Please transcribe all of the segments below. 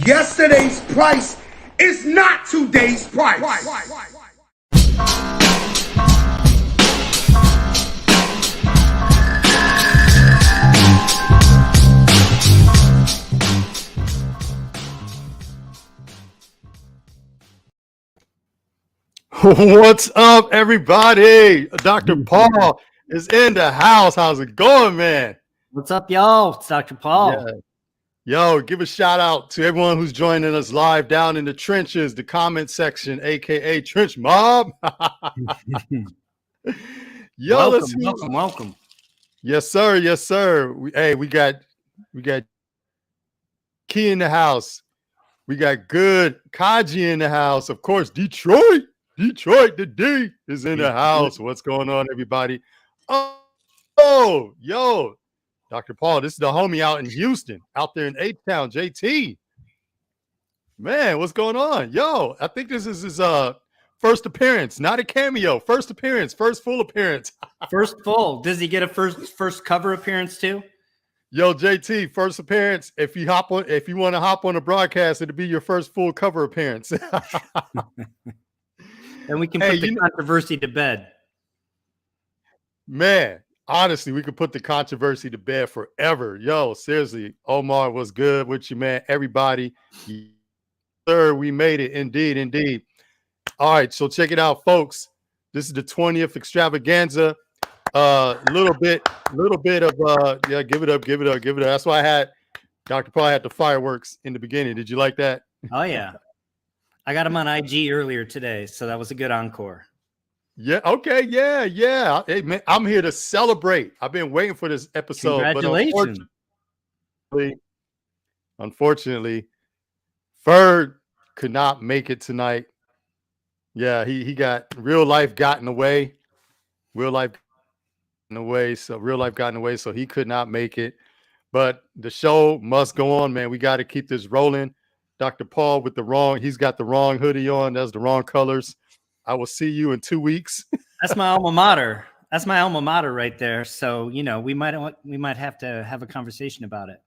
Yesterday's price is not today's price. What's up, everybody? Dr. Paul is in the house. How's it going, man? What's up, y'all? It's Dr. Paul. Yeah. Yo, give a shout out to everyone who's joining us live down in the trenches, the comment section, aka Trench Mob. Yo, welcome. Yes, sir. Yes, sir. We got Key in the house. We got good Kaji in the house. Of course, Detroit, the D is in the house. What's going on, everybody? Oh, yo, Dr. Paul, this is the homie out in Houston, out there in H-Town, JT. Man, what's going on? Yo, I think this is his first appearance, not a cameo. First appearance, first full appearance. First full. Does he get a first cover appearance too? Yo, JT, first appearance. If you want to hop on a broadcast, it'll be your first full cover appearance. And we can put the controversy to bed. Man, honestly, we could put the controversy to bed forever. Yo, seriously, Omar, what's good with you, man? Everybody, sir, we made it. Indeed. All right, so check it out, folks. This is the 20th extravaganza. Little bit of yeah, give it up. That's why I had Dr. Paul had the fireworks in the beginning. Did you like that? Oh yeah. I got him on IG earlier today, so that was a good encore. Yeah, okay, yeah. Hey, man, I'm here to celebrate. I've been waiting for this episode. Congratulations. But unfortunately, Ferg could not make it tonight. Yeah, he got real life got in the way. Real life got in the way, so he could not make it. But the show must go on, man. We got to keep this rolling. Dr. Paul with he's got the wrong hoodie on. That's the wrong colors. I will see you in 2 weeks. That's my alma mater. That's my alma mater right there. So, we might have to have a conversation about it.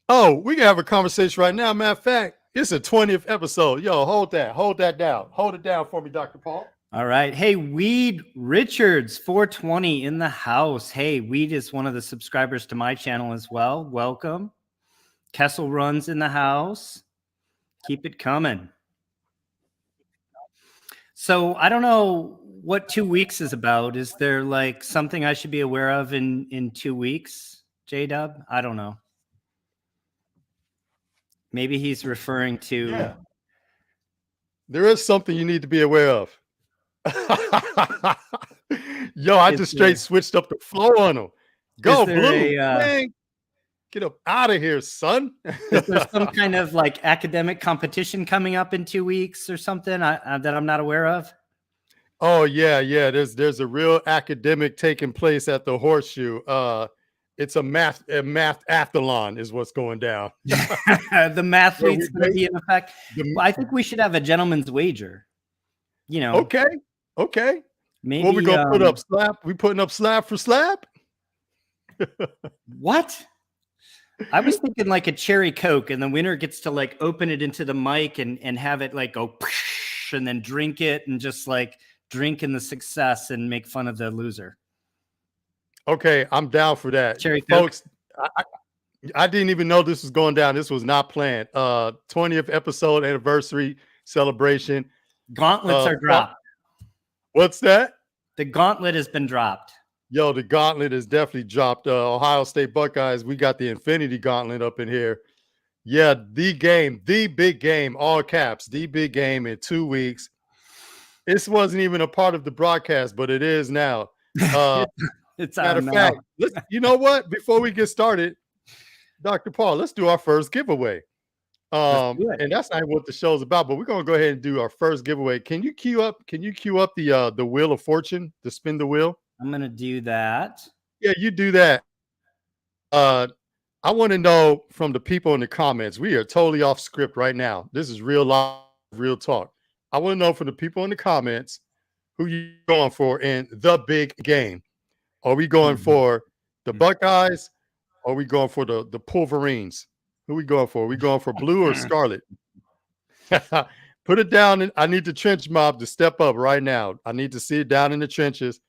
Oh, we can have a conversation right now. Matter of fact, it's a 20th episode. Yo, hold that down. Hold it down for me, Dr. Paul. All right. Hey, Weed Richards, 420 in the house. Hey, Weed is one of the subscribers to my channel as well. Welcome. Kessel Runs in the house. Keep it coming. So I don't know what 2 weeks is about. Is there like something I should be aware of in 2 weeks, J-Dub? I don't know. Maybe he's referring to... Yeah. There is something you need to be aware of. Yo, I just straight switched up the flow on him. Go, Blue. Man, get up out of here, son. Is there some kind of like academic competition coming up in 2 weeks or something that I'm not aware of? Oh, yeah. There's a real academic taking place at the Horseshoe. It's a math athlon is what's going down. The mathlete's going to be in effect. Well, I think we should have a gentleman's wager. Okay. Maybe what we gonna put up? Slap? We putting up slap for slap? What? I was thinking like a cherry Coke, and the winner gets to like open it into the mic and have it like go and then drink it and just like drink in the success and make fun of the loser. Okay, I'm down for that. Cherry Coke. Folks, I didn't even know this was going down. This was not planned. 20th episode anniversary celebration. Gauntlets are dropped. What's that? The gauntlet has been dropped. Yo, the gauntlet is definitely dropped. Ohio State Buckeyes, we got the Infinity Gauntlet up in here. Yeah, the big game, all caps, the big game in 2 weeks. This wasn't even a part of the broadcast, but it is now. It's matter of fact, you know what? Before we get started, Dr. Paul, let's do our first giveaway. And that's not what the show's about, but we're gonna go ahead and do our first giveaway. Can you queue up the Wheel of Fortune, the spin the wheel? I'm gonna do that. Yeah, you do that. I want to know from the people in the comments. We are totally off script right now. This is real live, real talk. I want to know from the people in the comments who you going for in the big game. Are we going for the Buckeyes? Or are we going for the Wolverines? Who we going for? We going for blue or scarlet? Put it down. I need the trench mob to step up right now. I need to see it down in the trenches.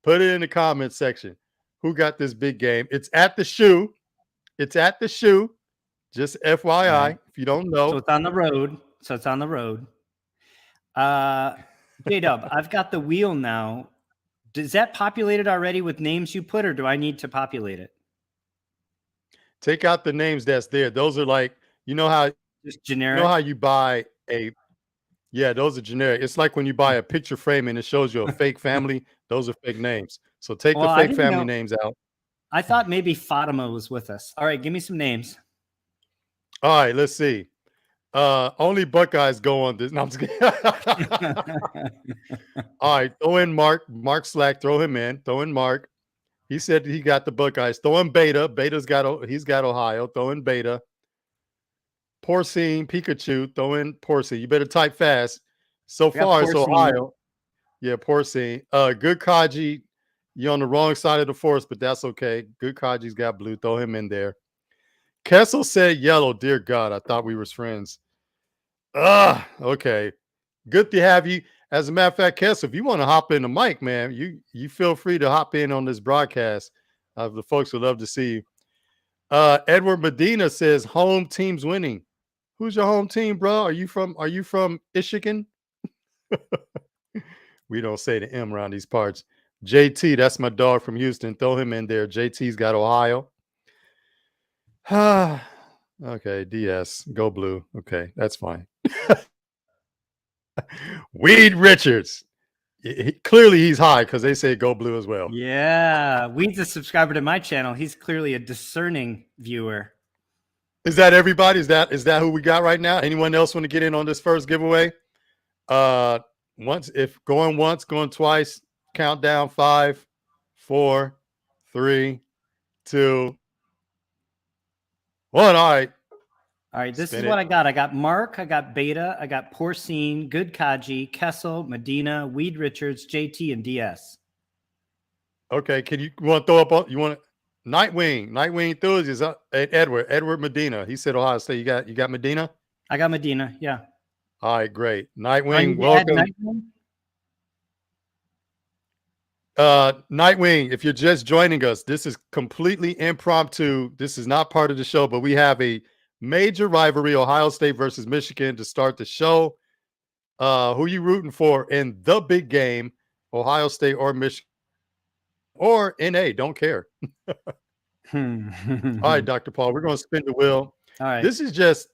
Put it in the comment section. Who got this big game? It's at the shoe. It's at the shoe. Just FYI, Right. if you don't know. So it's on the road. J-Dub, I've got the wheel now. Is that populated already with names you put, or do I need to populate it? Take out the names that's there. Those are like, you know how Just generic. You know how you buy those are generic. It's like when you buy a picture frame and it shows you a fake family. Those are fake names. So take the fake family names out. I thought maybe Fatima was with us. All right, give me some names. All right, let's see. Only Buckeyes go on this. No, I'm just kidding. All right, throw in Mark Slack. Throw him in. Throw in Mark. He said he got the Buckeyes. Throw in Beta. He's got Ohio. Throw in Beta. Porcine, Pikachu. Throw in Porcine. You better type fast. So far, it's Ohio. Yeah, Porcine. Good Kaji. You're on the wrong side of the force, but that's okay. Good Kaji's got blue. Throw him in there. Kessel said yellow. Dear God, I thought we were friends. Okay. Good to have you. As a matter of fact, Kessel, if you want to hop in the mic, man, you feel free to hop in on this broadcast. The folks would love to see you. Edward Medina says home team's winning. Who's your home team, bro? Are you from Michigan? We don't say the M around these parts. JT, that's my dog from Houston. Throw him in there. JT's got Ohio. Okay, DS. Go blue. Okay, that's fine. Weed Richards. Clearly he's high because they say go blue as well. Yeah. Weed's a subscriber to my channel. He's clearly a discerning viewer. Is that everybody? Is that who we got right now? Anyone else want to get in on this first giveaway? Going once, going twice, countdown 5, 4, 3, 2, 1. All right. This is what I got. I got Mark, I got Beta, I got Porcine, Good Kaji, Kessel, Medina, Weed Richards, JT, and DS. Okay, you want to throw up? You want Nightwing enthusiast? Edward Medina. He said Ohio State. You got Medina? I got Medina. Yeah. All right, great. Nightwing, welcome. Nightwing, if you're just joining us, this is completely impromptu. This is not part of the show, but we have a major rivalry, Ohio State versus Michigan, to start the show. Who you rooting for in the big game, Ohio State or Michigan? Or NA, don't care. All right, Dr. Paul, we're going to spin the wheel. All right. This is just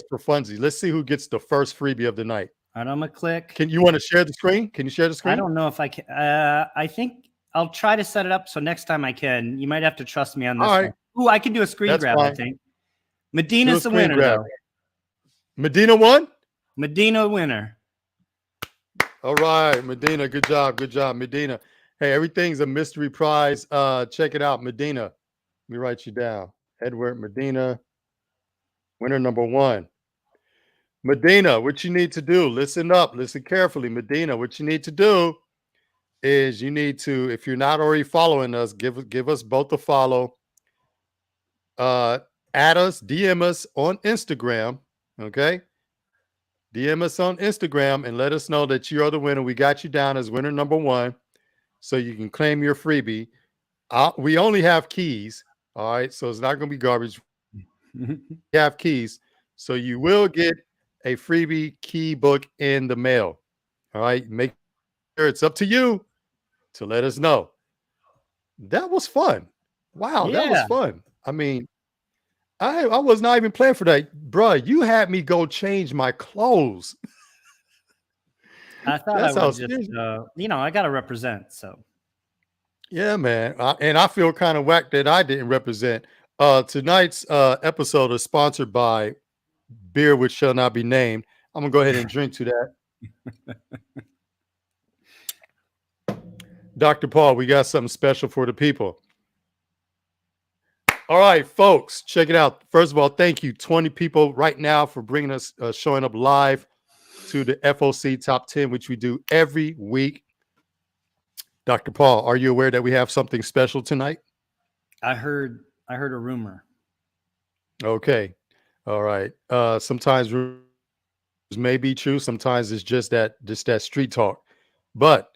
for funsies. Let's see who gets the first freebie of the night. All right, I'm going to click. Can you want to share the screen? Can you share the screen? I don't know if I can. I think I'll try to set it up so next time I can. You might have to trust me on this one. Ooh, I can do a screen grab, I think. Medina's the winner, though. Medina won? Medina winner. All right, Medina. Good job, Medina. Hey, everything's a mystery prize. Check it out, Medina. Let me write you down. Edward Medina, winner number 1. Medina, what you need to do, listen up, listen carefully. Medina, what you need to do is you need to, if you're not already following us, give us both a follow. Add us, DM us on Instagram, okay? DM us on Instagram and let us know that you are the winner. We got you down as winner number 1. So you can claim your freebie. We only have keys. All right. So it's not going to be garbage. We have keys. So you will get a freebie key book in the mail. All right. Make sure it's up to you to let us know. That was fun. Wow. Yeah. That was fun. I mean, I was not even planning for that. Bruh, you had me go change my clothes. I thought I would just, I got to represent. So, yeah, man. And I feel kind of whacked that I didn't represent. Tonight's episode is sponsored by beer, which shall not be named. I'm going to go ahead and drink to that. Dr. Paul, we got something special for the people. All right, folks, check it out. First of all, thank you, 20 people right now for bringing us, showing up live to the FOC Top 10, which we do every week. Dr. Paul, are you aware that we have something special tonight? I heard a rumor. Okay. All right. Sometimes rumors may be true. Sometimes it's just that street talk. But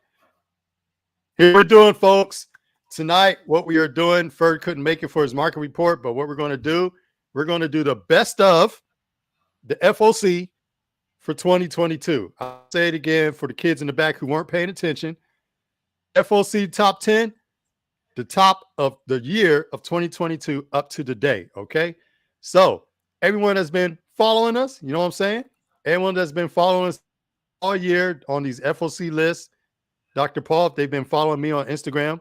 here we're doing, folks. Tonight, what we are doing, Ferg couldn't make it for his market report, but what we're going to do, we're going to do the best of the FOC for 2022. I'll say it again for the kids in the back who weren't paying attention. FOC top 10, the top of the year of 2022 up to the day. Okay. So everyone that's been following us, you know what I'm saying? Everyone that's been following us all year on these FOC lists, Dr. Paul, if they've been following me on Instagram,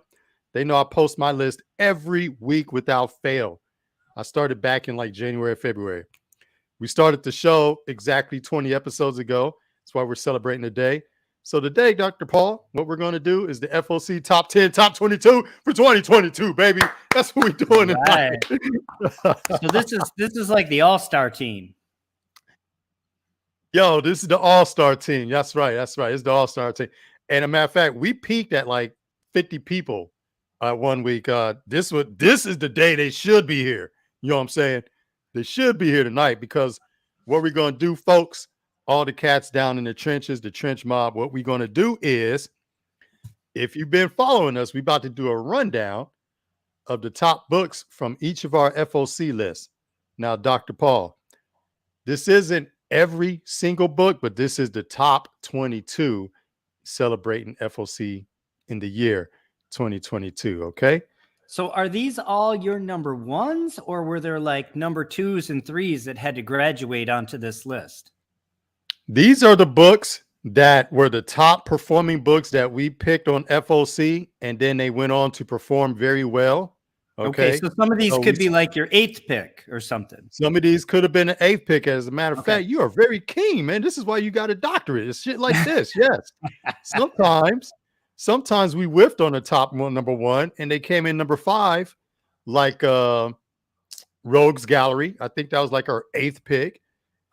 they know I post my list every week without fail. I started back in like January, February. We started the show exactly 20 episodes ago. That's why we're celebrating today. So today, Dr. Paul, what we're going to do is the FOC top 10, top 22 for 2022, baby. That's what we're doing tonight. So this is like the all-star team. Yo, this is the all-star team. That's right. That's right. It's the all-star team. And a matter of fact, we peaked at like 50 people 1 week. This is the day they should be here. You know what I'm saying? They should be here tonight because what we're going to do, folks, all the cats down in the trenches, the trench mob, what we're going to do is, if you've been following us, we're about to do a rundown of the top books from each of our FOC lists. Now, Dr. Paul, this isn't every single book, but this is the top 22 celebrating FOC in the year 2022. Okay. So are these all your number ones, or were there like number twos and threes that had to graduate onto this list? These are the books that were the top performing books that we picked on FOC, and then they went on to perform very well. Okay. So some of these could be like your 8th pick or something. Some of these could have been an 8th pick. As a matter of fact, you are very keen, man. This is why you got a doctorate. It's shit like this. Yes. Sometimes we whiffed on the top one, number one, and they came in number 5, like Rogues Gallery. I think that was like our 8th pick.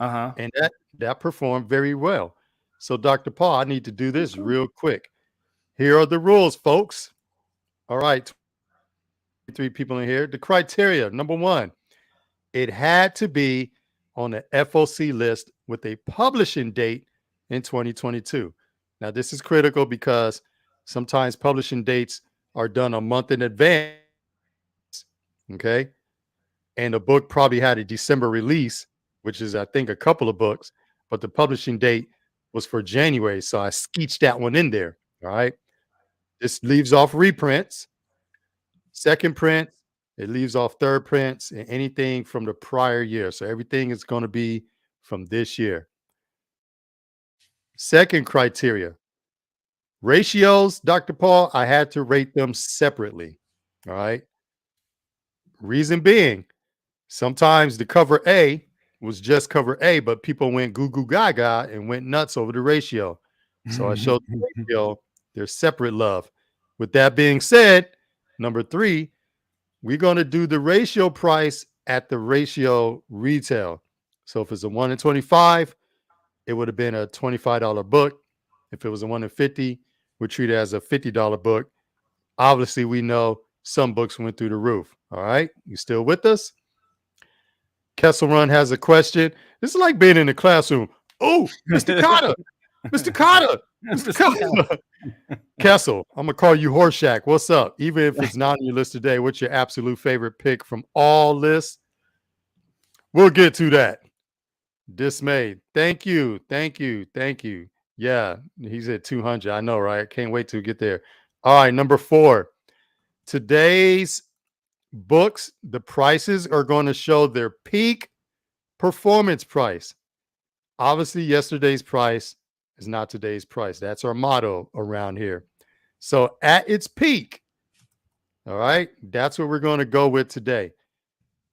And that performed very well. So, Dr. Paul, I need to do this real quick. Here are the rules, folks. All right. 3 people in here. The criteria, number 1, it had to be on the FOC list with a publishing date in 2022. Now, this is critical because sometimes publishing dates are done a month in advance. Okay. And the book probably had a December release, which is, I think, a couple of books, but the publishing date was for January. So I skeeched that one in there. All right. This leaves off reprints, second prints, it leaves off third prints, and anything from the prior year. So everything is going to be from this year. Second criteria, ratios, Dr. Paul, I had to rate them separately. All right. Reason being, sometimes the cover A was just cover A, but people went goo goo gaga and went nuts over the ratio. So I showed the ratio, their separate love. With that being said, number 3, we're going to do the ratio price at the ratio retail. So if it's a 1 in 25, it would have been a $25 book. If it was a 1 in 50, we treat it as a $50 book. Obviously, we know some books went through the roof. All right. You still with us? Kessel Run has a question. This is like being in the classroom. Oh, Mr. Cotter, Mr. Cotter, Mr. Cotter. Kessel, I'm going to call you Horseshack. What's up? Even if it's not on your list today, what's your absolute favorite pick from all lists? We'll get to that. Dismayed. Thank you. Thank you. Thank you. Yeah, he's at 200. I know, right? Can't wait to get there. All right, number 4. Today's books, the prices are going to show their peak performance price. Obviously, yesterday's price is not today's price. That's our motto around here. So at its peak, all right, that's what we're going to go with today.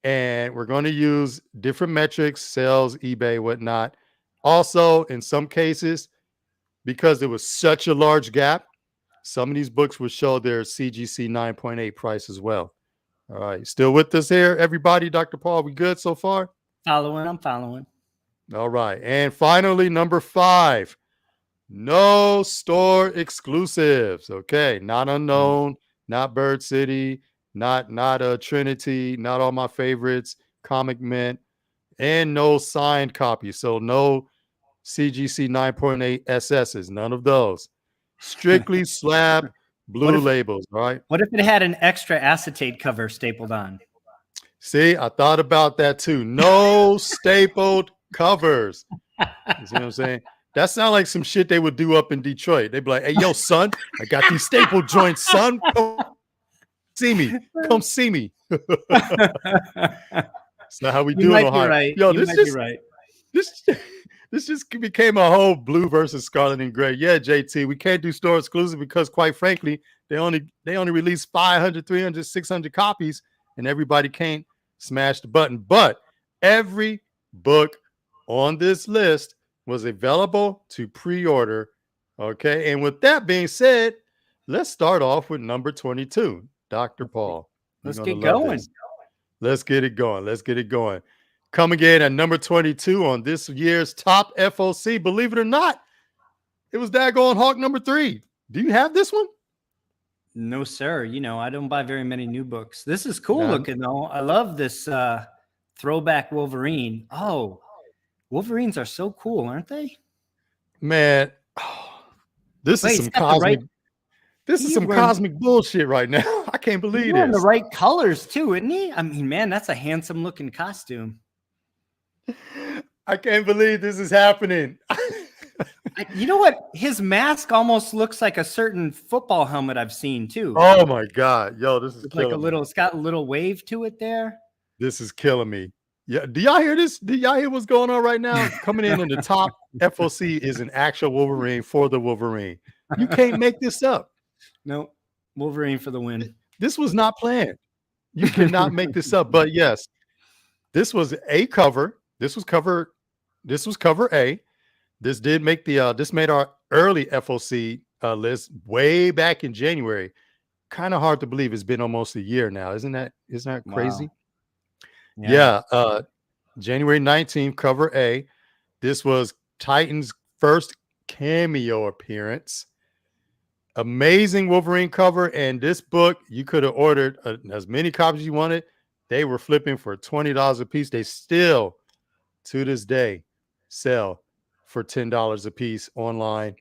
And we're going to use different metrics, sales, eBay, whatnot. Also, in some cases, because there was such a large gap, some of these books will show their CGC 9.8 price as well. All right. Still with us here, everybody? Dr. Paul, we good so far? I'm following. All right. And finally, number 5, no store exclusives. Okay. Not Unknown, not Bird City, not Trinity, not all my favorites, Comic Mint, and no signed copies. So no CGC 9.8 SSs, none of those. Strictly slab blue labels, all right? What if it had an extra acetate cover stapled on? See, I thought about that too. No stapled covers. You see what I'm saying? That sounds like some shit they would do up in Detroit. They'd be like, hey, yo, son, I got these staple joints, son. Come see me. Come see me. It's not how we do it in Ohio. Right. Yo, you this might just be right. this just became a whole blue versus scarlet and gray. Yeah, JT, we can't do store exclusive because, quite frankly, they only release 500, 300, 600 copies, and everybody can't smash the button. But every book on this list was available to pre-order. Okay, and with that being said, let's start off with number 22, Dr. Paul. Let's get going. Let's get it going. Let's get it going. Coming in at number 22 on this year's top FOC. Believe it or not, it was daggone Hawk number 3. Do you have this one? No, sir. You know, I don't buy very many new books. This is cool looking, though. I love this throwback Wolverine. Oh, Wolverines are so cool, aren't they? Man, this is some cosmic. This is some cosmic bullshit right now. I can't believe this. The right colors too, isn't he? I mean, man, that's a handsome looking costume. I can't believe this is happening. You know what? His mask almost looks like a certain football helmet I've seen too. Oh my god, yo, this is like a little. It's got a little wave to it there. This is killing me. Yeah, do y'all hear this? Do y'all hear what's going on right now? Coming in the top FOC is an actual Wolverine for the Wolverine. You can't make this up. No, Wolverine for the win. This was not planned. You cannot make this up. But yes, this was a cover. This was cover A. This did make the this made our early FOC list way back in January. Kind of hard to believe it's been almost a year now. Isn't that crazy? Wow. Yeah. January 19th, cover A. This was Titan's first cameo appearance. Amazing Wolverine cover. And this book, you could have ordered as many copies you wanted. They were flipping for $20 a piece. They still, to this day, sell for $10 a piece online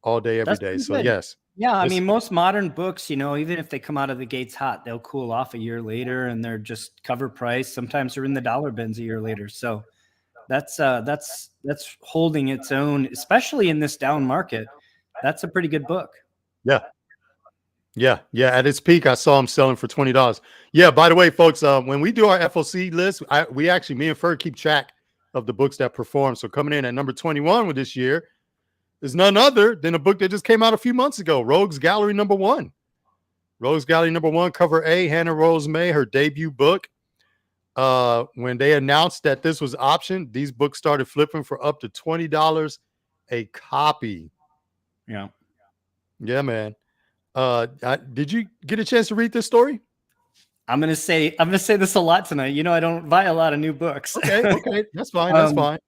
all day, every day. So, yes. Yeah, I mean, most modern books, you know, even if they come out of the gates hot, they'll cool off a year later and they're just cover price. Sometimes they're in the dollar bins a year later. So that's holding its own, especially in this down market. That's a pretty good book. Yeah. At its peak, I saw him selling for $20. Yeah, by the way, folks, when we do our FOC list, me and Ferg keep track of the books that perform. So coming in at number 21 with this year is none other than a book that just came out a few months ago, Rogues Gallery number 1. Rogues Gallery number 1, cover A, Hannah Rose May, her debut book. When they announced that this was optioned, these books started flipping for up to $20 a copy. Yeah, man. Did you get a chance to read this story? I'm gonna say this a lot tonight. You know, I don't buy a lot of new books. Okay, that's fine. That's fine.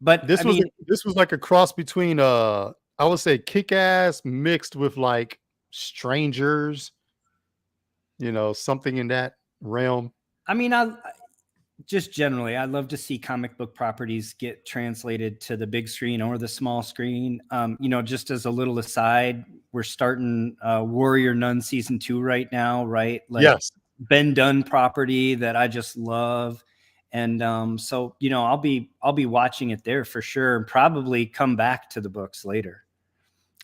But this was like a cross between I would say Kick-Ass mixed with like Strangers, you know, something in that realm. I mean, I love to see comic book properties get translated to the big screen or the small screen. You know, just as a little aside, we're starting Warrior Nun season 2 right now, right? Like, yes. Ben Dunn property that I just love. And so, you know, I'll be watching it there for sure, and probably come back to the books later.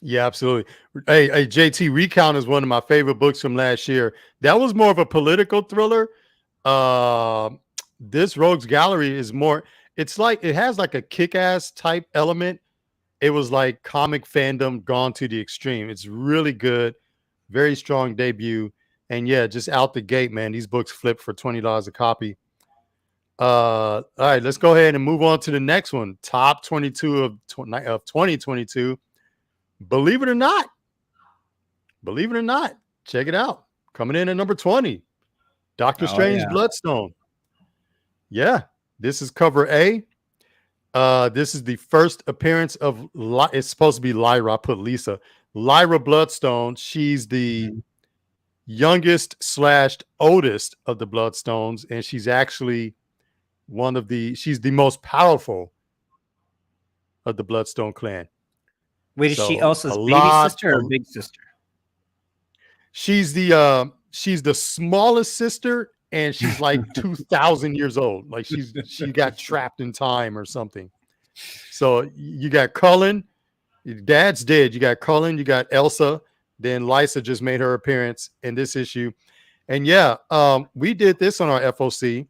Yeah, absolutely. Hey, JT, Recount is one of my favorite books from last year. That was more of a political thriller. This Rogues Gallery is more, it's like, it has like a Kick-Ass type element. It was like comic fandom gone to the extreme. It's really good. Very strong debut. And yeah, just out the gate, man, these books flip for $20 a copy. All right, let's go ahead and move on to the next one. Top 22 of 2022. Believe it or not, check it out. Coming in at number 20, Doctor Strange Bloodstone. Yeah, this is cover A. This is the first appearance of, it's supposed to be Lyra. I put Lisa. Lyra Bloodstone. She's the youngest / oldest of the Bloodstones, and she's actually she's the most powerful of the Bloodstone clan. Wait, is she So Elsa's baby sister or big sister? She's the smallest sister, and she's like 2,000 years old. Like she got trapped in time or something. So you got Cullen, your dad's dead. You got Cullen, you got Elsa. Then Lysa just made her appearance in this issue. And yeah, we did this on our FOC.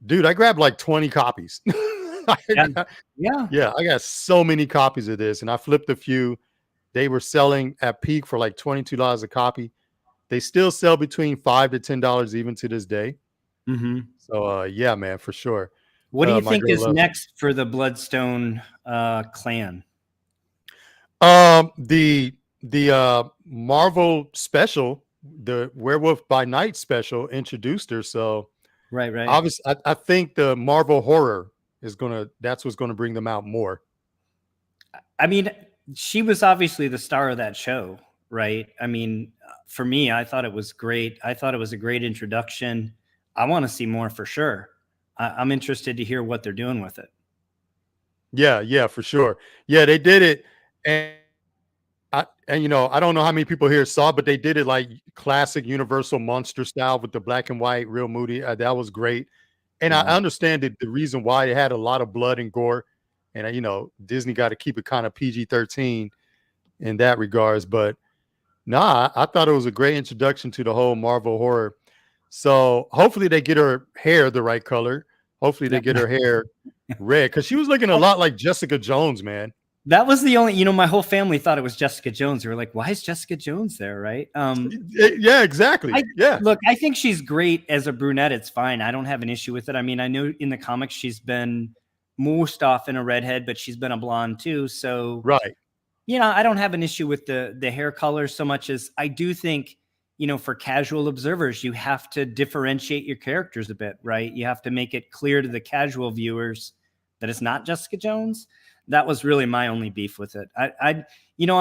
Dude, I grabbed like 20 copies. Yeah, I got so many copies of this, and I flipped a few. They were selling at peak for like $22 a copy. They still sell between $5 to $10 even to this day. Mm-hmm. So yeah, man, for sure. What do you think is next for the Bloodstone clan? The Marvel special, the Werewolf by Night special, introduced her. So right. Obviously, I think the Marvel horror that's what's gonna bring them out more. I mean, she was obviously the star of that show, right? I mean, for me, I thought it was great. I thought it was a great introduction. I want to see more for sure. I'm interested to hear what they're doing with it. Yeah, for sure. Yeah, they did it, and you know, I don't know how many people here saw, but they did it like classic Universal monster style with the black and white, real moody. That was great, and I understand the reason why it had a lot of blood and gore, and you know, Disney got to keep it kind of PG-13 in that regards. But nah, I thought it was a great introduction to the whole Marvel horror. So hopefully they get her hair the right color. Hopefully they get her hair red, because she was looking a lot like Jessica Jones, man. That was the only, my whole family thought it was Jessica Jones. They were like, why is Jessica Jones there? Right. Yeah, exactly. Look, I think she's great as a brunette. It's fine. I don't have an issue with it. I mean, I know in the comics, she's been most often a redhead, but she's been a blonde too. So, right. I don't have an issue with the hair color so much as I do think, for casual observers, you have to differentiate your characters a bit, right? You have to make it clear to the casual viewers that it's not Jessica Jones. That was really my only beef with it. I'm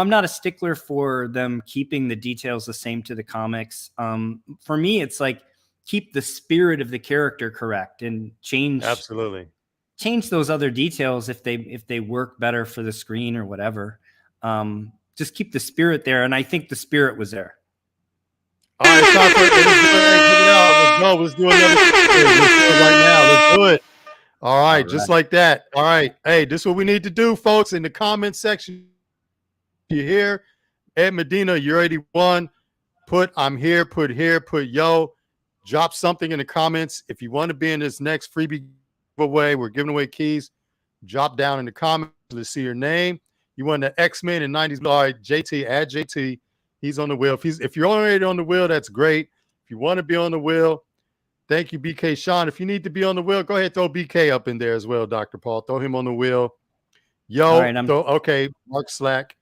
not a stickler for them keeping the details the same to the comics. For me, it's like keep the spirit of the character correct and change those other details if they work better for the screen or whatever. Just keep the spirit there, and I think the spirit was there. All right, it's time for it. Let's do another. Let's do it right now. Let's do it. All right, just like that. All right. Hey, this is what we need to do, folks. In the comment section, you hear Ed Medina, you're 81. Put I'm here, put yo. Drop something in the comments. If you want to be in this next freebie giveaway, we're giving away keys. Drop down in the comments. Let's see your name. You want the X-Men and 90s. All right, JT, add JT. He's on the wheel. If you're already on the wheel, that's great. If you want to be on the wheel, thank you, BK Sean. If you need to be on the wheel, go ahead, throw BK up in there as well, Dr. Paul. Throw him on the wheel. Yo, okay, Mark Slack.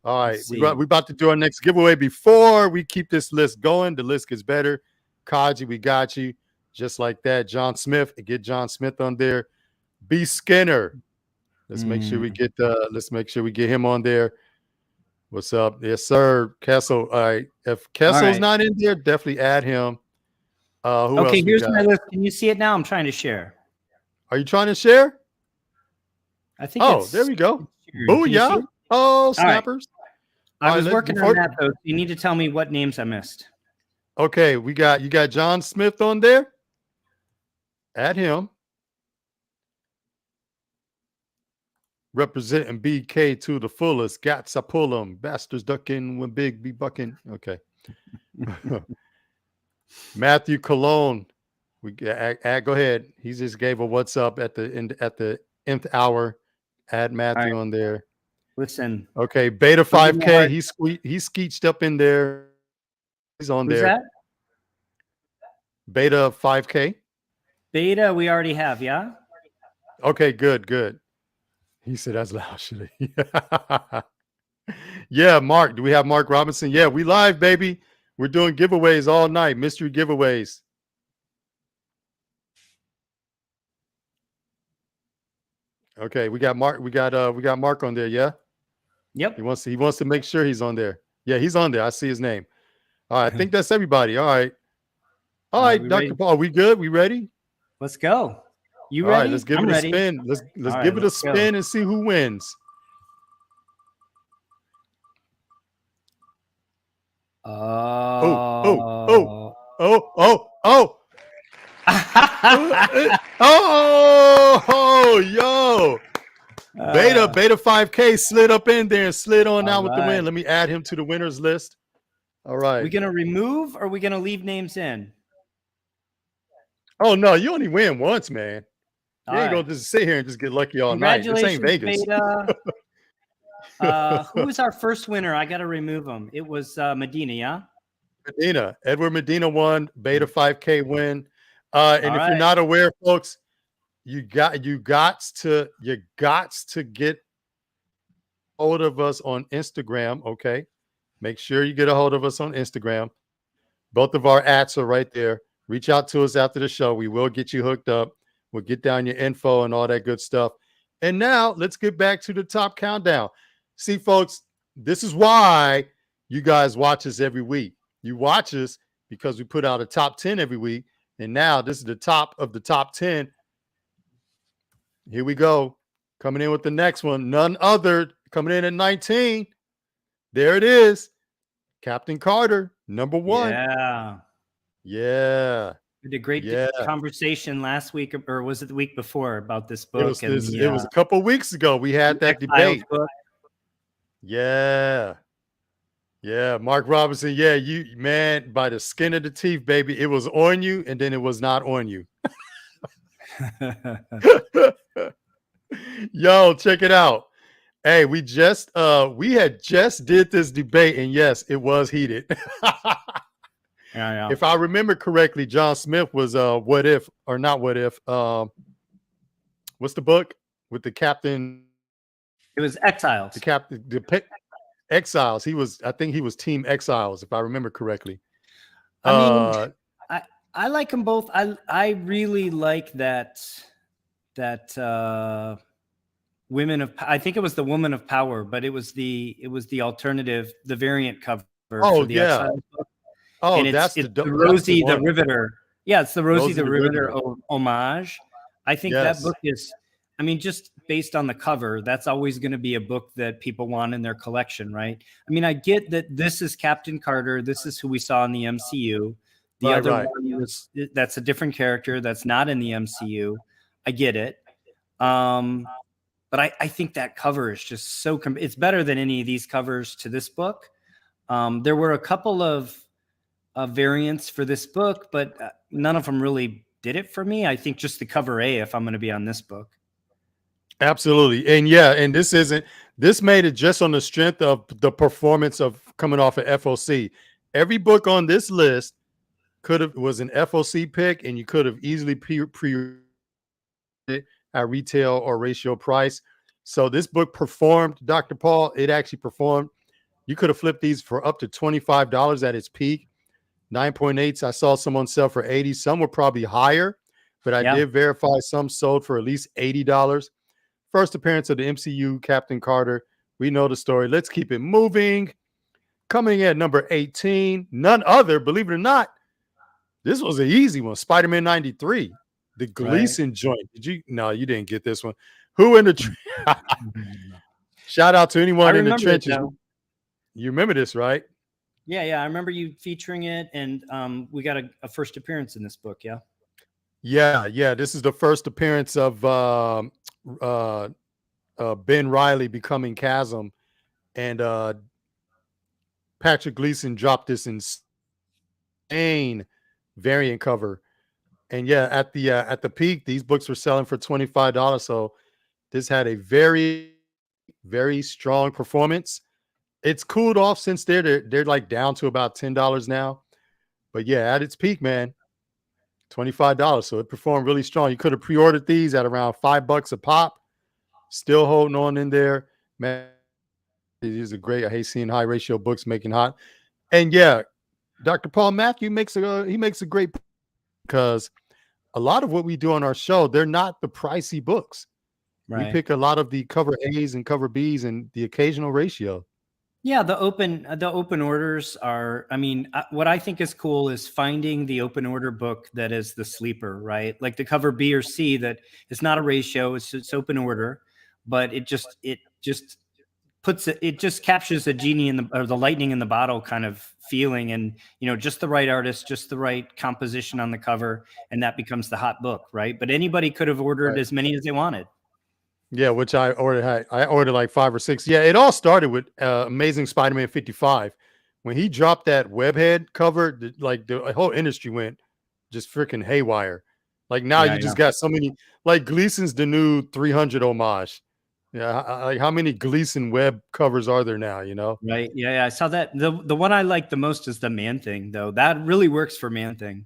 All right, we about to do our next giveaway. Before we keep this list going, the list gets better. Kaji, we got you. Just like that. John Smith, get John Smith on there. B Skinner. Let's make sure we get him on there. What's up? Yes, sir. Kessel. All right. If Kessel's not in there, definitely add him. Okay, here's my list. Can you see it now? I'm trying to share. Are you trying to share? I think. Oh, there we go. Booyah! Oh, snappers! I was working on that though. You need to tell me what names I missed. Okay, you got John Smith on there. Add him. Representing BK to the fullest. Gats, I pull them. Bastards ducking when big be bucking. Okay. Matthew Cologne. Go ahead. He just gave a what's up at the nth hour. Add Matthew on there. Listen. Okay, Beta 5K. He skeeched up in there. He's on there. That? Beta 5K. Beta we already have, yeah? Okay, good. He said that's loud. Yeah, Mark. Do we have Mark Robinson? Yeah, we live, baby. We're doing giveaways all night. Mystery giveaways. Okay, we got Mark. We got Mark on there. Yeah. Yep. He wants to make sure he's on there. Yeah, he's on there. I see his name. All right. I think that's everybody. All right. All right, Dr. Paul. Are we good? We ready? Let's go. You All right, ready? let's give I'm it a ready. spin. Let's All right, give it a let's go. spin and see who wins. Oh. Yo. Beta 5K slid up in there and slid on out with the win. Let me add him to the winners list. All right. We gonna remove or we gonna leave names in? Oh no, you only win once, man. You All ain't right. gonna just sit here and just get lucky all night. This ain't Congratulations, Vegas. Beta. Who was our first winner? I gotta remove him. It was Medina, yeah? Medina. Edward Medina won. Beta 5K win. And if you're right. not aware, folks, you got to get hold of us on Instagram. Okay. Make sure you get a hold of us on Instagram. Both of our ats are right there. Reach out to us after the show. We will get you hooked up. We'll get down your info and all that good stuff. And now let's get back to the top countdown. See, folks, this is why you guys watch us every week. You watch us because we put out a top 10 every week. And now this is the top of the top 10. Here we go. Coming in with the next one. None other. Coming in at 19. There it is. Captain Carter, number 1. Yeah. We did a great conversation last week, or was it the week before, about this book? It was a couple weeks ago. We had that debate. Book. Yeah. Yeah. Mark Robinson. Yeah. You, man, by the skin of the teeth, baby. It was on you and then it was not on you. Yo, check it out. Hey, we had just did this debate, and yes, it was heated. Yeah. If I remember correctly, John Smith was What If, or not What If. What's the book with the captain? It was Exiles. The captain, Exiles. I think he was Team Exiles, if I remember correctly. I mean, I like them both. I really like that Women of, I think it was the Woman of Power, but it was the alternative, the variant cover. Oh, for the yeah. Exiles book. Oh, and it's the Rosie the Riveter. Yeah, it's the Rosie the Riveter homage. I think that book is, I mean, just based on the cover, that's always going to be a book that people want in their collection, right? I mean, I get that this is Captain Carter. This is who we saw in the MCU. The other one that's a different character that's not in the MCU. I get it. But I think that cover is just so, it's better than any of these covers to this book. There were a couple of variants for this book, but none of them really did it for me. I think just the cover A, if I'm going to be on this book. Absolutely. And yeah, and this made it just on the strength of the performance of coming off of FOC. Every book on this list was an FOC pick, and you could have easily pre it at retail or ratio price. So this book performed, Dr. Paul, it actually performed. You could have flipped these for up to $25 at its peak. 9.8s, I saw some on sale for $80. Some were probably higher, but I did verify some sold for at least $80. First appearance of the MCU, Captain Carter. We know the story. Let's keep it moving. Coming in at number 18, none other, believe it or not, this was an easy one. Spider-Man 93, the Gleason joint. No, you didn't get this one. Who in the shout out to anyone in the trenches. You remember this, right? Yeah. I remember you featuring it, and we got a first appearance in this book. Yeah. This is the first appearance of Ben Reilly becoming Chasm, and Patrick Gleason dropped this insane variant cover. And yeah, at the peak, these books were selling for $25. So this had a very, very strong performance. It's cooled off since they're like down to about $10 now. But yeah, at its peak, man, $25. So it performed really strong. You could have pre-ordered these at around $5 a pop. Still holding on in there, man. These are great. I hate seeing high ratio books making hot. And yeah, Dr. Paul Matthew makes a great, because a lot of what we do on our show, they're not the pricey books. Right. We pick a lot of the cover A's and cover B's and the occasional ratio. Yeah, the open orders are. I mean, what I think is cool is finding the open order book that is the sleeper, right? Like the cover B or C that is not a ratio; it's open order, but it just it just captures the genie in the or the lightning in the bottle kind of feeling, and just the right artist, just the right composition on the cover, and that becomes the hot book, right? But anybody could have ordered Right. as many as they wanted. Yeah, which I ordered. I ordered like 5 or 6. Yeah, it all started with Amazing Spider-Man 55. When he dropped that webhead cover, like the whole industry went just freaking haywire. Like now Yeah, you yeah. just got so many. Like Gleason's the new 300 homage. Yeah, like how many Gleason web covers are there now? You know? Right. Yeah, yeah. I saw that. The one I like the most is the Man Thing, though. That really works for Man Thing.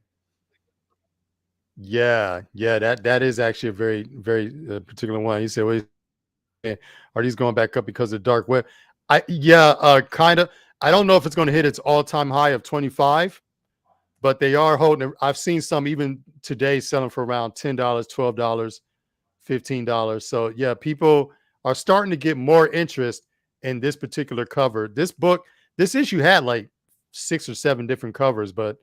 Yeah, yeah. That is actually a very particular one. He said, "Well, are these going back up because of dark web?" Kind of. I don't know if it's going to hit its all-time high of 25, but they are holding. I've seen some even today selling for around $10, $12, $15. So yeah, people are starting to get more interest in this particular cover. This issue had like 6 or 7 different covers, but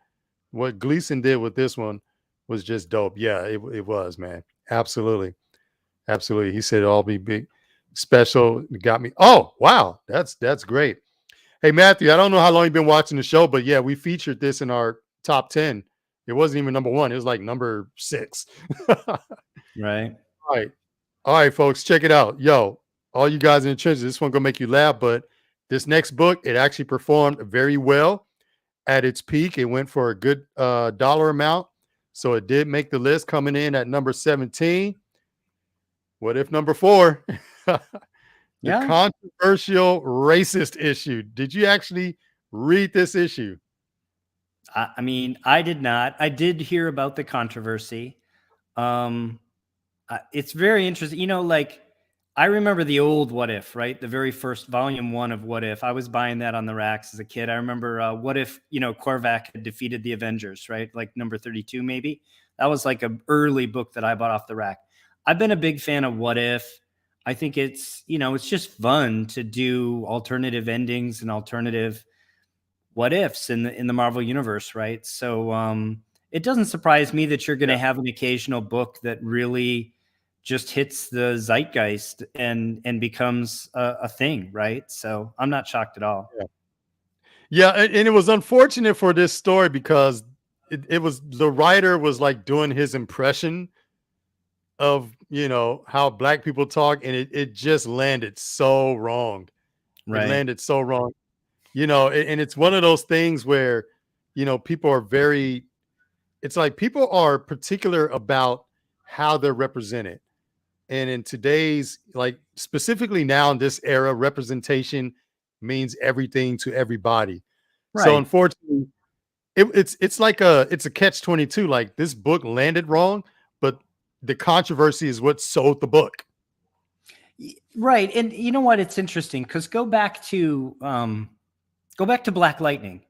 what Gleason did with this one was just dope. Yeah, it was, man. Absolutely. Absolutely. He said it'll all be big special. It got me. Oh, wow. That's great. Hey, Matthew, I don't know how long you've been watching the show, but yeah, we featured this in our top 10. It wasn't even number 1. It was like number 6. All Right. right. All right, folks, check it out. Yo, all you guys in the trenches, this one gonna make you laugh, but this next book, it actually performed very well at its peak. It went for a good dollar amount. So it did make the list, coming in at number 17. What if number 4? The Yeah. controversial racist issue. Did you actually read this issue? I mean, I did not. I did hear about the controversy. Um, it's very interesting. Like I remember the old What If, right? The very first volume 1 of What If. I was buying that on the racks as a kid. I remember What If, Korvac had defeated the Avengers, right? Like number 32, maybe. That was like an early book that I bought off the rack. I've been a big fan of What If. I think it's just fun to do alternative endings and alternative what ifs in the Marvel universe, right? So it doesn't surprise me that you're going to have an occasional book that really just hits the zeitgeist and becomes a thing, right? So I'm not shocked at all. Yeah. Yeah, and it was unfortunate for this story because it was, the writer was like doing his impression of how black people talk, and it just landed so wrong. It Right. landed so wrong. And it's one of those things where people are very, it's like people are particular about how they're represented. And in today's, like specifically now in this era, representation means everything to everybody. So Right. unfortunately, it's a catch 22. Like, this book landed wrong, but the controversy is what sold the book. Right. And you know what? It's interesting because go back to Black Lightning.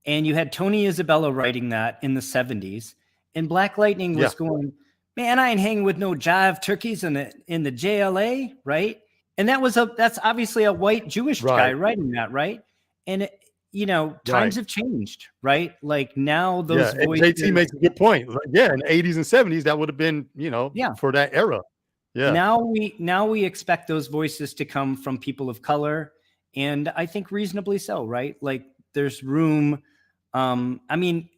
And you had Tony Isabella writing that in the 70s. And Black Lightning Yeah, was going, man, I ain't hanging with no jive turkeys in the JLA, right? And that's obviously a white Jewish guy right, writing that, right? And right. times have changed, right? Like now Yeah, those and JT voices, makes a good point. Like, yeah, in the 80s and 70s, that would have been, yeah. for that era. Yeah, Now we expect those voices to come from people of color, and I think reasonably so, right? Like there's room. I mean,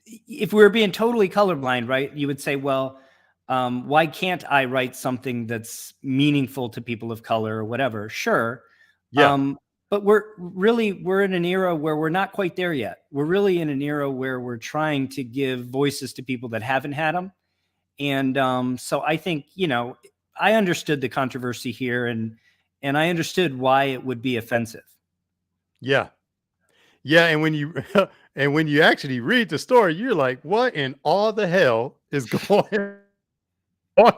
if we were being totally colorblind, right, you would say, well, why can't I write something that's meaningful to people of color or whatever? Sure. yeah, Um, but we're in an era where we're not quite there yet. We're really in an era where we're trying to give voices to people that haven't had them. And so I think, I understood the controversy here, and I understood why it would be offensive. yeah. Yeah, and when you and when you actually read the story, you're like, what in all the hell is going on?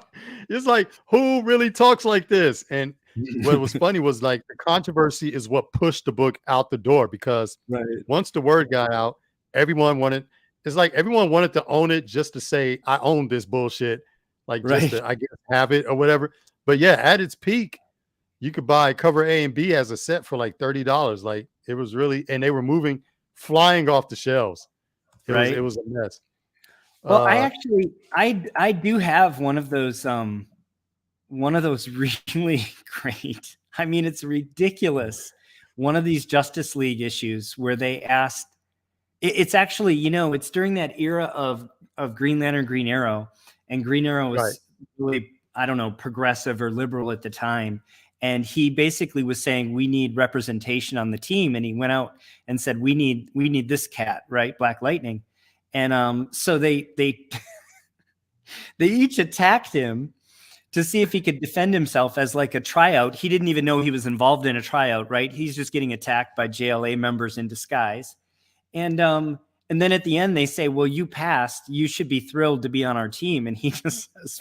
It's like, who really talks like this? And what was funny was, like, the controversy is what pushed the book out the door, because Right. once the word got out, everyone wanted it's like everyone wanted to own it, just to say, I own this bullshit, like just Right. to, I guess, have it or whatever. But yeah, at its peak, you could buy cover A and B as a set for like $30. Like it was really, and they were flying off the shelves. It Right. was a mess. Well, I do have one of those really great. I mean, it's ridiculous. One of these Justice League issues where they asked, it's actually, it's during that era of Green Lantern, Green Arrow, and Green Arrow was really, I don't know, progressive or liberal at the time. And he basically was saying, we need representation on the team. And he went out and said, we need this cat, right? Black Lightning. And so they they each attacked him to see if he could defend himself as like a tryout. He didn't even know he was involved in a tryout, right? He's just getting attacked by JLA members in disguise. And then at the end they say, well, you passed. You should be thrilled to be on our team. And he just says,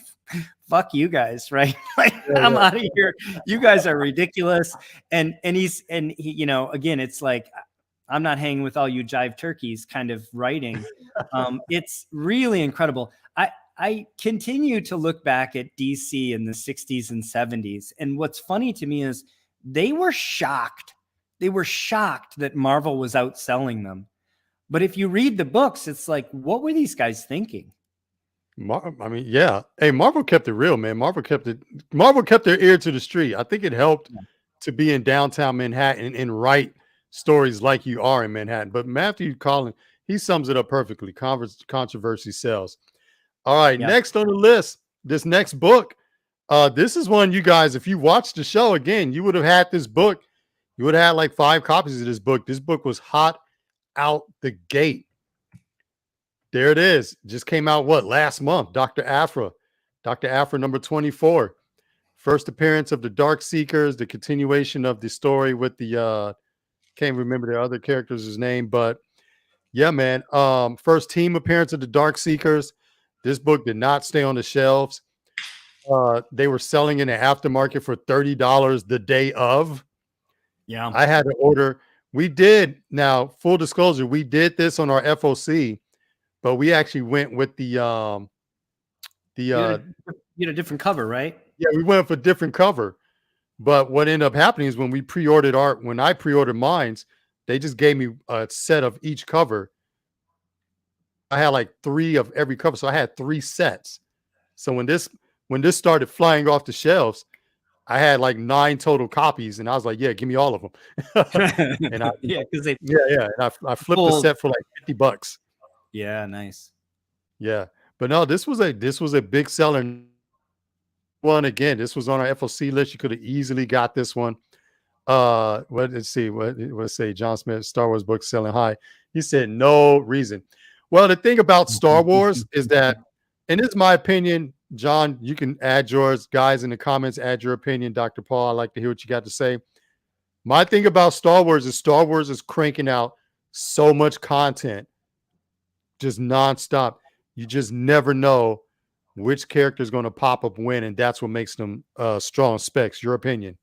fuck you guys, right? Like, I'm out of here. You guys are ridiculous. And he, again, it's like, I'm not hanging with all you jive turkeys kind of writing. It's really incredible. I continue to look back at DC in the 60s and 70s. And what's funny to me is they were shocked. They were shocked that Marvel was outselling them. But if you read the books, it's like, what were these guys thinking? I mean, yeah. Hey, Marvel kept it real, man. Marvel kept their ear to the street. I think it helped to be in downtown Manhattan and write stories like you are in Manhattan. But Matthew Collin, he sums it up perfectly. Controversy sells. All right, next on the list, this next book. This is one you guys, if you watched the show again, you would have had this book. You would have had like 5 copies of this book. This book was hot out the gate. There it is. Just came out last month? Dr. Aphra number 24. First appearance of the Dark Seekers, the continuation of the story with the can't remember the other characters' name, but yeah, man. First team appearance of the Dark Seekers. This book did not stay on the shelves. They were selling in the aftermarket for $30 the day of. Yeah. I had to order. We did, now full disclosure, we did this on our FOC, but we actually went with you had a different cover, right? Yeah, we went for different cover. But what ended up happening is when I pre-ordered mines, they just gave me a set of each cover. I had like 3 of every cover, so I had 3 sets. So when this started flying off the shelves, I had like 9 total copies, and I was like, "Yeah, give me all of them." And I flipped the set for like $50. Yeah, nice. Yeah, but no, this was a big seller. One again, this was on our FOC list. You could have easily got this one. Let's see. What say? John Smith, Star Wars book selling high. He said no reason. Well, the thing about Star Wars is that, and this is my opinion, John, you can add yours. Guys in the comments, add your opinion. Dr. Paul, I like to hear what you got to say. My thing about Star Wars is cranking out so much content, just nonstop. You just never know which character is going to pop up when, and that's what makes them strong specs. Your opinion?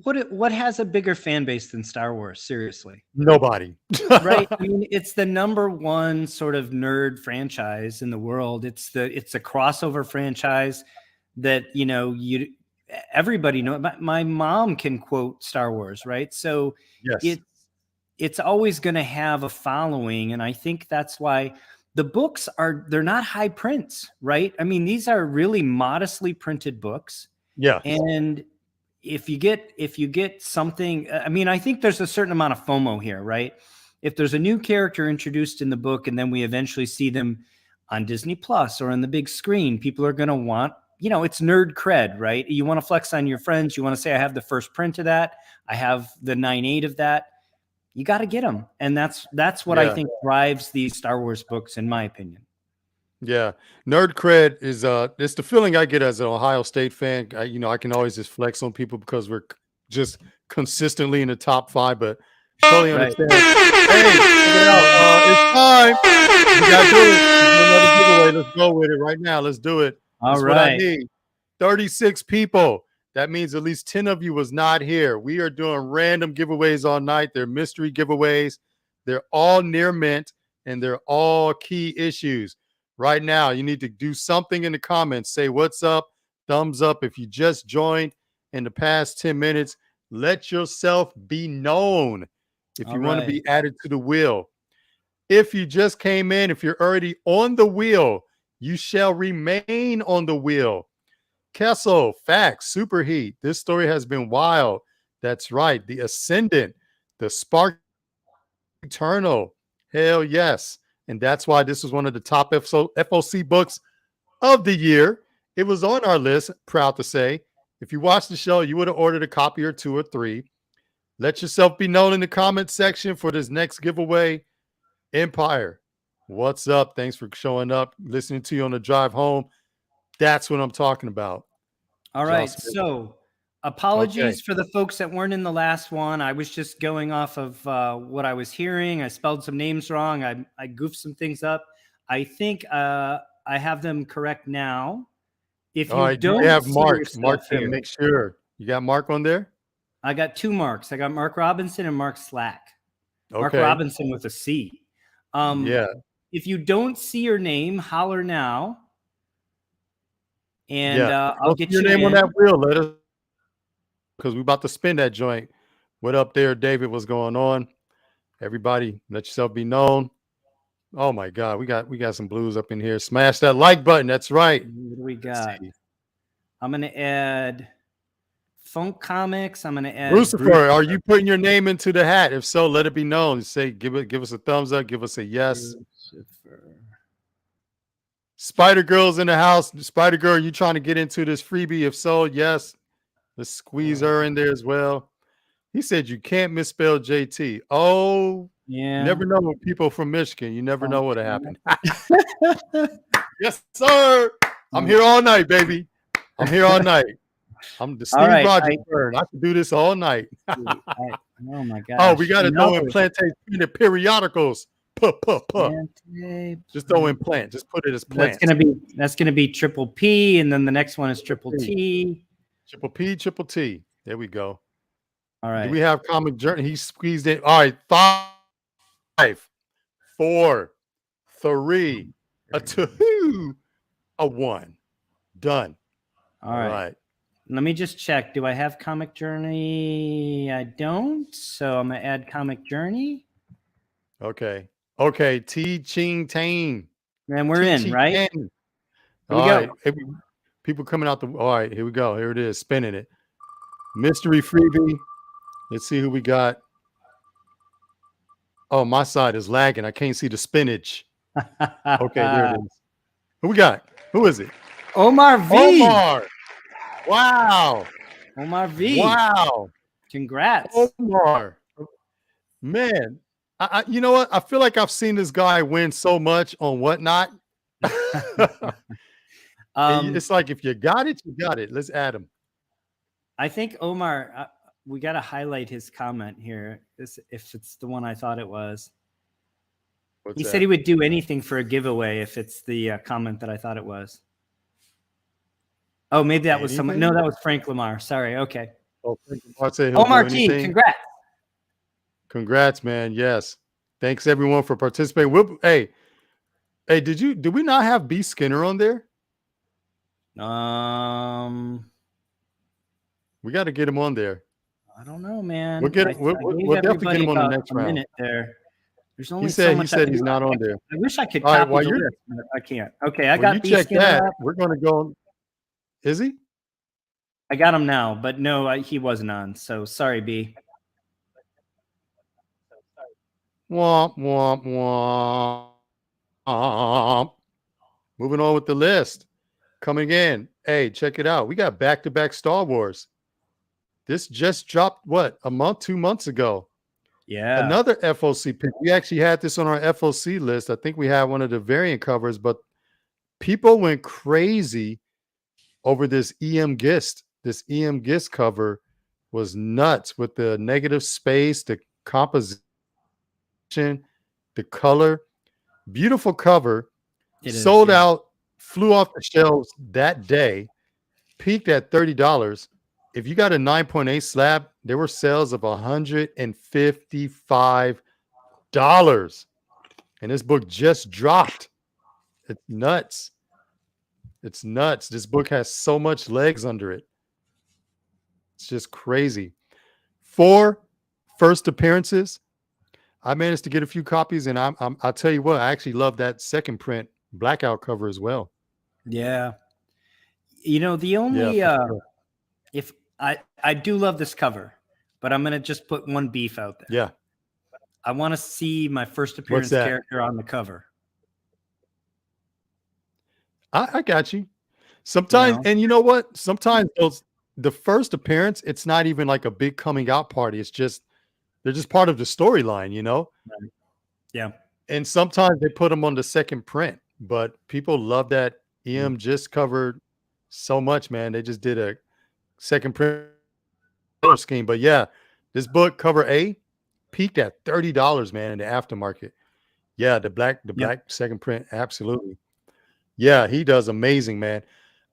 What has a bigger fan base than Star Wars? Seriously, nobody. Right? I mean, it's the #1 sort of nerd franchise in the world. It's a crossover franchise that everybody knows. My mom can quote Star Wars, right? So yes, it's always going to have a following, and I think that's why the books they're not high prints, right? I mean, these are really modestly printed books. Yeah, and if you get something, I mean, I think there's a certain amount of FOMO here, right? If there's a new character introduced in the book and then we eventually see them on Disney Plus or on the big screen, people are going to want, it's nerd cred, right? You want to flex on your friends. You want to say, I have the first print of that. I have the 9/8 of that. You got to get them. And that's what I think drives these Star Wars books, in my opinion. Yeah, nerd cred is it's the feeling I get as an Ohio State fan. I can always just flex on people because we're just consistently in the top 5, but totally understand. Hey, check it out. It's time. We got to do it. Another giveaway. Let's go with it right now. Let's do it. That's what I need. 36 people. That means at least 10 of you was not here. We are doing random giveaways all night. They're mystery giveaways. They're all near mint, and they're all key issues. Right now, you need to do something in the comments. Say what's up, thumbs up. If you just joined in the past 10 minutes, Let yourself be known if you All want to right. be added to the wheel. If you just came in, if you're already on the wheel, you shall remain on the wheel. Kessel, facts, superheat. This story has been wild. That's right. The Ascendant, the Spark Eternal. Hell yes. And that's why this was one of the top FOC books of the year. It was on our list, proud to say. If you watched the show, you would have ordered a copy or 2 or 3. Let yourself be known in the comment section for this next giveaway. Empire, what's up? Thanks for showing up, listening to you on the drive home. That's what I'm talking about. All right. So apologies for the folks that weren't in the last one. I was just going off of what I was hearing. I spelled some names wrong. I goofed some things up. I think I have them correct now. If you don't have see Mark here, them, make sure you got Mark on there. I got 2 Marks. I got Mark Robinson and Mark Slack. Okay. Mark Robinson with a C. Yeah. If you don't see your name, holler now. And I'll get your name on that wheel. Let us, because we're about to spin that joint. What up there, David? What's going on? Everybody, let yourself be known. Oh my God, we got some blues up in here. Smash that like button. That's right. What do we got? I'm gonna add Funk Comics. I'm gonna add Lucifer. Are you putting your name into the hat? If so, let it be known. Say give us a thumbs up. Give us a yes. Lucifer. Spider Girl's in the house. Spider Girl, you trying to get into this freebie? If so, yes. Let's squeeze her in there as well. He said you can't misspell JT. Oh, yeah. You never know with people from Michigan. You never know what'll happen. Yes, sir. I'm here all night, baby. I'm here all night. I'm the Steve Rogers bird. I can do this all night. Oh my God. Oh, we got to throw in plantation periodicals. Just throw in plant. Just put it as plant. That's gonna be triple P, and then the next one is triple T. Triple P, triple T. There we go. All right. Do we have comic journey? He squeezed in. All right, 5, 4, 3, a 2, a 1. Done. All right. Let me just check. Do I have comic journey? I don't. So I'm gonna add comic journey. Okay. Okay. T Ching Tane. And we're in, right? Here we go. People coming out the. All right. Here we go. Here it is. Spinning it. Mystery freebie. Let's see who we got. Oh, my side is lagging. I can't see the spinach. Okay, there it is. Who we got? Who is it? Omar V. Omar. Wow. Omar V. Wow. Congrats. Omar. Man, you know what? I feel like I've seen this guy win so much on Whatnot. It's like if you got it, you got it. Let's add him. I think Omar, we got to highlight his comment here. If it's the one I thought it was. He said he would do anything for a giveaway if it's the comment that I thought it was. Oh, maybe that was someone. No, that was Frank Lamar. Sorry. Okay. Oh, Frank Lamar said Omar T, congrats. Congrats, man. Yes. Thanks everyone for participating. Hey, did we not have B Skinner on there? We got to get him on there. I don't know, man. We'll definitely get him on the next round. There. There's only he said he's not on there. I wish I could copy the list, but I can't. Okay, I got B Skinner. We're going to go. Is he? I got him now, but no, he wasn't on. So sorry, B. Womp, womp, womp. Moving on with the list. Coming in. Hey, check it out. We got back-to-back Star Wars. This just dropped, what, 2 months ago? Yeah. Another FOC pick. We actually had this on our FOC list. I think we had one of the variant covers, but people went crazy over this EM Gist. This EM Gist cover was nuts with the negative space, the composition, the color. Beautiful cover. Sold out, flew off the shelves that day, peaked at $30. If you got a 9.8 slab, there were sales of $155. And this book just dropped. It's nuts. It's nuts. This book has so much legs under it. It's just crazy. 4 first appearances. I managed to get a few copies, and I'll tell you what, I actually love that second print blackout cover as well. Yeah. You know, the Yeah, only for sure. if I do love this cover, but I'm gonna just put one beef out there. Yeah. I want to see my first What's appearance that? character on the cover. I got you. You Sometimes, know? and you know what? Sometimes the first appearance, it's not even like a big coming out party. It's just they're just part of the storyline, you know? Right. Yeah. And sometimes they put them on the second print, but people love that EM just covered so much, man. They just did a second print color scheme. But yeah, this book cover A peaked at $30, man, in the aftermarket. Yeah, the Yep. black second print, absolutely. Yeah, he does amazing, man.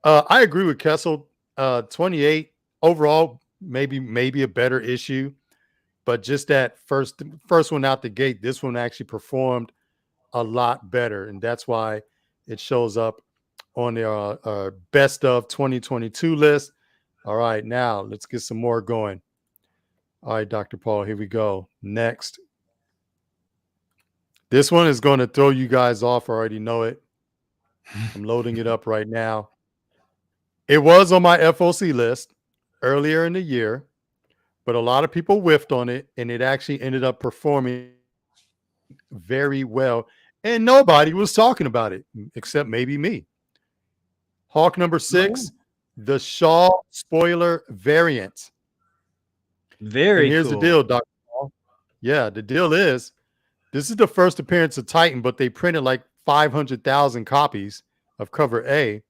I agree with Kessel. 28 overall, maybe a better issue, but just that first one out the gate, this one actually performed a lot better, and that's why it shows up on the best of 2022 list. All right, now let's get some more going. All right, Dr. Paul, here we go. Next. This one is going to throw you guys off. I already know it. I'm loading it up right now. It was on my FOC list earlier in the year, but a lot of people whiffed on it, and it actually ended up performing very well, and nobody was talking about it except maybe me. Hawk number 6, the Shaw spoiler variant. Very And here's cool. the deal, Dr. Paul. Yeah, the deal is this is the first appearance of Titan, but they printed like 500,000 copies of cover A.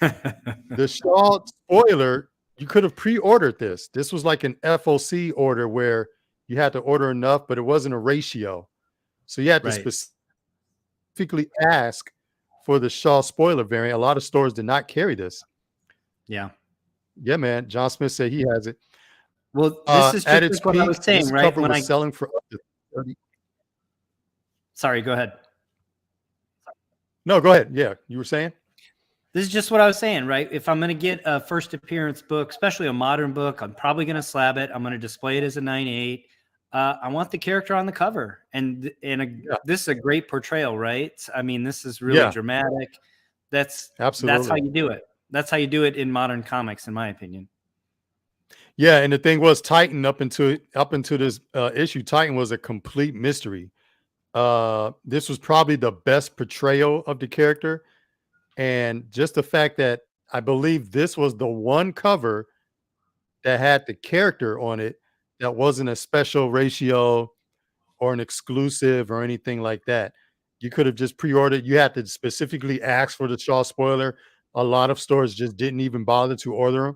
The Shaw spoiler, you could have pre-ordered this. This was like an FOC order where you had to order enough, but it wasn't a ratio. So you had to Right. specifically ask for the Shaw spoiler variant. A lot of stores did not carry this. Yeah. Yeah, man. John Smith said he has it. Well, this is At just its like what I peak, was saying, this right? cover When was selling for up to 30. Sorry, go ahead. No, go ahead. Yeah, you were saying? This is just what I was saying, right? If I'm going to get a first appearance book, especially a modern book, I'm probably going to slab it. I'm going to display it as a 9.8. I want the character on the cover, and this is a great portrayal, right? I mean, this is really dramatic. That's how you do it. That's how you do it in modern comics, in my opinion. Yeah, and the thing was, Titan up into this issue, Titan was a complete mystery. This was probably the best portrayal of the character, and just the fact that I believe this was the one cover that had the character on it that wasn't a special ratio or an exclusive or anything like that. You could have just pre-ordered. You had to specifically ask for the Shaw spoiler. A lot of stores just didn't even bother to order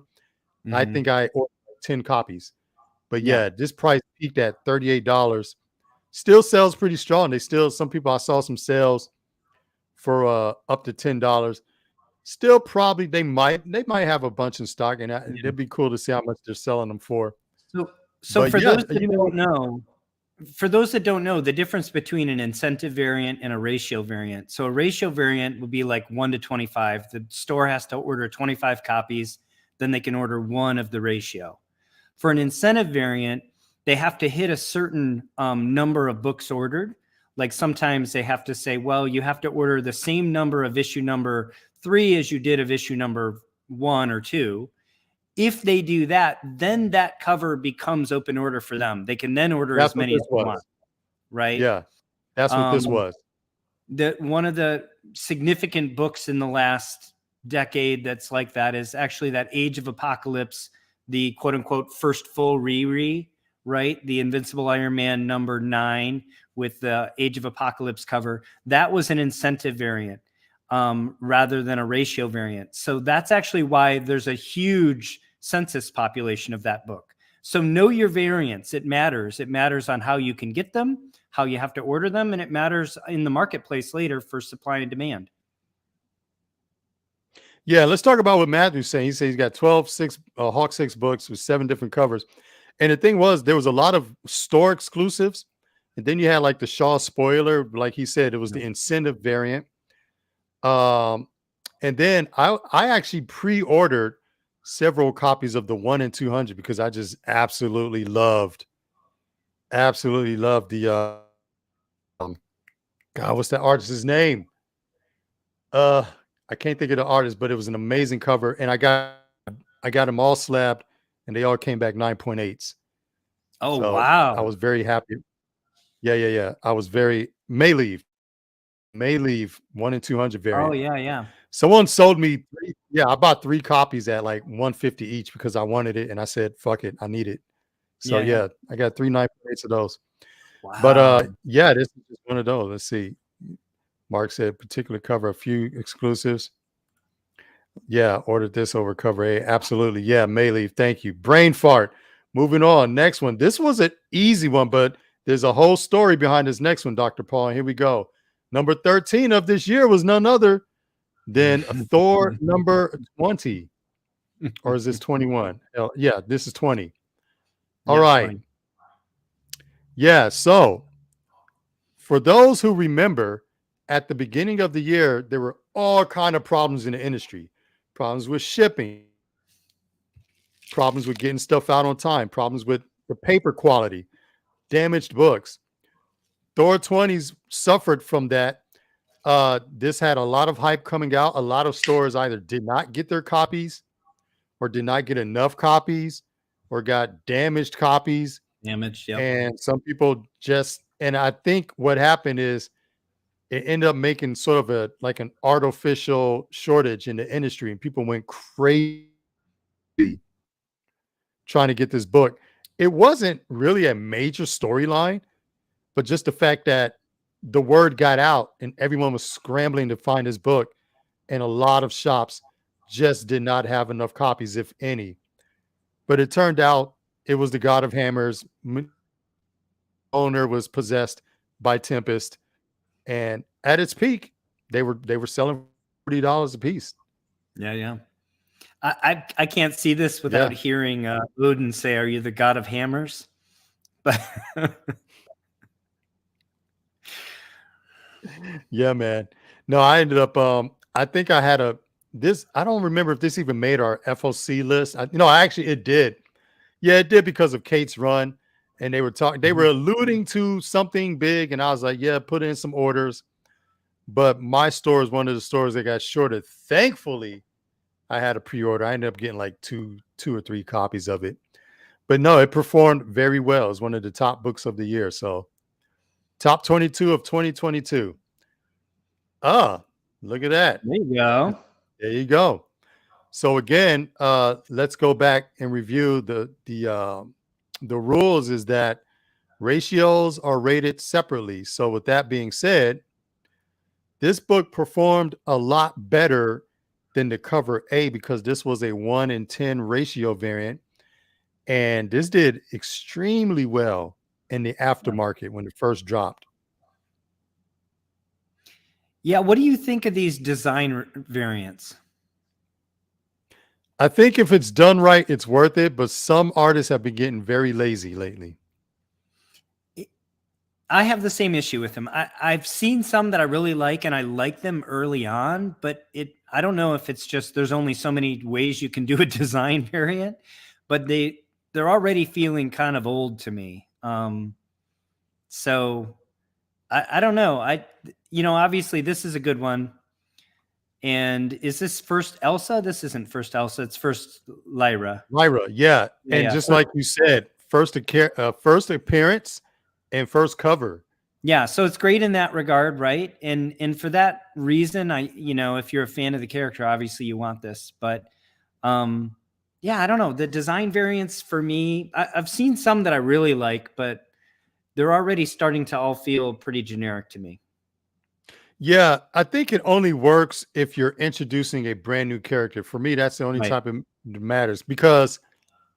them. I think I ordered 10 copies. But yeah, this price peaked at $38. Still sells pretty strong. Some people, I saw some sales for up to $10. Still probably they might have a bunch in stock, and it'd be cool to see how much they're selling them for. So for those that don't know, the difference between an incentive variant and a ratio variant. So a ratio variant would be like 1 to 25. The store has to order 25 copies, then they can order one of the ratio. For an incentive variant, they have to hit a certain number of books ordered. Like sometimes they have to say, well, you have to order the same number of issue number 3 as you did of issue number 1 or 2. If they do that, then that cover becomes open order for them. They can then order as many as they want. Right? Yeah, that's what this was. One of the significant books in the last decade that's like that is actually that Age of Apocalypse, the quote unquote first full re, right? The Invincible Iron Man number 9 with the Age of Apocalypse cover. That was an incentive variant rather than a ratio variant. So that's actually why there's a huge census population of that book. So know your variants. It matters. It matters on how you can get them, how you have to order them, and it matters in the marketplace later for supply and demand. Yeah, let's talk about what Matthew's saying. He says he's got Hawk 6 books with 7 different covers. And the thing was, there was a lot of store exclusives. And then you had like the Shaw spoiler. Like he said, it was the incentive variant. And then I actually pre-ordered several copies of the 1 in 200 because I just absolutely loved the um, God, what's that artist's name? Uh, I can't think of the artist, but it was an amazing cover, and I got them all slabbed, and they all came back 9.8s. Oh, So I wow. was very happy. Yeah. I was very May leave 1 in 200 Oh, variant. yeah, yeah. Someone sold me yeah, I bought 3 copies at like 150 each because I wanted it, and I said, "Fuck it, I need it." So Yeah, yeah. yeah, I got 3 9.8s of those. But Wow. yeah, this is just one of those. Let's see. Mark said particular cover, a few exclusives. Yeah, ordered this over cover A. Absolutely. Yeah, Mayleaf. Thank you. Brain fart. Moving on. Next one. This was an easy one, but there's a whole story behind this next one, Dr. Paul. And here we go. Number 13 of this year was none other than a Thor number 20. Or is this 21? Yeah, this is 20. All Yeah, right. 20. Yeah. So for those who remember, at the beginning of the year, there were all kind of problems in the industry. Problems with shipping, problems with getting stuff out on time, problems with the paper quality, damaged books. Thor 20s suffered from that. This had a lot of hype coming out. A lot of stores either did not get their copies or did not get enough copies or got damaged copies. Damaged. Yep. And some people and I think what happened is it ended up making sort of an artificial shortage in the industry, and people went crazy trying to get this book. It wasn't really a major storyline, but just the fact that the word got out and everyone was scrambling to find his book, and a lot of shops just did not have enough copies, if any. But it turned out it was the God of Hammers. Owner was possessed by Tempest, and at its peak, they were selling $40 a piece. Yeah, yeah. I can't see this without Yeah. hearing Odin say, "Are you the god of hammers?" But Yeah, man. No, I ended up I think I had I don't remember if this even made our FOC list. Actually it did. Yeah, it did because of Kate's run, and they were alluding to something big, and I was like, yeah, put in some orders. But my store is one of the stores that got shorted. Thankfully, I had a pre-order. I ended up getting like two or three copies of it. But no, it performed very well. It's one of the top books of the year. So top 22 of 2022. Ah, look at that. there you go. There you go. So again, let's go back and review the rules. Is that ratios are rated separately. So with that being said, this book performed a lot better than the cover A because this was a 1 in 10 ratio variant, and this did extremely well in the aftermarket when it first dropped. Yeah, what do you think of these design variants? I think if it's done right, it's worth it, but some artists have been getting very lazy lately. I have the same issue with them. I've seen some that I really like, and I like them early on, but I don't know if it's just there's only so many ways you can do a design variant, but they're already feeling kind of old to me. So I don't know. Obviously this is a good one. And is this first Elsa? This isn't first Elsa. It's first Lyra. Lyra, yeah. And Yeah. just like you said, first appearance and first cover. Yeah, so it's great in that regard, right? And for that reason, if you're a fan of the character, obviously you want this. But yeah, I don't know. The design variants for me, I've seen some that I really like, but they're already starting to all feel pretty generic to me. Yeah, I think it only works if you're introducing a brand new character. For me, that's the only Right. type of matters because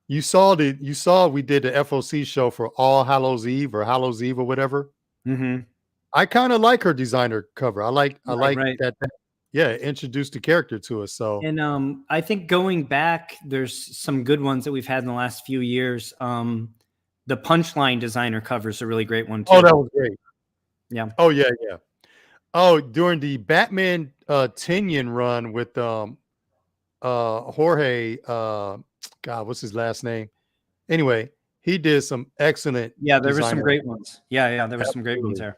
you saw we did the FOC show for All Hallows Eve or Hallows Eve or whatever. Mm-hmm. I kind of like her designer cover. I like Right. that. Yeah, introduced the character to us. So And I think going back, there's some good ones that we've had in the last few years. The Punchline designer cover is a really great one too. oh, that was great. Yeah. Oh yeah. Oh, during the Batman Tinian run with Jorge, God, what's his last name? Anyway, he did some excellent Yeah, there were some design. great ones. Yeah, there were some great ones Absolutely. there.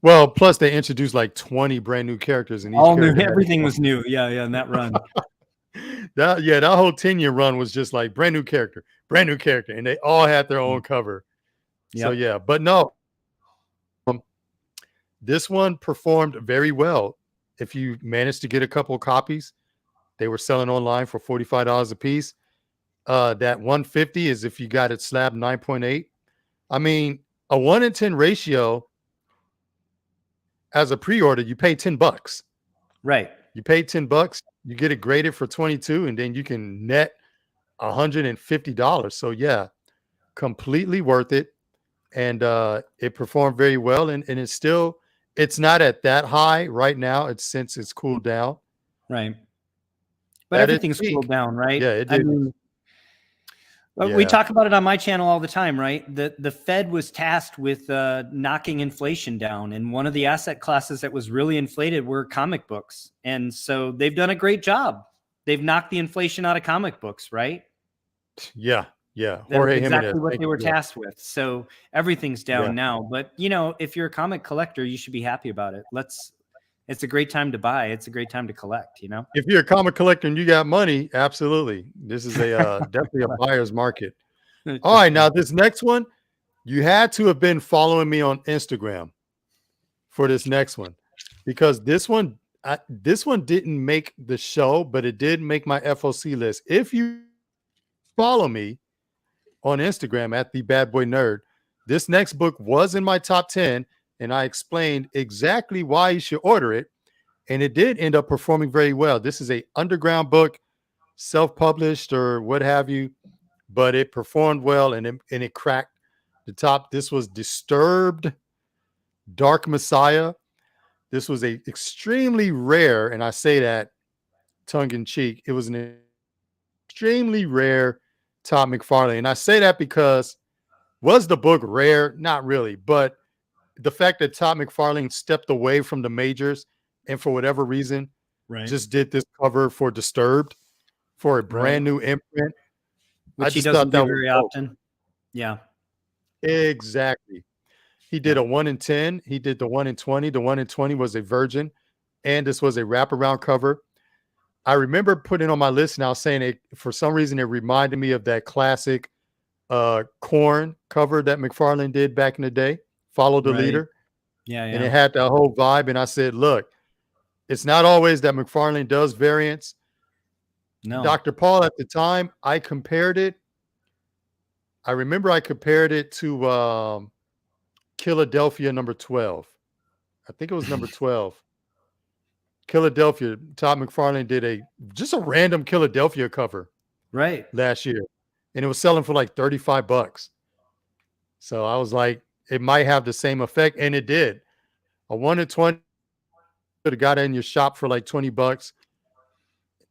Well, plus they introduced like 20 brand new characters, and each All new, character had everything was new. Yeah, in that run. that whole 10-year run was just like brand new character, and they all had their own cover. So Yep. yeah, but no, this one performed very well. If you managed to get a couple of copies, they were selling online for $45 a piece. That 150 is if you got it slabbed 9.8. I mean, a 1 in 10 ratio as a pre-order, you pay $10. Right. You pay $10, you get it graded for 22, and then you can net $150. So yeah, completely worth it. And it performed very well. And it's not at that high right now. Since it's cooled down. Right. But At its everything's peak, cooled down, right? yeah, it I did. mean, we Yeah. talk about it on my channel all the time, right? The Fed was tasked with knocking inflation down, and one of the asset classes that was really inflated were comic books, and so they've done a great job. They've knocked the inflation out of comic books, right? Yeah. That's Jorge exactly Jimenez. what Thank they were you. Yeah. tasked with. So everything's down Yeah. now. But if you're a comic collector, you should be happy about it. It's a great time to buy. It's a great time to collect, If you're a comic collector and you got money, absolutely. This is a definitely a buyer's market. All right, now this next one, you had to have been following me on Instagram for this next one, because this one didn't make the show, but it did make my FOC list. If you follow me on Instagram at the Bad Boy Nerd, this next book was in my top 10, and I explained exactly why you should order it, and it did end up performing very well. This is a underground book, self-published or what have you, but it performed well, and it cracked the top. This was Disturbed Dark Messiah. This was a extremely rare, and I say that tongue in cheek, it was an extremely rare Todd McFarlane. And I say that because, was the book rare? Not really, but the fact that Todd McFarlane stepped away from the majors and for whatever reason just did this cover for Disturbed for a brand new imprint, which he just doesn't thought that do was very dope. often. Yeah. Exactly. He did a 1 in 10. He did the 1 in 20. The 1 in 20 was a virgin, and this was a wraparound cover. I remember putting on my list and I was saying it, for some reason, it reminded me of that classic Korn cover that McFarlane did back in the day, Follow the Leader. Yeah. And it had that whole vibe. And I said, look, it's not always that McFarlane does variants. No. Dr. Paul, at the time, I remember I compared it to Philadelphia number 12. I think it was number 12. Philadelphia. Todd McFarlane did just a random Philadelphia cover last year, and it was selling for like $35. So I was like, it might have the same effect, and it did. A 1 in 20 could have got it in your shop for like $20.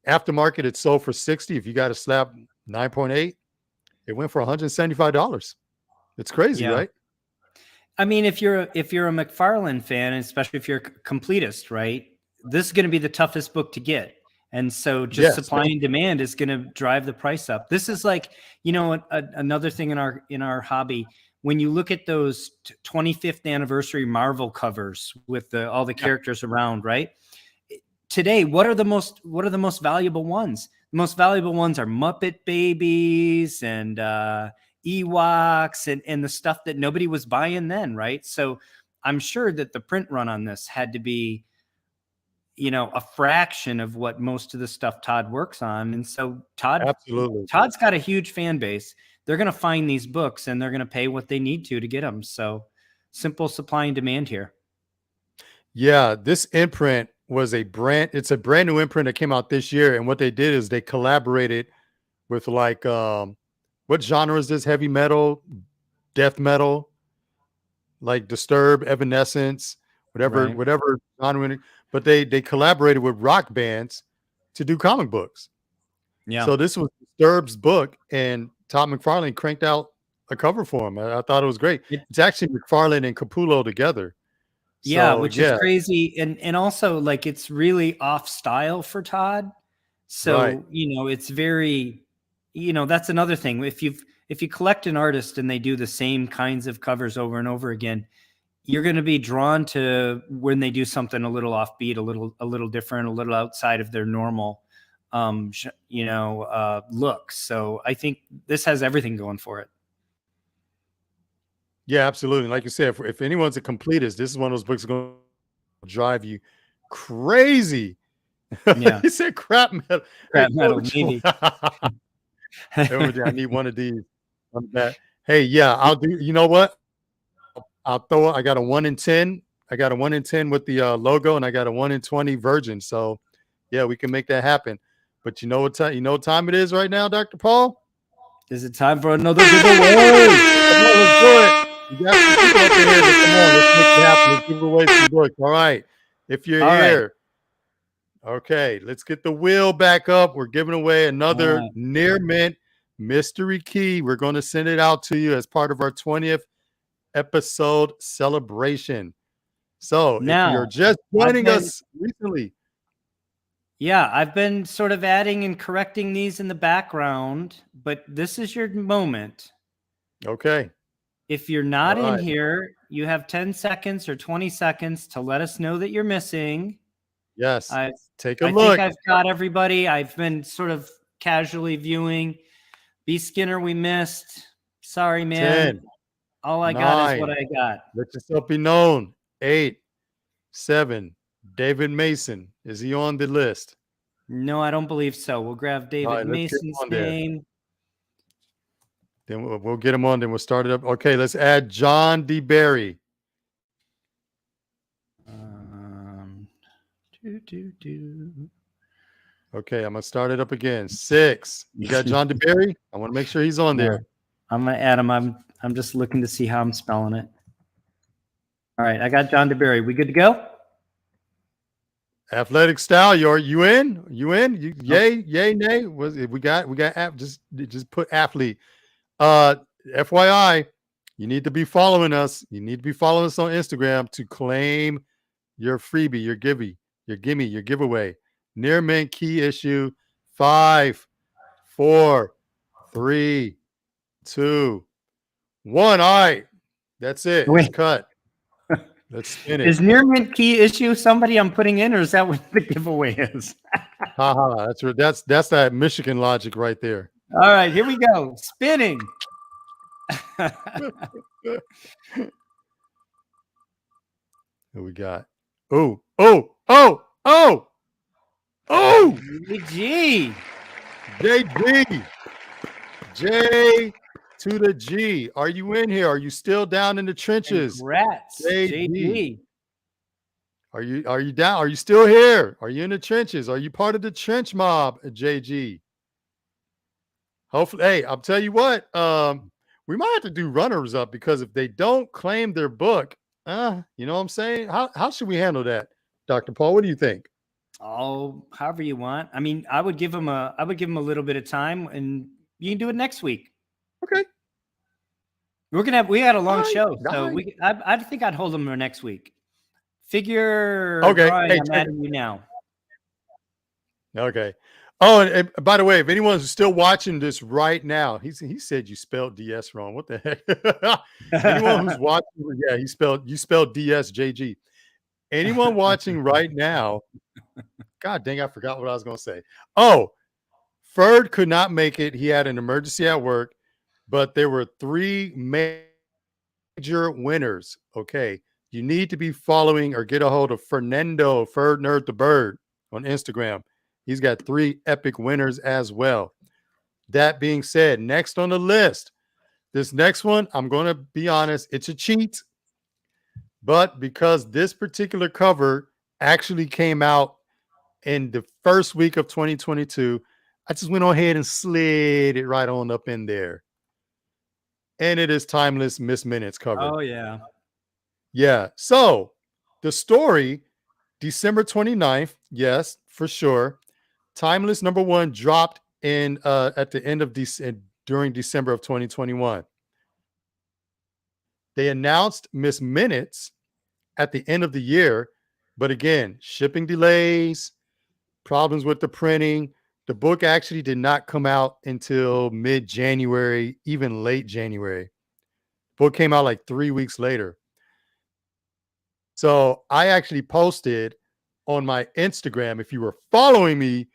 Aftermarket, it sold for $60. If you got a slab 9.8, it went for $175. It's crazy, right? I mean, if you're a McFarlane fan, especially if you're a completist, right, this is going to be the toughest book to get. And so just supply and demand is going to drive the price up. This is like, another thing in our hobby, when you look at those 25th anniversary Marvel covers with all the characters around, right? Today, what are the most valuable ones? The most valuable ones are Muppet Babies and Ewoks and the stuff that nobody was buying then, right? So I'm sure that the print run on this had to be, a fraction of what most of the stuff Todd works on. And so Todd's got a huge fan base. They're going to find these books and they're going to pay what they need to get them. So simple supply and demand here. Yeah, this imprint was it's a brand new imprint that came out this year. And what they did is they collaborated with like, what genre is this? Heavy metal, death metal, like Disturbed, Evanescence, whatever genre. But they collaborated with rock bands to do comic books. Yeah. So this was Disturbed's book, and Todd McFarlane cranked out a cover for him. I thought it was great. It's actually McFarlane and Capullo together. Yeah, which is crazy. And also, like, it's really off style for Todd. So, Right. it's very, that's another thing. If you collect an artist and they do the same kinds of covers over and over again, you're going to be drawn to when they do something a little offbeat, a little different, a little outside of their normal, looks. So I think this has everything going for it. Yeah, absolutely. Like you said, if anyone's a completist, this is one of those books going to drive you crazy. Yeah. He said crap metal. Hey, Crap metal, coach. maybe. I need one of these on that. Hey, yeah, I'll do. You know what? I got a 1 in 10. I got a 1 in 10 with the logo, and I got a 1 in 20 virgin. So, yeah, we can make that happen. But you know what time it is right now, Dr. Paul? Is it time for another giveaway? Come on, let's do it. You got some people up in here, but come on, let's make it happen. Let's give away some books. All right. If you're here. Okay, let's get the wheel back up. We're giving away another near mint mystery key. We're going to send it out to you as part of our 20th episode celebration. So Now, if you're just joining us recently. Yeah, I've been sort of adding and correcting these in the background, but this is your moment. Okay. If you're not in here, you have 10 seconds or 20 seconds to let us know that you're missing. Yes. Take a I look. think I've got everybody. I've been sort of casually viewing. B. Skinner, we missed. Sorry, man. 10, All I 9, got is what I got. Let yourself be known. 8, 7. David Mason. Is he on the list? No, I don't believe so. We'll grab David Mason's name. Then we'll get him on. Then we'll start it up. Okay, let's add John D. Berry. Okay, I'm gonna start it up again. 6. You got John D. Berry? I want to make sure he's on there. I'm gonna add him. I'm just looking to see how I'm spelling it. All right, I got John DeBerry. We good to go? Athletic style. You in? Yay, nay? We got just put athlete. FYI, you need to be following us. You need to be following us on Instagram to claim your freebie, your gimme, your giveaway. Near mint key issue 5, 4, 3, 2, 1. All right. That's it. It's cut. Let's spin it. Is near mint key issue somebody I'm putting in, or is that what the giveaway is? That's that Michigan logic right there. All right, here we go. Spinning. Who we got? Oh! G. JG. J to the G. Are you in here? Are you still down in the trenches? Congrats, JG. Are you down? Are you still here? Are you in the trenches? Are you part of the trench mob, JG? Hopefully, hey, I'll tell you what. We might have to do runners up, because if they don't claim their book, you know what I'm saying? How should we handle that, Dr. Paul? What do you think? Oh, however you want. I mean, I would give them a little bit of time, and you can do it next week. Okay. We had a long show, so I think I'd hold them for next week. Figure. Okay. Hey, I'm adding you now. Okay. Oh, and by the way, if anyone's still watching this right now, he said you spelled DS wrong. What the heck? Anyone who's watching, yeah, you spelled DS, JG. Anyone watching right now, God dang, I forgot what I was going to say. Oh, Ferd could not make it. He had an emergency at work, but there were 3 major winners. Okay. You need to be following or get a hold of Fernando, Ferd Nerd the Bird, on Instagram. He's got 3 epic winners as well. That being said, next on the list, this next one, I'm going to be honest, it's a cheat. But because this particular cover actually came out in the first week of 2022, I just went on ahead and slid it right on up in there. And it is Timeless Miss Minutes cover. Oh, yeah. Yeah. So the story, December 29th, yes, for sure. Timeless #1 dropped in at the end of during December of 2021. They announced Miss Minutes at the end of the year, but again, shipping delays, problems with the printing. The book actually did not come out until mid-January, even late January. Book came out like 3 weeks later. So I actually posted on my Instagram. If you were following me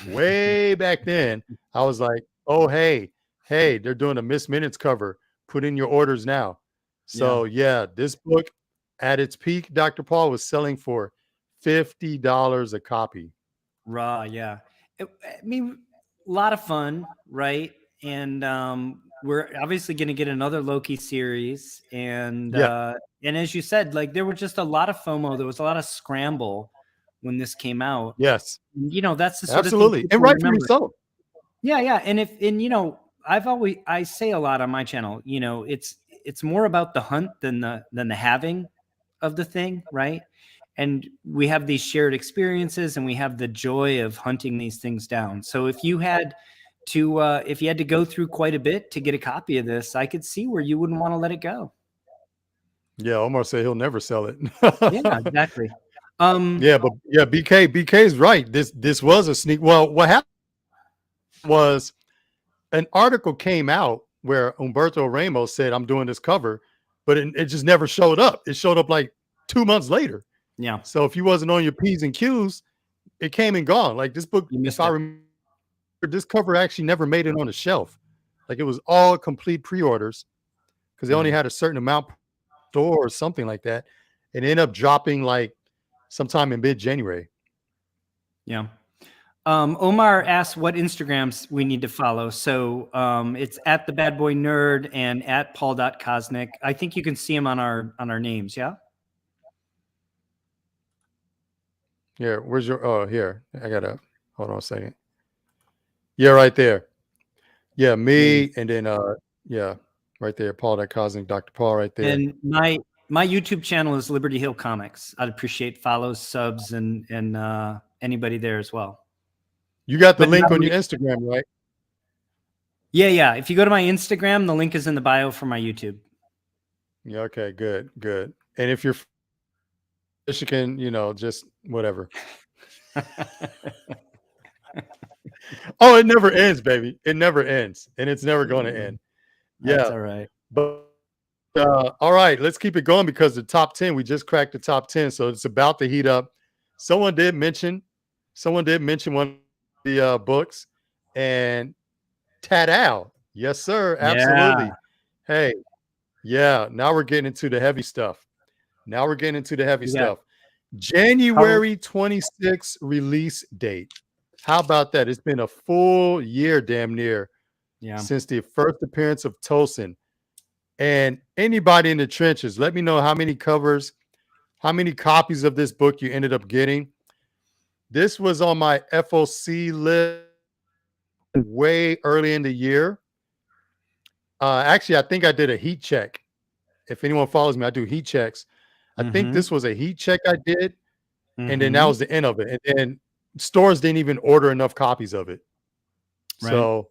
way back then, I was like, oh, hey, they're doing a Miss Minutes cover. Put in your orders now. So yeah, this book at its peak, Dr. Paul, was selling for $50 a copy. Raw, yeah. I mean, a lot of fun, right? And we're obviously going to get another Loki series, and as you said, like there were just a lot of FOMO. There was a lot of scramble when this came out. Yes, you know, that's the sort absolutely, of thing and rightfully so. Yeah, yeah, and you know, I say a lot on my channel. You know, it's more about the hunt than the having of the thing, right? And we have these shared experiences, and we have the joy of hunting these things down. So if you had to go through quite a bit to get a copy of this, I could see where you wouldn't want to let it go. Yeah, Omar said he'll never sell it. Yeah, exactly. Yeah, but yeah, BK is right. This was a sneak. Well, what happened was an article came out where Humberto Ramos said, "I'm doing this cover," but it just never showed up. It showed up like 2 months later. Yeah. So if you wasn't on your P's and Q's, it came and gone. Like this book, if I remember, this cover actually never made it on the shelf. Like it was all complete pre-orders because they only had a certain amount per store or something like that. It ended up dropping like sometime in mid-January. Yeah. Omar asks what Instagrams we need to follow. So it's at the Bad Boy Nerd and at Paul.Kosnick. I think you can see them on our names. Yeah. Here, where's your? Oh, here. I gotta hold on a second. Yeah, right there. Yeah, me, and then yeah, right there, Paul.Kosnick, Dr. Paul, right there. And my YouTube channel is Liberty Hill Comics. I'd appreciate follows, subs, and anybody there as well. You got the link on your Instagram, right? Yeah, yeah. If you go to my Instagram, the link is in the bio for my YouTube. Yeah. Okay. Good. Good. And if you're Michigan, you know, just whatever. Oh, it never ends, baby. It never ends, and it's never going to end. Yeah. That's all right. But all right, let's keep it going because the top 10, we just cracked the top 10, so it's about to heat up. Someone did mention one of the books, and Tadal. Yes, sir. Absolutely. Yeah. Hey, yeah. Now we're getting into the heavy stuff. January 26th release date. How about that? It's been a full year, damn near, since the first appearance of Tosin. And anybody in the trenches, let me know how many covers, how many copies of this book you ended up getting. This was on my FOC list way early in the year. Actually, I think I did a heat check. If anyone follows me, I do heat checks. I think this was a heat check I did, and then that was the end of it. And then stores didn't even order enough copies of it. Right. So,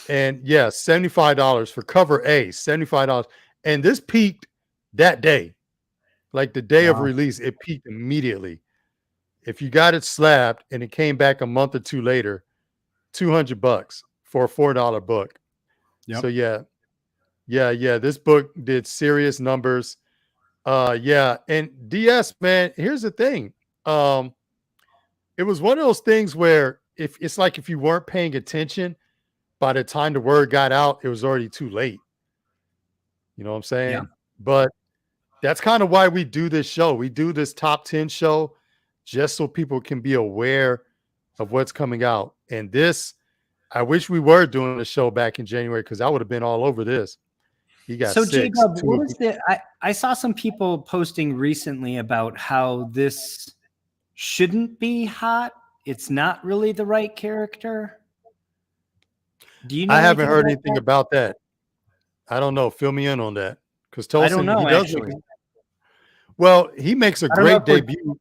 and yeah, $75 for cover A, $75. And this peaked that day. Like the day of release, it peaked immediately. If you got it slabbed and it came back a month or two later, $200 for a $4 book. Yep. So yeah. This book did serious numbers. Yeah. And DS, man, here's the thing. It was one of those things where if it's like if you weren't paying attention, by the time the word got out, it was already too late. You know what I'm saying? Yeah. But that's kind of why we do this show. We do this top 10 show just so people can be aware of what's coming out. And this, I wish we were doing the show back in January because I would have been all over this. He got so six. Jacob, what was I saw some people posting recently about how this shouldn't be hot. It's not really the right character. Do you know? I haven't heard anything about that. I don't know. Fill me in on that. Because Tosin, I don't know, he does actually. Well, he makes a great debut.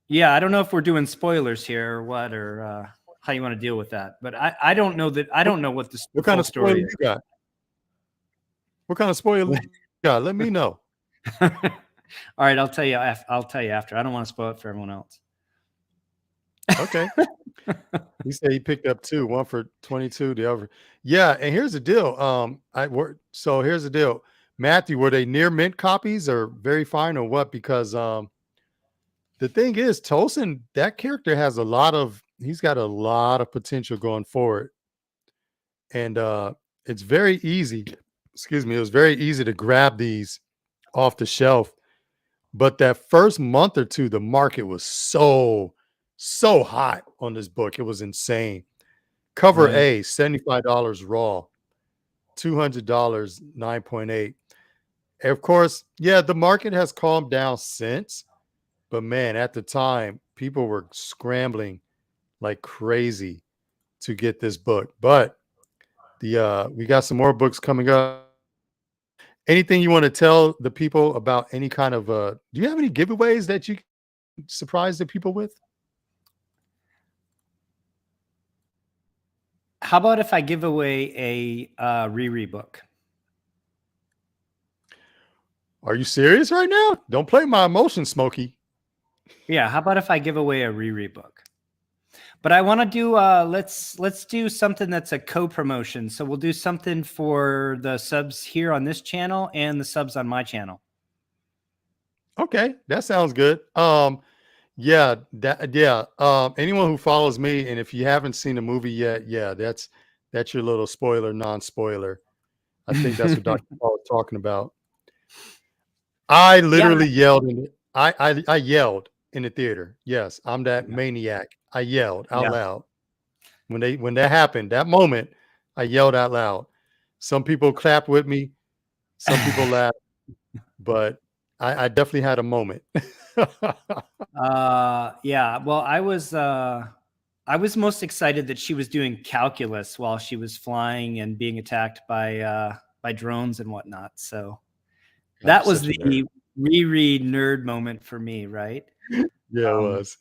Yeah, I don't know if we're doing spoilers here or what, or how you want to deal with that. But I don't know that. I don't know what the what kind of spoiler you got. What kind of spoiler you got? Let me know. All right, I'll tell you. I'll tell you after. I don't want to spoil it for everyone else. Okay. He said he picked up two, one for 22, the other. Yeah, and here's the deal. So here's the deal. Matthew, were they near mint copies or very fine or what? Because the thing is, Tosin, that character has he's got a lot of potential going forward. And it's very easy. Excuse me, it was very easy to grab these off the shelf. But that first month or two, the market was so hot on this book. It was insane. Cover Right. A, $75 raw, $200, 9.8. And of course, yeah, the market has calmed down since, but man, at the time, people were scrambling like crazy to get this book. But we got some more books coming up. Anything you want to tell the people about any kind of do you have any giveaways that you can surprise the people with? How about if I give away a Riri book? Are you serious right now? Don't play my emotions, Smokey. Yeah, how about if I give away a Riri book? But I want to do let's do something that's a co-promotion. So we'll do something for the subs here on this channel and the subs on my channel. Okay, that sounds good. Anyone who follows me, and if you haven't seen the movie yet, yeah, that's your little spoiler, non-spoiler. I think that's what Dr. Paul was talking about. I literally yelled I yelled in the theater. Yes, I'm that maniac. I yelled out loud. When that happened, that moment, I yelled out loud. Some people clapped with me, some people laughed, but I definitely had a moment. Yeah, well, I was most excited that she was doing calculus while she was flying and being attacked by drones and whatnot. So that was the Riri nerd moment for me, right? Yeah, it was.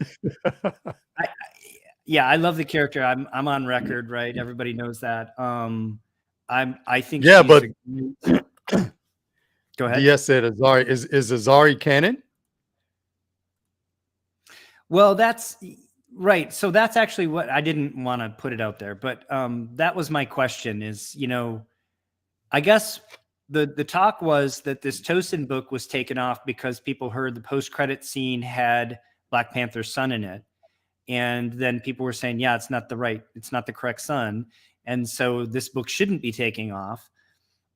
I love the character. I'm on record, right? Everybody knows that. I think yeah, she's but go ahead. DS said Azari is Azari canon? Well, that's right. So that's actually what I didn't want to put it out there, but that was my question is, I guess the talk was that this Tosin book was taken off because people heard the post-credit scene had Black Panther's son in it. And then people were saying, yeah, it's not the correct son. And so this book shouldn't be taking off.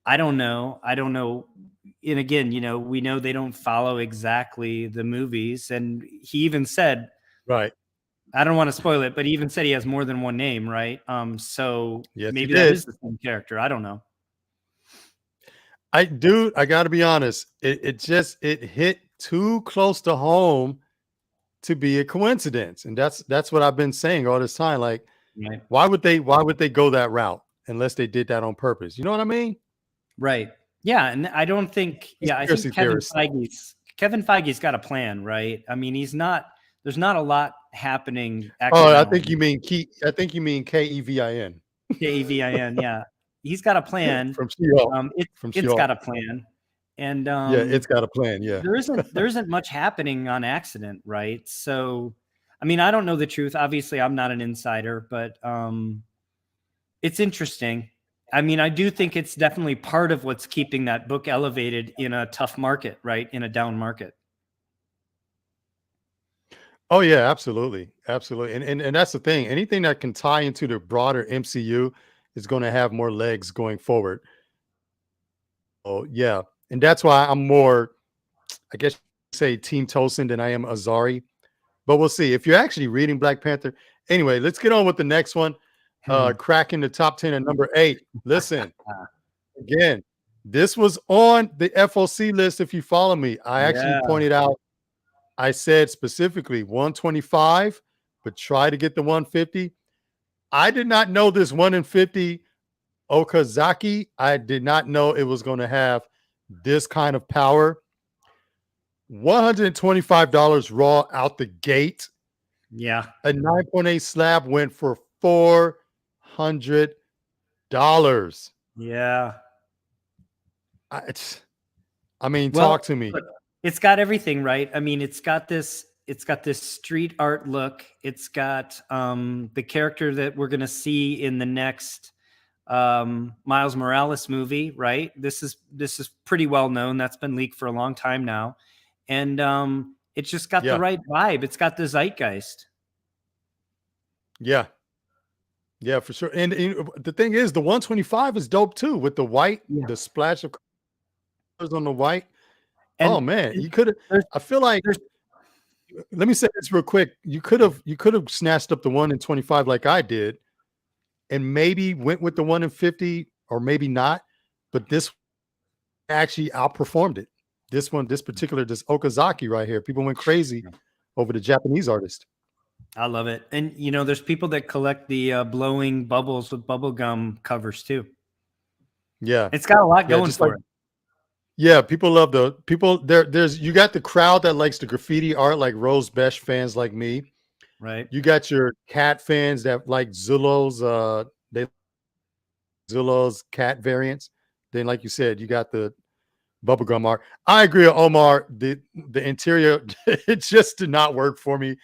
I don't know. And again, we know they don't follow exactly the movies. And he even said, right. I don't want to spoil it, but he even said he has more than one name, right? So yes, maybe that is the same character. I don't know. I got to be honest. It hit too close to home to be a coincidence. And that's what I've been saying all this time. Like, right. why would they go that route unless they did that on purpose? You know what I mean? Right. Yeah. And I don't think, I think Kevin Feige's got a plan, right? I mean, there's not a lot happening. I think you mean Kevin. Kevin. Yeah. He's got a plan. From She-Hulk. It's got a plan. And it's got a plan. Yeah. there isn't much happening on accident, right? So, I mean, I don't know the truth. Obviously, I'm not an insider, but it's interesting. I mean, I do think it's definitely part of what's keeping that book elevated in a tough market, right? In a down market. Oh yeah, absolutely. And that's the thing. Anything that can tie into the broader MCU is going to have more legs going forward. Oh yeah, and that's why I'm more, I guess, say Team Tosin than I am Azari. But we'll see. If you're actually reading Black Panther, anyway, let's get on with the next one. Cracking the top 10 at number 8. Listen, again, this was on the FOC list. If you follow me, I actually pointed out. I said specifically 125, but try to get the 150. I did not know this 1 in 50 Okazaki. I did not know it was going to have this kind of power. $125 raw out the gate. Yeah. A 9.8 slab went for $400. Yeah. I mean, talk to me. It's got everything, right? I mean, it's got this this street art look. It's got the character that we're going to see in the next Miles Morales movie, right? This is pretty well known. That's been leaked for a long time now. And it's just got the right vibe. It's got the zeitgeist. Yeah. Yeah, for sure. And the thing is, the 125 is dope too, with the white, the splash of colors on the white. And oh man, you could have. I feel like. Let me say this real quick. You could have snatched up the 1 in 25 like I did, and maybe went with the 1 in 50, or maybe not. But this actually outperformed it. This Okazaki right here. People went crazy over the Japanese artist. I love it. And, you know, there's people that collect the blowing bubbles with bubblegum covers too. Yeah. It's got a lot going for it. Yeah, people love there's you got the crowd that likes the graffiti art, like Rose Besh fans like me. Right. You got your cat fans that like Zullo's Zullo's cat variants. Then, like you said, you got the bubblegum art. I agree with Omar. The interior, it just did not work for me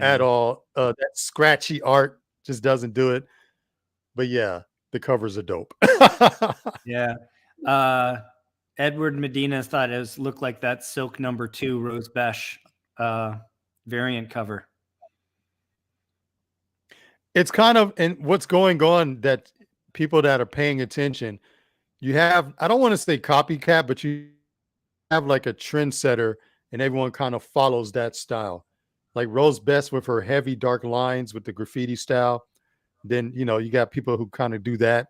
at all. That scratchy art just doesn't do it. But yeah, the covers are dope. Yeah. Edward Medina thought it looked like that Silk #2 Rose Besh variant cover. It's kind of, and what's going on, that people that are paying attention, you have, I don't want to say copycat, but you have like a trendsetter, and everyone kind of follows that style. Like Rose Besh with her heavy dark lines with the graffiti style. Then, you know, you got people who kind of do that.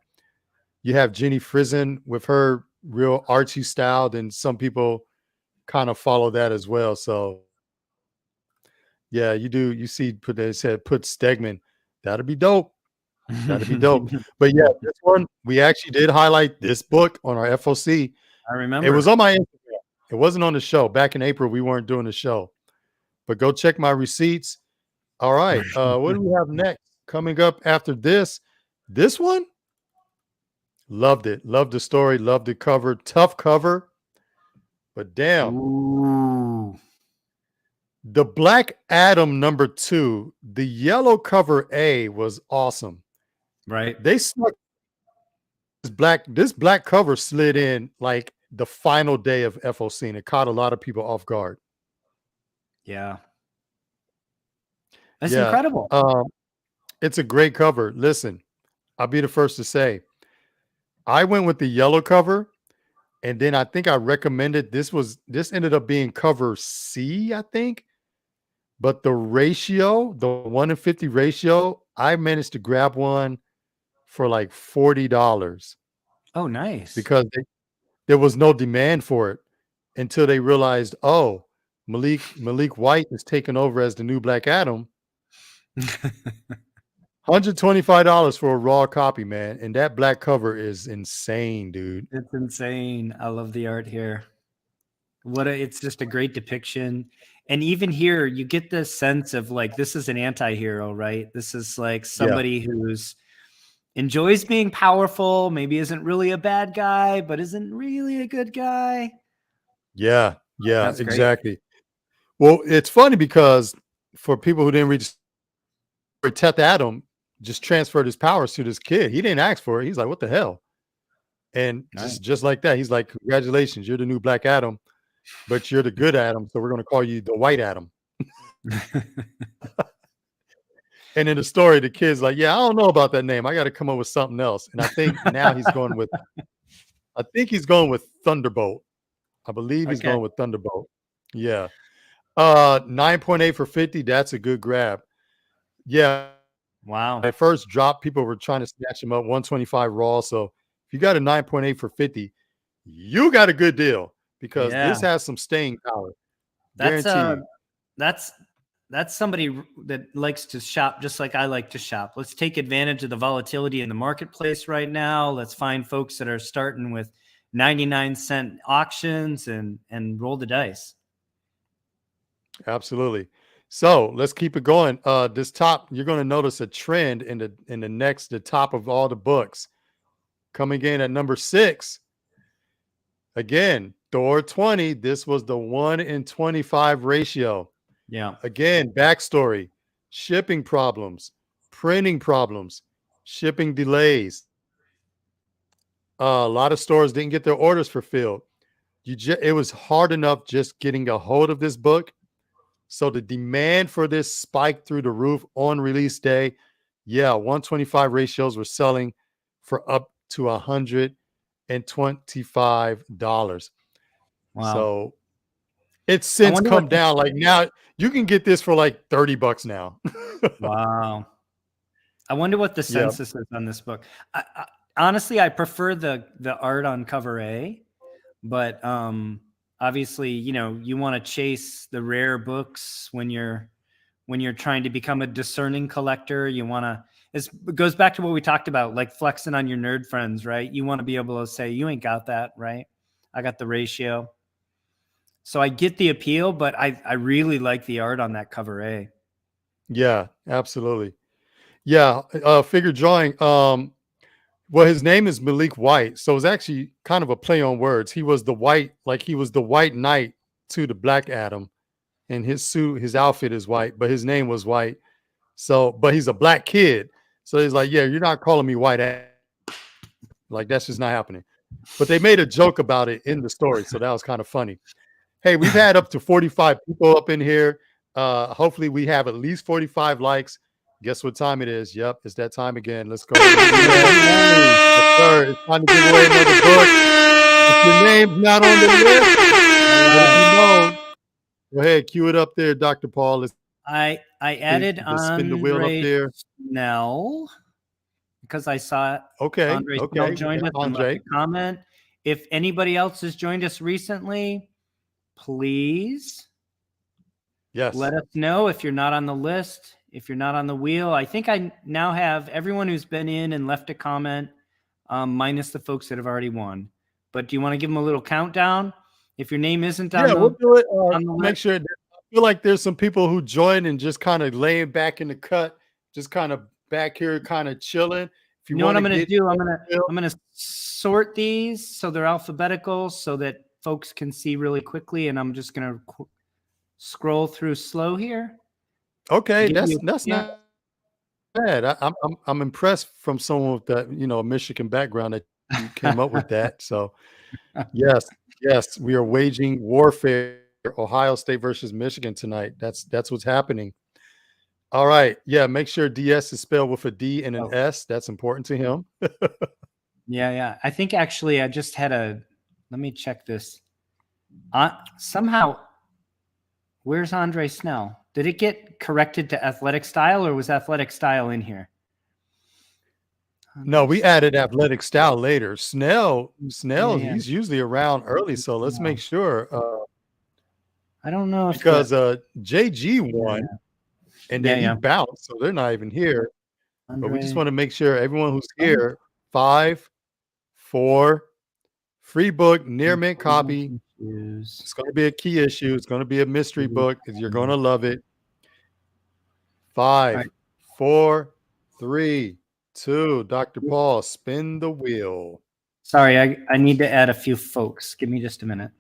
You have Jenny Frizen with her real artsy style. Then some people kind of follow that as well. So yeah, you see, they said put Stegman. That'd be dope. That'd be dope. But yeah, this one, we actually did highlight this book on our FOC. I remember. It was on my Instagram. It wasn't on the show. Back in April, we weren't doing the show. But go check my receipts. All right. What do we have next? Coming up after this one? Loved it. Loved the story. Loved the cover. Tough cover. But damn. Ooh. The Black Adam #2, the yellow cover A was awesome. Right. They snuck this black cover slid in like the final day of FOC, and it caught a lot of people off guard. Yeah. That's incredible. It's a great cover. Listen, I'll be the first to say, I went with the yellow cover, and then I think I recommended this ended up being cover C, I think. But the ratio, the 1 in 50 ratio, I managed to grab one for like $40. Oh, nice. Because there was no demand for it until they realized, oh, Malik White is taking over as the new Black Adam. $125 for a raw copy, man. And that black cover is insane, dude. It's insane. I love the art here. It's just a great depiction. And even here, you get this sense of like, this is an anti-hero, right? This is like somebody who's enjoys being powerful, maybe isn't really a bad guy, but isn't really a good guy. Yeah, exactly. Well, it's funny because for people who didn't read, Teth Adam just transferred his powers to this kid. He didn't ask for it. He's like, what the hell? And just like that, he's like, congratulations, you're the new Black Adam, but you're the good Adam, so we're going to call you the White Adam. And in the story, the kid's like, yeah, I don't know about that name. I got to come up with something else. And I think now he's going with, Thunderbolt. I believe he's going with Thunderbolt. Yeah. 9.8 for 50. That's a good grab. Yeah. Wow. At first drop, people were trying to snatch him up, 125 raw. So if you got a 9.8 for 50, you got a good deal, because this has some staying power. That's somebody that likes to shop just like I like to shop. Let's take advantage of the volatility in the marketplace right now. Let's find folks that are starting with 99-cent auctions and roll the dice. Absolutely. So let's keep it going. This top, you're going to notice a trend in the top of all the books. Coming in at number 6. Again, Thor 20. This was the 1 in 25 ratio. Yeah. Again, backstory, shipping problems, printing problems, shipping delays. A lot of stores didn't get their orders fulfilled. It was hard enough just getting a hold of this book. So the demand for this spiked through the roof on release day. Yeah, 125 ratios were selling for up to $125. Wow. So it's I since wonder what come the down. Like now you can get this for like $30 now. wow. I wonder what the Yeah. census is on this book. Honestly, I prefer the art on cover A, but obviously, you want to chase the rare books when you're trying to become a discerning collector. You want to. It goes back to what we talked about, like flexing on your nerd friends, right? You want to be able to say, "You ain't got that, right? I got the ratio." So I get the appeal, but I really like the art on that cover A. Yeah, absolutely. Yeah, figure drawing. Well, his name is Malik White, so it's actually kind of a play on words. He was the white knight to the Black Adam, and his suit, his outfit is white, but his name was White. So, but he's a black kid, so he's like, yeah, you're not calling me White. Like that's just not happening. But they made a joke about it in the story, so that was kind of funny. Hey, we've had up to 45 people up in here. Hopefully, we have at least 45 likes. Guess what time it is? Yep, it's that time again. Let's go ahead and do that. Yes, sir. It's time to give away another book. If your name's not on the list, let it be known. Go ahead, cue it up there, Dr. Paul. Let's I added spin the wheel up Andre there. Snell because I saw Okay, Andre Snell okay. joined us and left Andre. a comment. If anybody else has joined us recently, please Yes. let us know if you're not on the list, if you're not on the wheel. I think I now have everyone who's been in and left a comment, minus the folks that have already won. But do you want to give them a little countdown? If your name isn't on We'll do it. on the Make list, sure. I feel like there's some people who joined and just kind of laying back in the cut, just kind of back here, kind of chilling. If you know what I'm going to do? I'm Bill. going to sort these so they're alphabetical so that folks can see really quickly. And I'm just going to scroll through slow here. Okay, that's not bad. I'm impressed from someone with that, Michigan background that you came up with that. So yes, we are waging warfare. Ohio State versus Michigan tonight. That's what's happening. All right. Yeah, make sure DS is spelled with a D and an S. That's important to him. Yeah. I think actually I just had let me check this. Somehow, where's Andre Snell? Did it get corrected to athletic style or was athletic style in here? No, we added athletic style later. Snell, he's usually around early, so let's make sure. I don't know if because JG won, and then he bounced, so they're not even here. But we just want to make sure everyone who's here, 5, 4, free book, near mint copy. It's going to be a key issue. It's going to be a mystery book. You're going to love it. 5, 4, 3, 2. Dr. Paul, spin the wheel. Sorry, I need to add a few folks. Give me just a minute.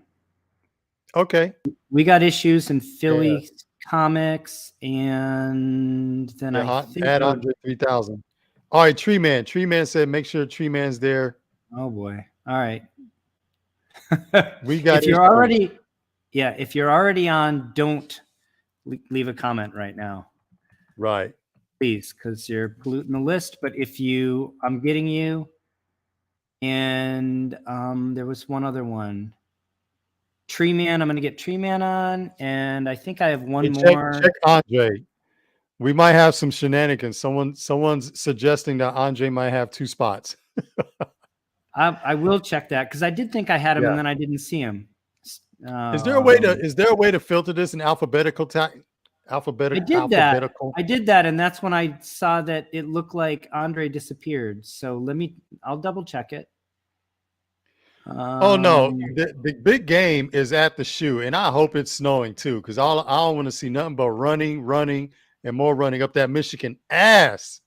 Okay. We got issues in Philly comics, and then I think add Andre 3000. All right, Tree Man. Tree Man said, make sure Tree Man's there. Oh boy. All right. We got. If you're already on, don't leave a comment right now. Right. Please, because you're polluting the list. But I'm getting you. And there was one other one. Tree Man, I'm going to get Tree Man on, and I think I have one more. Check Andre. We might have some shenanigans. Someone's suggesting that Andre might have 2 spots. I will check that because I did think I had him, and then I didn't see him. Is there a way to filter this in alphabetical? Alphabetical. I did that, and that's when I saw that it looked like Andre disappeared. So I'll double check it. Oh no, the big game is at the shoe, and I hope it's snowing too, because I don't want to see nothing but running, and more running up that Michigan ass.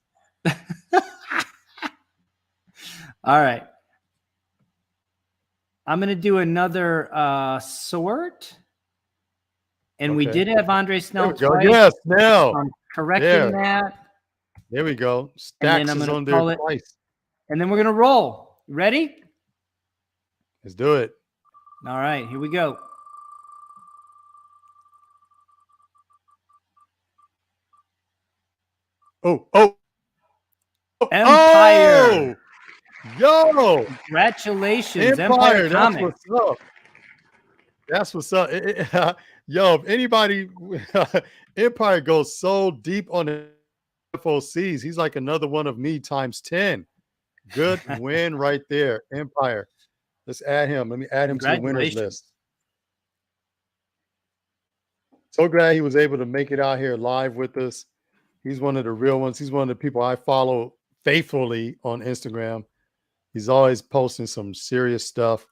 All right. I'm going to do another sort. And we Okay. did have Andre There Snell we go. twice. Yes, Snell. I'm correcting There. that. There we go. And then Stacks I'm is going to on there call it. twice. And then we're going to roll. Ready? Let's do it. All right, here we go. Oh. Empire. Yo. Congratulations, Empire. That's Comics. what's up. That's what's up. Yo, if anybody, Empire goes so deep on the FOCs. He's like another one of me times 10. Good win right there. Empire. Let's add him. Let me add him to the winners list. So glad he was able to make it out here live with us. He's one of the real ones. He's one of the people I follow faithfully on Instagram. He's always posting some serious stuff.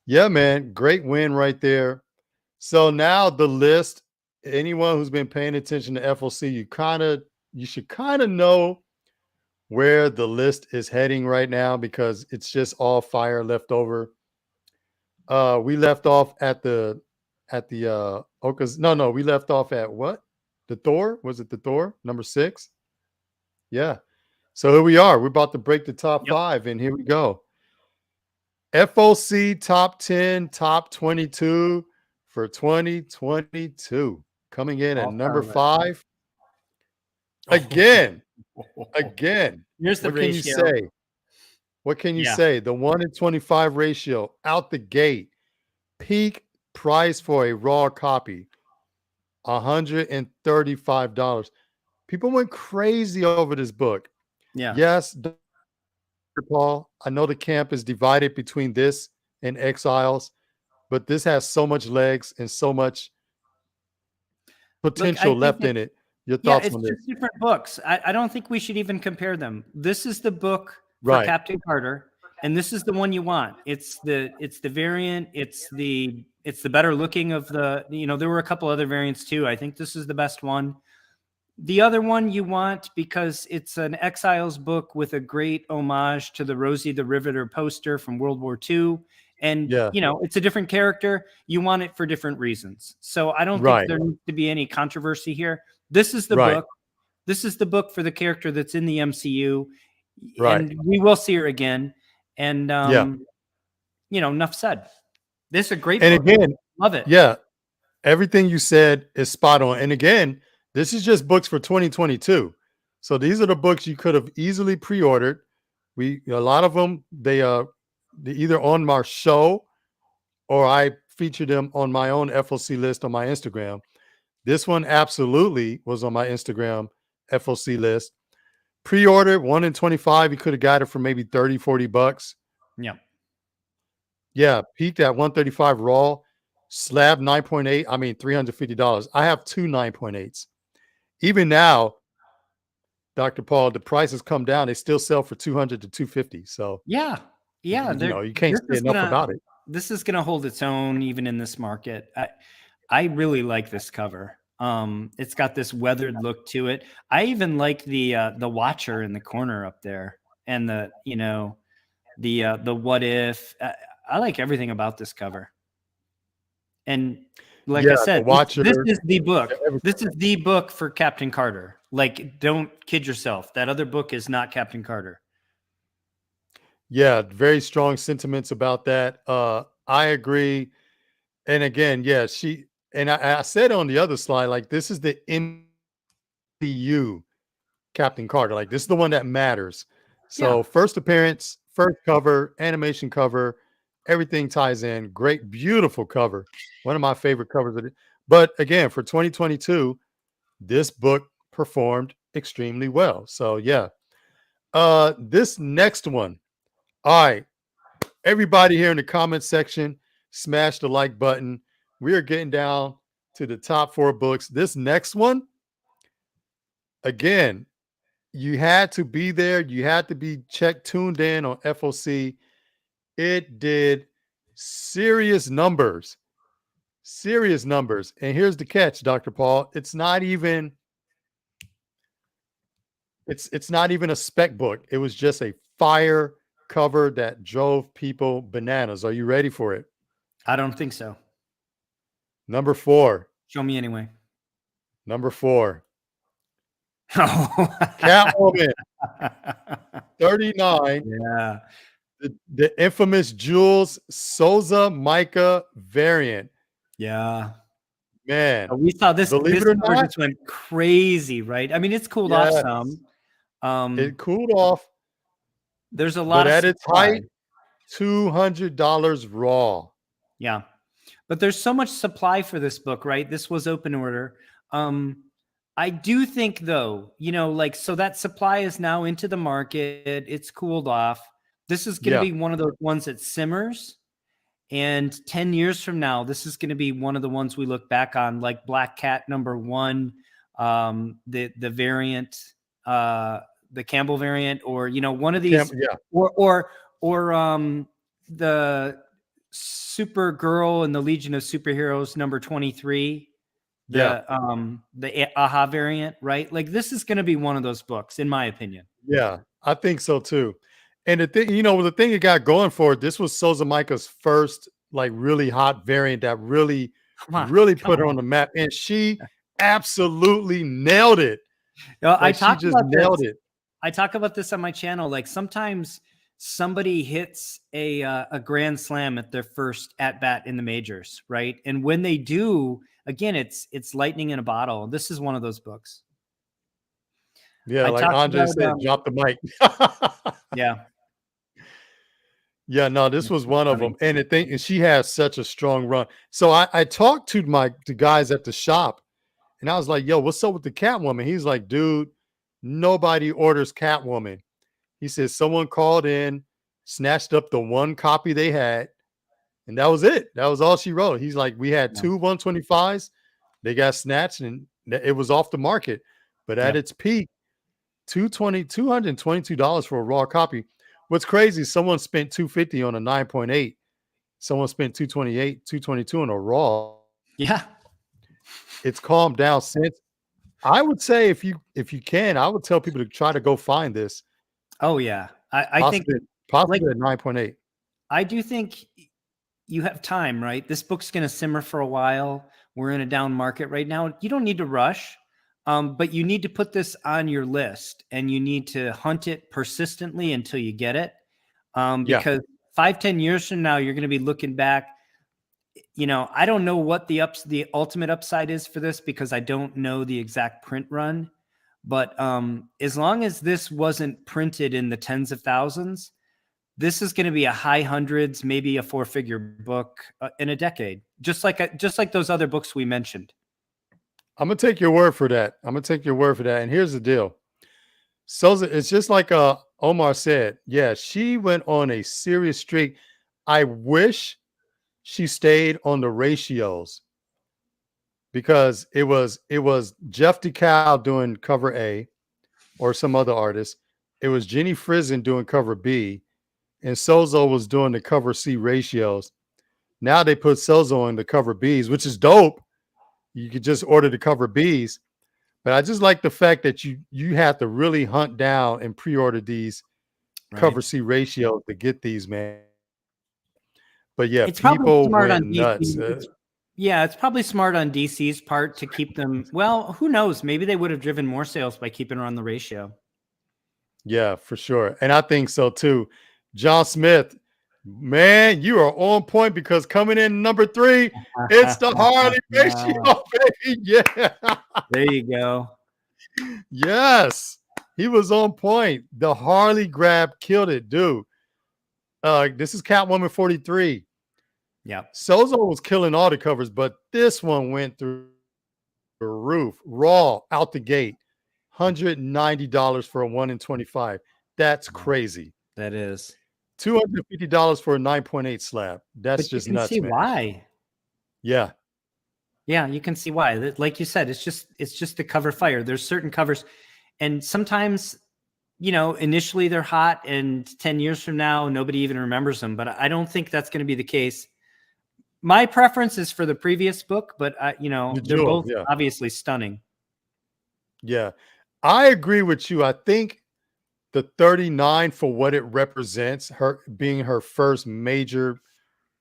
Yeah, man. Great win right there. So now the list, anyone who's been paying attention to FOC, you should kind of know where the list is heading right now because it's just all fire left over. We left off at the we left off at what? The Thor? Was it the Thor? Number 6? Yeah. So here we are. We're about to break the top 5, and here we go. FOC top 10, top 22 for 2022. Coming in at number 5. Again. Here's the what ratio. Can you say? What can you say? The 1-in-25 ratio out the gate. Peak price for a raw copy, $135. People went crazy over this book. Yeah. Yes, Dr. Paul, I know the camp is divided between this and Exiles, but this has so much legs and so much potential left in it. Your thoughts on this? It's 2 different books. I don't think we should even compare them. This is the book for Captain Carter, and this is the one you want. It's the variant. It's the better looking of the. There were a couple other variants too. I think this is the best one. The other one you want because it's an Exiles book with a great homage to the Rosie the Riveter poster from World War II. And, it's a different character. You want it for different reasons. So I don't think there needs to be any controversy here. This is the book. This is the book for the character that's in the MCU. And we will see her again. And, enough said. This is a great book. And again, love it. Yeah. Everything you said is spot on. And again, this is just books for 2022. So these are the books you could have easily pre-ordered. A lot of them, they're either on my show or I featured them on my own FOC list on my Instagram. This one absolutely was on my Instagram FOC list. Pre-order 1-in-25. You could have got it for maybe $30-$40. Yeah. Yeah. Peaked at 135 raw. Slab 9.8. I mean, $350. I have 2 9.8s. Even now, Dr. Paul, the prices come down. They still sell for $200 to $250. So yeah. You can't say enough about it. This is going to hold its own even in this market. I really like this cover. It's got this weathered look to it. I even like the Watcher in the corner up there, and the what if. I like everything about this cover. And like I said, this is the book. This is the book for Captain Carter. Like, don't kid yourself. That other book is not Captain Carter. Yeah, very strong sentiments about that. I agree. And again, I said on the other slide, like, this is the MCU Captain Carter. Like, this is the one that matters. So first appearance, first cover, animation cover, everything ties in. Great, beautiful cover. One of my favorite covers of it. But again, for 2022, this book performed extremely well. So yeah. This next one. All right. Everybody here in the comment section, smash the like button. We are getting down to the top 4 books. This next one, again, you had to be there. You had to be tuned in on FOC. It did serious numbers. And here's the catch, Dr. Paul. It's not even a spec book. It was just a fire cover that drove people bananas. Are you ready for it? I don't think so. Number 4, Show me anyway. Number 4, Oh. Catwoman, 39. Yeah. The infamous Jules Souza Micah variant. Yeah. Man, We saw this believe it or cover not, just went crazy, right? I mean, it's cooled off yes, some. it cooled off, There's a lot but of at its supply. height, $200 raw. Yeah. But there's so much supply for this book, right? This was open order. I do think though, like, so that supply is now into the market. It's cooled off. This is going to be one of those ones that simmers. And 10 years from now, this is going to be one of the ones we look back on, like Black Cat #1, the variant, the Campbell variant, or one of these, or the Supergirl and the Legion of Superheroes #23, the AHA variant, right? Like this is going to be one of those books, in my opinion. Yeah, I think so too. And the thing, the thing it got going for it, this was Souza Micah's first like really hot variant that really put her on the map, and she absolutely nailed it. Like, she just nailed it. I talk about this on my channel. Like sometimes somebody hits a grand slam at their first at bat in the majors, right? And when they do, again, it's lightning in a bottle. This is one of those books. Yeah, like Andre said, drop the mic. Yeah. Yeah, no, this was one of them. And the thing is, she has such a strong run. So I talked to the guys at the shop, and I was like, yo, what's up with the Catwoman? He's like, dude, nobody orders Catwoman. He says someone called in, snatched up the one copy they had, and that was it. That was all she wrote. He's like, we had 2 125s. They got snatched, and it was off the market. But at its peak, $222 for a raw copy. What's crazy is someone spent $250 on a 9.8. Someone spent $222 on a raw. Yeah. It's calmed down since. I would say if you can, I would tell people to try to go find this. Oh yeah. I think possibly at 9.8. I do think you have time, right? This book's going to simmer for a while. We're in a down market right now. You don't need to rush. But you need to put this on your list, and you need to hunt it persistently until you get it. Because 5-10 years from now, you're going to be looking back. I don't know what the ultimate upside is for this, because I don't know the exact print run. But as long as this wasn't printed in the tens of thousands, this is going to be a high hundreds, maybe a 4-figure book in a decade, just like those other books we mentioned. I'm going to take your word for that. And here's the deal. Souza, it's just like Omar said. Yeah, she went on a serious streak. I wish she stayed on the ratios, because it was Jeff DeCal doing cover A, or some other artist. It was Jenny Frizen doing cover B, and Souza was doing the cover C ratios. Now they put Souza on the cover Bs, which is dope. You could just order the cover Bs, but I just like the fact that you have to really hunt down and pre-order these cover C ratios to get these, man. But yeah, it's people went nuts. It's probably smart on DC's part to keep them. Well, who knows? Maybe they would have driven more sales by keeping her on the ratio. Yeah, for sure. And I think so too. John Smith, man, you are on point, because coming in number 3, it's the Harley ratio, baby. Yeah. There you go. Yes. He was on point. The Harley grab killed it, dude. This is Catwoman 43. Yeah. Souza was killing all the covers, but this one went through the roof. Raw out the gate. $190 for a 1 in 25. That's crazy. That is. $250 for a 9.8 slab. That's just nuts, man. Why? Yeah. Yeah, you can see why. Like you said, it's just the cover fire. There's certain covers, and sometimes, initially they're hot, and 10 years from now, nobody even remembers them. But I don't think that's going to be the case. My preference is for the previous book, but they're both obviously stunning. Yeah, I agree with you. I think the 39, for what it represents, her being her first major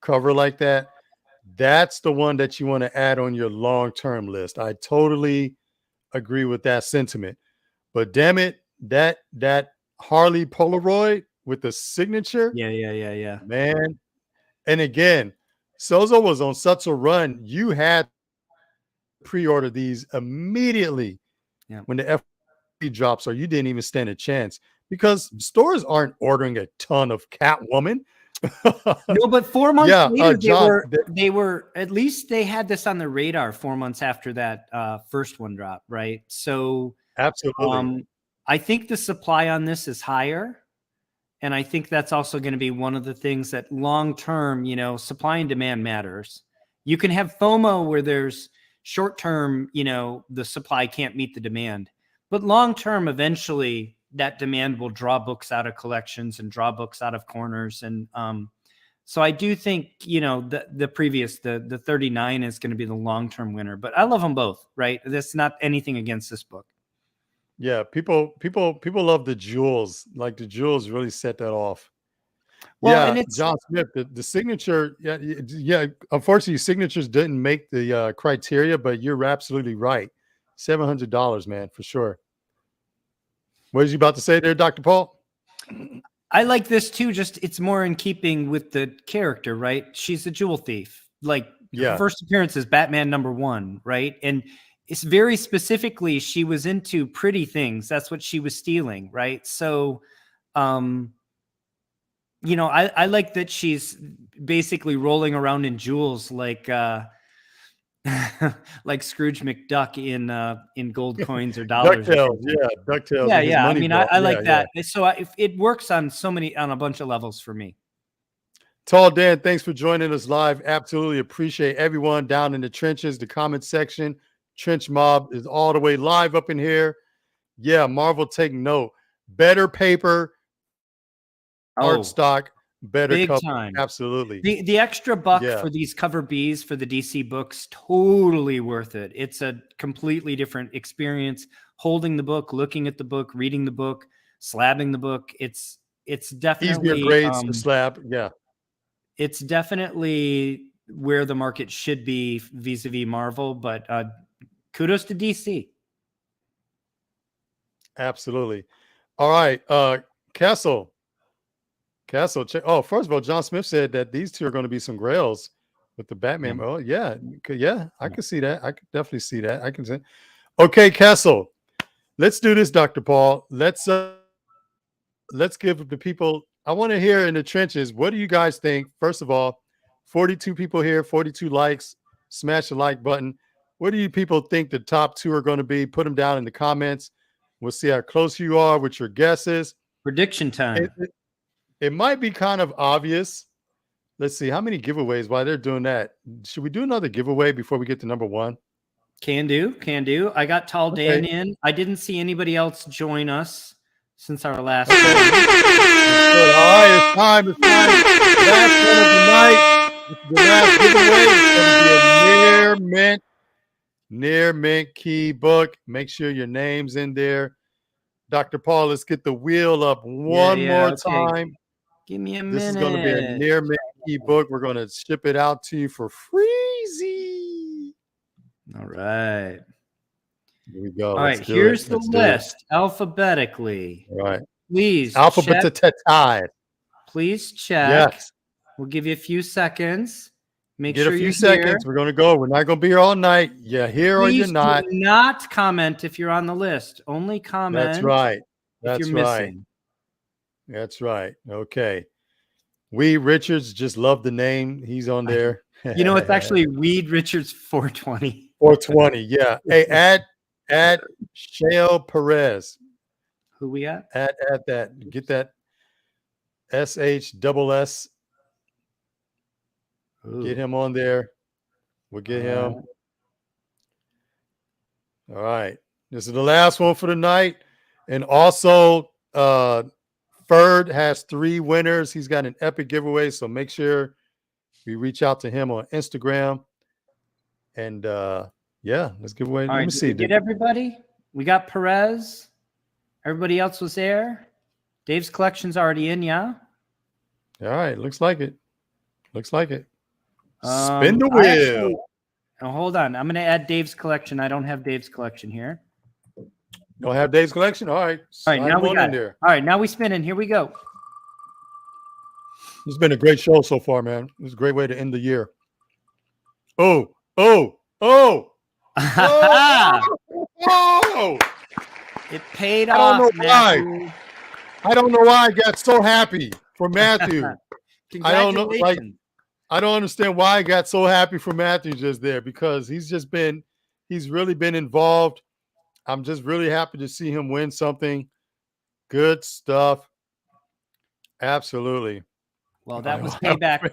cover like that, that's the one that you want to add on your long-term list. I totally agree with that sentiment. But damn it, that Harley Polaroid with the signature, Yeah. man. And again, Sozo was on such a run. You had to pre-order these immediately when the FP drops, or you didn't even stand a chance because stores aren't ordering a ton of Catwoman. No, but 4 months later, John, they were at least they had this on the radar 4 months after that first one dropped, right? So absolutely. I think the supply on this is higher. And I think that's also going to be one of the things that long-term, supply and demand matters. You can have FOMO where there's short-term, the supply can't meet the demand, but long-term, eventually that demand will draw books out of collections and draw books out of corners. And so I do think, the 39 is going to be the long-term winner, but I love them both, right? That's not anything against this book. Yeah, people love the jewels. Like the jewels really set that off. Well, yeah, and it's John Smith, the signature. Yeah. Unfortunately, signatures didn't make the criteria, but you're absolutely right. $700, man, for sure. What was you about to say there, Dr. Paul? I like this too. Just it's more in keeping with the character, right? She's a jewel thief. Like her first appearance is Batman #1, right? And it's very specifically she was into pretty things. That's what she was stealing, right? So, I like that she's basically rolling around in jewels like like Scrooge McDuck in gold coins or dollars. DuckTales, DuckTales. Yeah. I mean, I like that. So it works on a bunch of levels for me. Tall Dan, thanks for joining us live. Absolutely appreciate everyone down in the trenches, the comment section. Trench Mob is all the way live up in here. Yeah, Marvel, take note. Better paper, art stock, better big cover. time. Absolutely. The extra buck for these cover Bs for the DC books, totally worth it. It's a completely different experience. Holding the book, looking at the book, reading the book, slabbing the book. It's definitely easier grades to slab. Yeah. It's definitely where the market should be vis-a-vis Marvel, but kudos to DC. Absolutely. All right. Castle, check. Oh, first of all, John Smith said that these two are going to be some grails with the Batman. Oh, yeah. I can see that. I can definitely see that. I can say, okay, Castle, let's do this, Dr. Paul. Let's give the people, I want to hear in the trenches, what do you guys think? First of all, 42 people here, 42 likes. Smash the like button. What do you people think the top two are going to be? Put them down in the comments. We'll see how close you are with your guesses. Prediction time. It might be kind of obvious. Let's see how many giveaways while they're doing that. Should we do another giveaway before we get to number one? Can do. I got Tall Dan in. I didn't see anybody else join us since our last. All right, it's time. Last one of the night. The last giveaway is going to be a near mint key book. Make sure your name's in there. Dr. Paul, let's get the wheel up one more time. Give me a minute. This is going to be a near mint key book. We're going to ship it out to you for freezy. All right. Here we go. All right. Here's the list alphabetically. All right. Please. Alphabetized. Please check. Yes. We'll give you a few seconds. Get a few seconds. We're going to go. We're not going to be here all night. You're here or you're not. Do not comment if you're on the list. Only comment. That's right. If you're missing. That's right. Okay. Weed Richards, just love the name. He's on there. It's actually Weed Richards 420. 420. Yeah. Hey, add Shale Perez. Who we at? Add that. Get that SHSS. Get him on there. We'll get him. All right. This is the last one for the night. And also, Ferd has 3 winners. He's got an epic giveaway. So make sure we reach out to him on Instagram. And let's give away. Let me see. Get everybody. We got Perez. Everybody else was there. Dave's collection's already in, yeah? All right. Looks like it. Spin the I wheel. actually, oh, hold on. I'm going to add Dave's collection. I don't have Dave's collection here. Don't have Dave's collection? All right. All right, now we got in it. there. All right, now we spin in. Here we go. It's been a great show so far, man. It's a great way to end the year. Oh, oh, oh, oh. It paid I off, don't know why. Matthew. I don't know why I got so happy for Matthew. I don't know. Like, I don't understand why I got so happy for Matthew just there, because he's really been involved. I'm just really happy to see him win something. Good stuff. Absolutely. Well, that was payback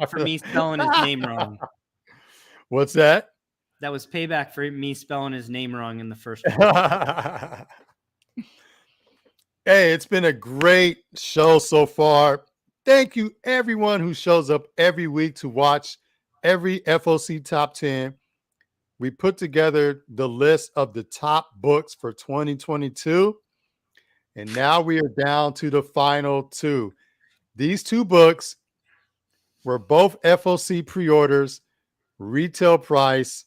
for me spelling his name wrong. What's that? That was payback for me spelling his name wrong in the first one. Hey, it's been a great show so far. Thank you, everyone who shows up every week to watch every FOC Top 10. We put together the list of the top books for 2022. And now we are down to the final two. These two books were both FOC pre-orders, retail price,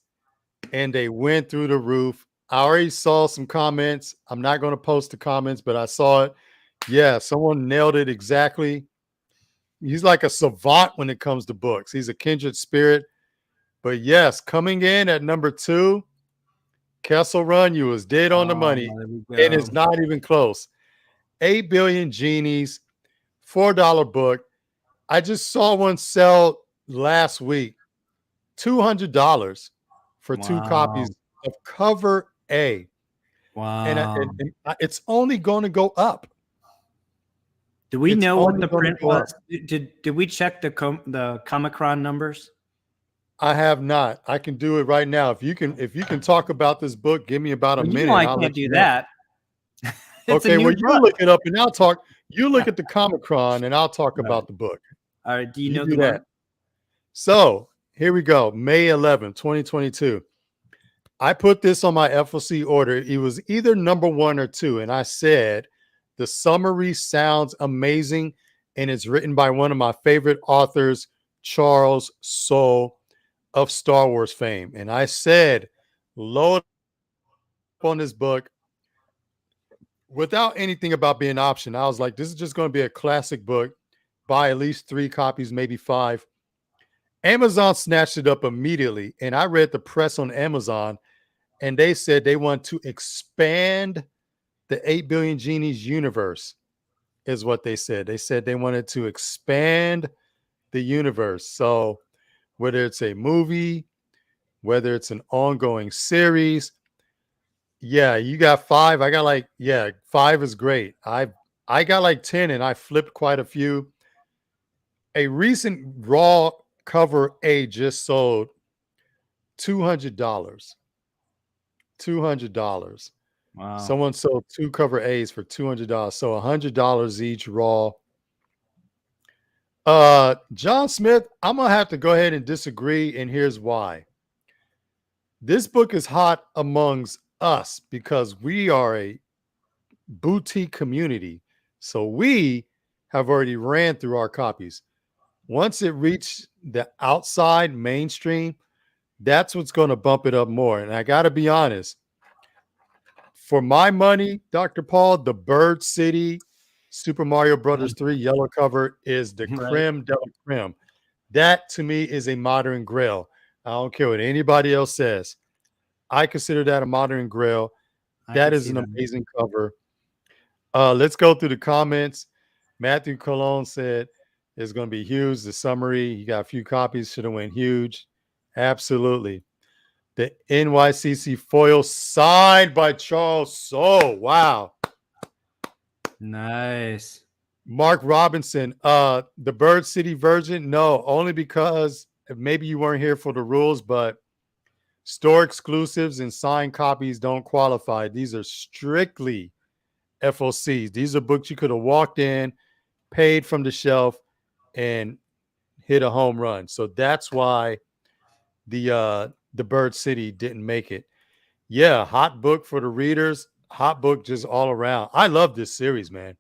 and they went through the roof. I already saw some comments. I'm not going to post the comments, but I saw it. Yeah, someone nailed it exactly. He's like a savant when it comes to books. He's a kindred spirit. But yes, coming in at number 2, Kessel Run, you was dead on the money. And it's not even close. 8 Billion Genies, $4 book. I just saw one sell last week, $200 for 2 copies of cover A. Wow. And it's only going to go up. Do we know what the print was? Did we check the Comicron numbers? I have not. I can do it right now. If you can talk about this book, give me about a minute. You know I can't do that. Okay, well, you look it up and I'll talk. You look at the Comicron and I'll talk about the book. All right. Do you know do that? So here we go. May 11, 2022. I put this on my FOC order. It was either number 1 or 2. And I said, the summary sounds amazing. And it's written by one of my favorite authors, Charles Soule of Star Wars fame. And I said, load up on this book without anything about being an option. I was like, this is just going to be a classic book. Buy at least 3 copies, maybe 5. Amazon snatched it up immediately. And I read the press on Amazon, and they said they want to expand the 8 Billion Genies universe, is what they said. They said they wanted to expand the universe. So whether it's a movie, whether it's an ongoing series, yeah, you got 5. I got 5 is great. I got like 10 and I flipped quite a few. A recent raw cover A just sold $200. $200. Wow. Someone sold 2 cover A's for $200. So $100 each raw. John Smith, I'm going to have to go ahead and disagree. And here's why. This book is hot amongst us because we are a boutique community. So we have already ran through our copies. Once it reached the outside mainstream, that's what's going to bump it up more. And I got to be honest, for my money, Dr. Paul, the Bird City Super Mario Brothers 3 yellow cover is the creme de la creme. That to me is a modern grail. I don't care what anybody else says. I consider that a modern grail. That is an amazing cover. Let's go through the comments. Matthew Colon said it's going to be huge. The summary, you got a few copies, should have went huge. Absolutely. The NYCC foil signed by Charles Soule. Wow. Nice. Mark Robinson, the Bird City version. No, only because maybe you weren't here for the rules, but store exclusives and signed copies don't qualify. These are strictly FOCs. These are books you could have walked in, paid from the shelf, and hit a home run. So that's why the Bird City didn't make it. Yeah, hot book for the readers. Hot book just all around. I love this series, man.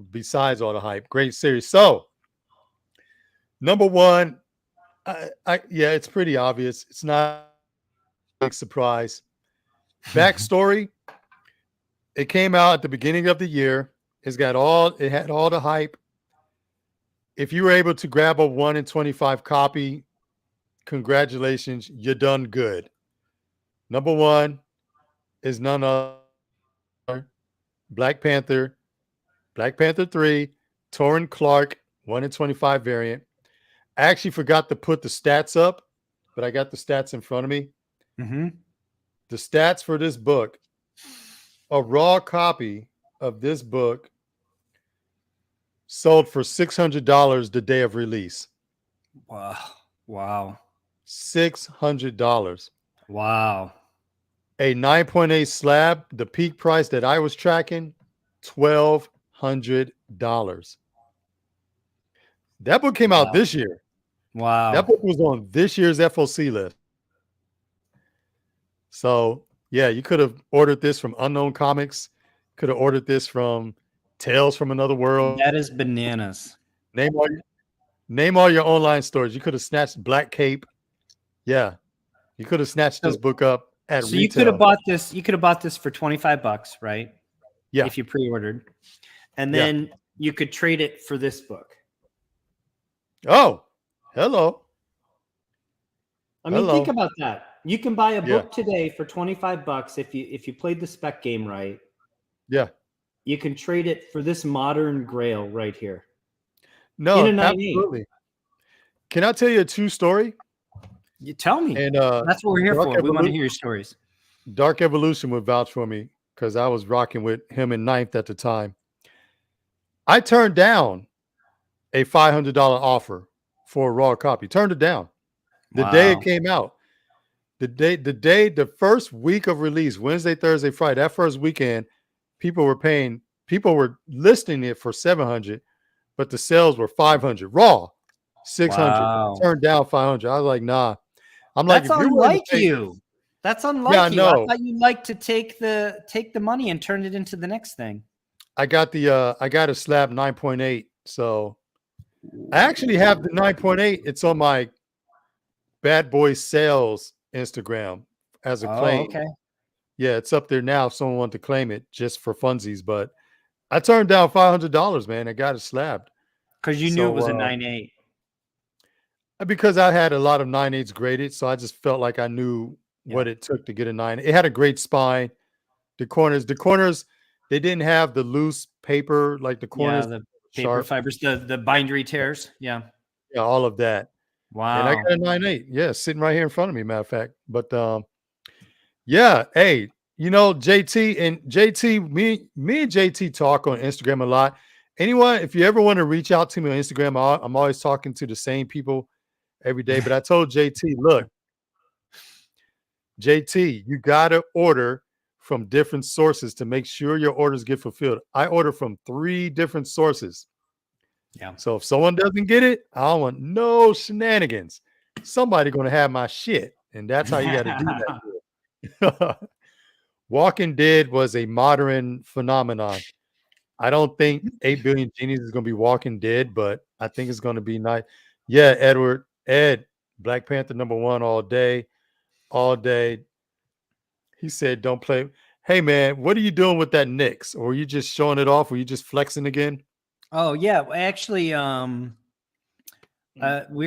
Besides all the hype, great series. So, number 1, Yeah, it's pretty obvious. It's not a big surprise. Backstory: it came out at the beginning of the year. It had all the hype. If you were able to grab a 1 in 25 copy, congratulations, you done good. Number one is none other Black Panther, Black Panther 3, Torrin Clark, 1 in 25 variant. I actually forgot to put the stats up, but I got the stats in front of me. Mm-hmm. The stats for this book: a raw copy of this book sold for $600 the day of release. Wow. Wow. $600. Wow. A 9.8 slab, the peak price that I was tracking, $1,200. That book came out Wow. this year. Wow. That book was on this year's FOC list. So, yeah, you could have ordered this from Unknown Comics, could have ordered this from Tales from Another World. That is bananas. Name all your online stores. You could have snatched Black Cape. Yeah, you could have snatched this book up at So retail. you could have bought this. You could have bought this for $25, right? Yeah. If you pre-ordered, and then you could trade it for this book. Oh, hello. I mean, think about that. You can buy a book today for $25 if you played the spec game right. Yeah. You can trade it for this modern grail right here. No, absolutely. Can I tell you a true story? You tell me. And that's what we're here for. We want to hear your stories. Dark Evolution would vouch for me because I was rocking with him in 9th at the time. I turned down a $500 offer for a raw copy. Turned it down. The day it came out. The first week of release, Wednesday, Thursday, Friday, that first weekend, people were listing it for $700, but the sales were $500 raw, $600. Wow. Turned down $500. I was like, nah. I'm like, that's unlike you. That's unlike you. I thought you'd like to take the money and turn it into the next thing. I got a slab 9.8. So I actually have the 9.8. It's on my Bad Boy Sales Instagram as a claim. Okay. Yeah, it's up there now if someone wanted to claim it just for funsies. But I turned down $500, man. I got it slabbed. Because you knew it was a 9.8. Because I had a lot of 9.8s graded, so I just felt like I knew what it took to get a 9. It had a great spine. The corners, they didn't have the loose paper like the corners. Yeah, the paper fibers, the bindery tears. Yeah. Yeah, all of that. Wow. And I got a 9.8. Yeah, sitting right here in front of me, matter of fact. But yeah, hey, JT, me and JT talk on Instagram a lot. Anyone, if you ever want to reach out to me on Instagram, I'm always talking to the same people every day. But I told JT, look, JT, you gotta order from different sources to make sure your orders get fulfilled. I order from 3 different sources. Yeah. So if someone doesn't get it, I don't want no shenanigans. Somebody gonna have my shit, and that's how you got to do that. Walking Dead was a modern phenomenon. I don't think 8 Billion Genies is gonna be Walking Dead, but I think it's gonna be nice. Yeah, Ed, Black Panther #1 all day, all day. He said, "Don't play." Hey man, what are you doing with that Knicks? Or are you just showing it off? Or you just flexing again? Oh yeah, actually, we're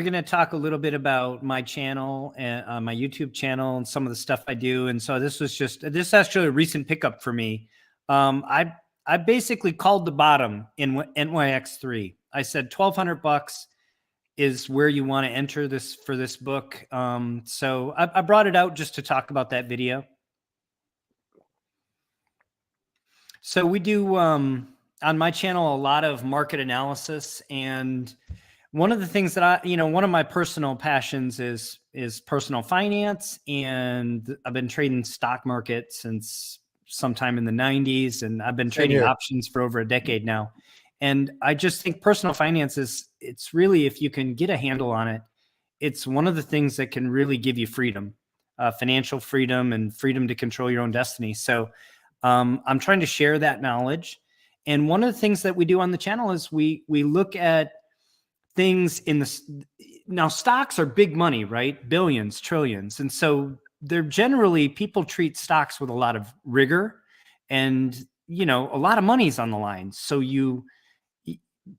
gonna talk a little bit about my channel and my YouTube channel and some of the stuff I do. And so this is actually a recent pickup for me. I basically called the bottom in NYX3. I said $1,200 is where you want to enter this for this book. So I brought it out just to talk about that video. So we do on my channel a lot of market analysis, and one of the things that one of my personal passions is personal finance, and I've been trading stock market since sometime in the 90s, and I've been trading options for over a decade now. And I just think personal finance it's really, if you can get a handle on it, it's one of the things that can really give you freedom, financial freedom and freedom to control your own destiny. So I'm trying to share that knowledge. And one of the things that we do on the channel is we look at things in the now stocks are big money, right? Billions, trillions. And so they're generally, people treat stocks with a lot of rigor, and, you know, a lot of money's on the line. So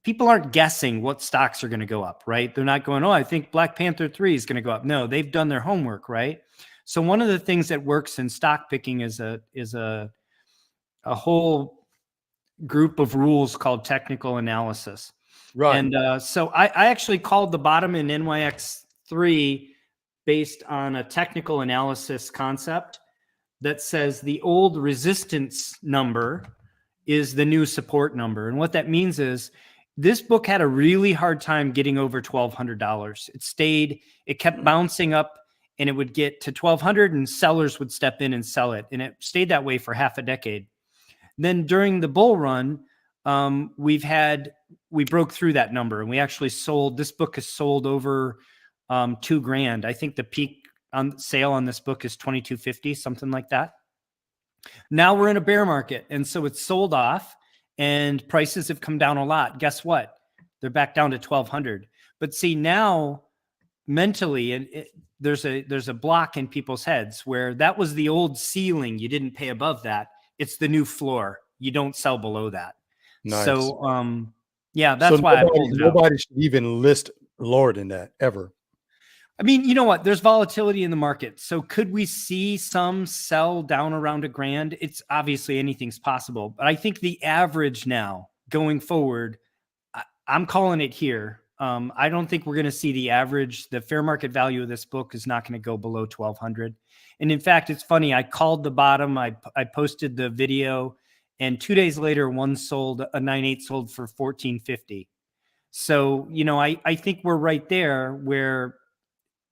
people aren't guessing what stocks are going to go up, right? They're not going, oh, I think Black Panther 3 is going to go up. No, they've done their homework, right? So one of the things that works in stock picking is a whole group of rules called technical analysis. Right. And so I actually called the bottom in NYX3 based on a technical analysis concept that says the old resistance number is the new support number. And what that means is this book had a really hard time getting over $1,200. It kept bouncing up, and it would get to $1,200 and sellers would step in and sell it. And it stayed that way for half a decade. Then during the bull run, we broke through that number, and we actually sold. This book has sold over $2,000. I think the peak on sale on this book is $2,250, something like that. Now we're in a bear market, and so it's sold off, and prices have come down a lot. Guess what? They're back down to $1,200. But see, now mentally, there's a block in people's heads where that was the old ceiling. You didn't pay above that. It's the new floor. You don't sell below that. Nice. So, yeah, that's why nobody should even list lower than that ever. I mean, you know what? There's volatility in the market. So could we see some sell down around $1,000? It's obviously anything's possible. But I think the average now going forward, I'm calling it here. I don't think we're going to see the average. The fair market value of this book is not going to go below $1,200. And in fact, it's funny. I called the bottom. I posted the video, and 2 days later, one sold, a 9/8 sold for $1,450. So, you know, I think we're right there where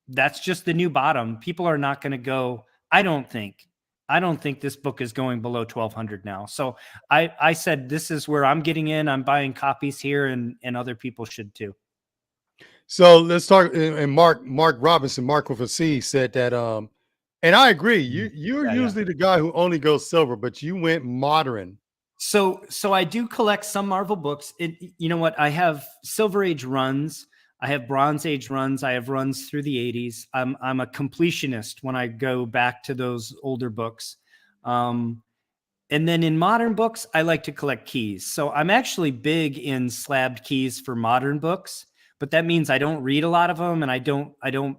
that's just the new bottom. People are not going to go. I don't think this book is going below $1,200 now. So I said, this is where I'm getting in. I'm buying copies here, and other people should too. So let's talk. And Mark Robinson, Mark with a C, said that, and I agree. You're usually the guy who only goes silver, but you went modern. So I do collect some Marvel books. You know what? I have Silver Age runs. I have Bronze Age runs. I have runs through the 80s. I'm a completionist when I go back to those older books. And then in modern books, I like to collect keys. So I'm actually big in slabbed keys for modern books, but that means I don't read a lot of them, and I don't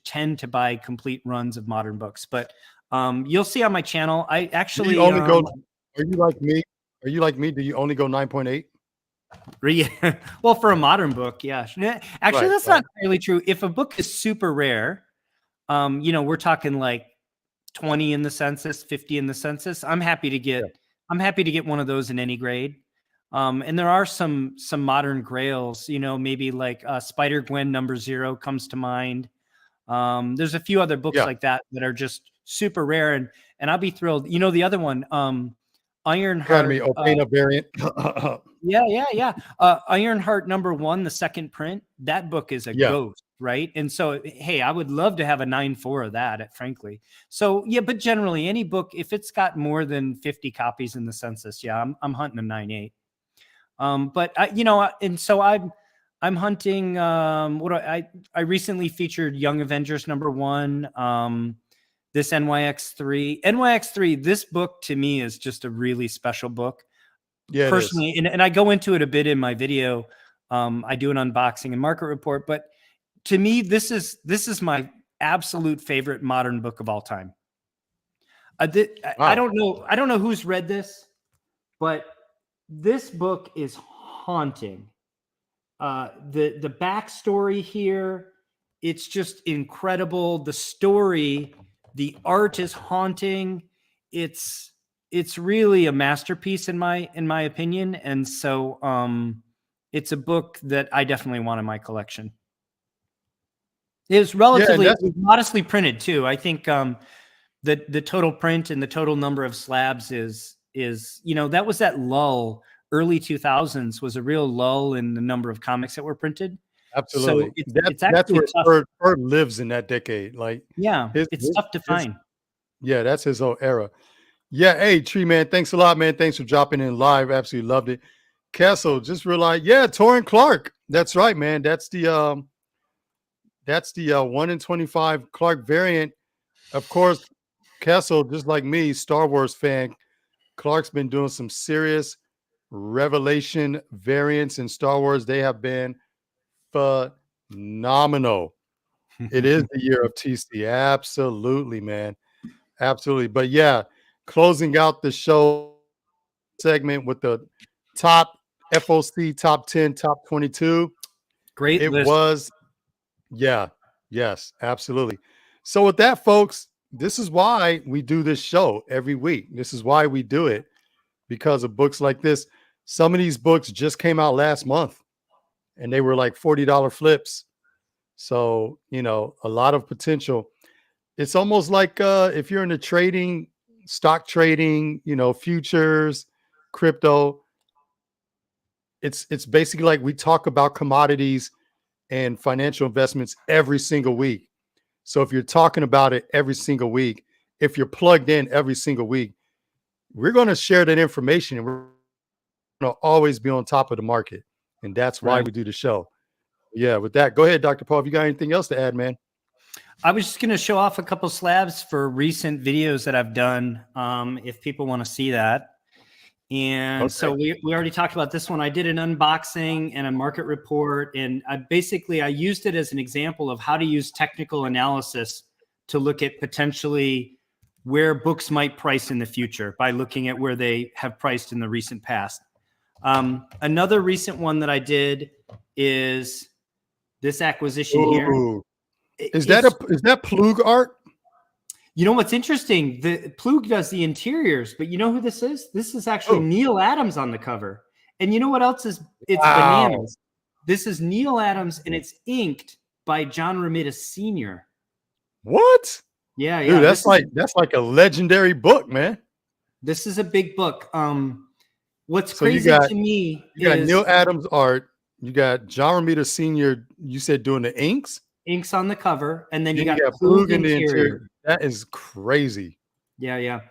tend to buy complete runs of modern books. But you'll see on my channel, I actually only go. Are you like me? Are you like me? Do you only go 9.8? Well, for a modern book, yeah. Actually, that's not entirely true. If a book is super rare, you know, we're talking like 20 in the census, 50 in the census. I'm happy to get one of those in any grade. And there are some modern grails, you know, maybe like Spider-Gwen #0 comes to mind. There's a few other books like that are just super rare, and I'll be thrilled. You know, the other one, Ironheart, variant. Yeah. Ironheart #1, the second print. That book is a ghost, right? And so, hey, I would love to have a 9.4 of that, frankly. So yeah, but generally, any book, if it's got more than 50 copies in the census, I'm hunting a 9.8. But you know, and so I'm hunting. I recently featured Young Avengers #1. This NYX3, this book to me is just a really special book. Yeah, personally, and I go into it a bit in my video. I do an unboxing and market report, but to me, this is my absolute favorite modern book of all time. I don't know who's read this, but this book is haunting. The backstory here, it's just incredible. The story, the art is haunting. It's really a masterpiece in my opinion. And so it's a book that I definitely want in my collection. It was relatively modestly printed too. I think the total print and the total number of slabs is, you know, that was that lull. Early 2000s was a real lull in the number of comics that were printed. Absolutely. So that's where Bird lives in that decade. Like, it's tough to find. That's his whole era. Yeah. Hey, Tree Man, thanks a lot, man. Thanks for dropping in live. Absolutely loved it. Kessel just realized, Torrin Clark. That's right, man. That's the 1 in 25 Clark variant. Of course, Kessel, just like me, Star Wars fan, Clark's been doing some serious revelation variants in Star Wars. They have been phenomenal. It is the year of TC. Absolutely, man. Absolutely. But yeah, closing out the show segment with the top FOC top 10, top 22. Great It list. was, yeah, yes, absolutely. So with that, folks, this is why we do this show every week. This is why we do it, because of books like this. Some of these books just came out last month and they were like $40 flips. So, a lot of potential. It's almost like if you're into trading, stock trading, futures, crypto, it's basically like we talk about commodities and financial investments every single week. So if you're talking about it every single week, if you're plugged in every single week, we're going to share that information and we're going to always be on top of the market. And that's why we do the show. Yeah, with that, go ahead, Dr. Paul. If you got anything else to add, man. I was just going to show off a couple slabs for recent videos that I've done, if people want to see that. And so we already talked about this one. I did an unboxing and a market report, and I used it as an example of how to use technical analysis to look at potentially where books might price in the future by looking at where they have priced in the recent past. Another recent one that I did is this acquisition here. Is that Plug art? You know what's interesting? The Plug does the interiors, but you know who this is? This is actually Neil Adams on the cover. And you know what else is? It's bananas. This is Neil Adams, and it's inked by John Romita Sr. What? Yeah, dude, that's like a legendary book, man. This is a big book. What's crazy to me is you got Neil Adams art. You got John Romita Sr. You said doing the inks on the cover, and then you got Plug in the interior. That is crazy. Yeah.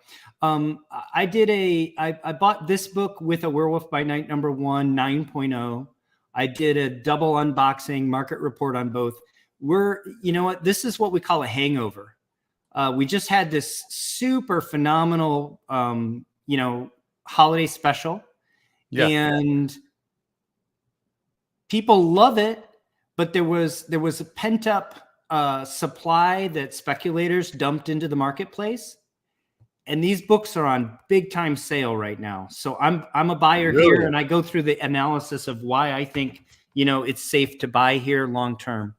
I bought this book with A Werewolf by Night #1 9.0. I did a double unboxing market report on both. You know what? This is what we call a hangover. We just had this super phenomenal, holiday special, and people love it. But there was a pent up supply that speculators dumped into the marketplace, and these books are on big time sale right now. So I'm a buyer here, and I go through the analysis of why I think it's safe to buy here long term.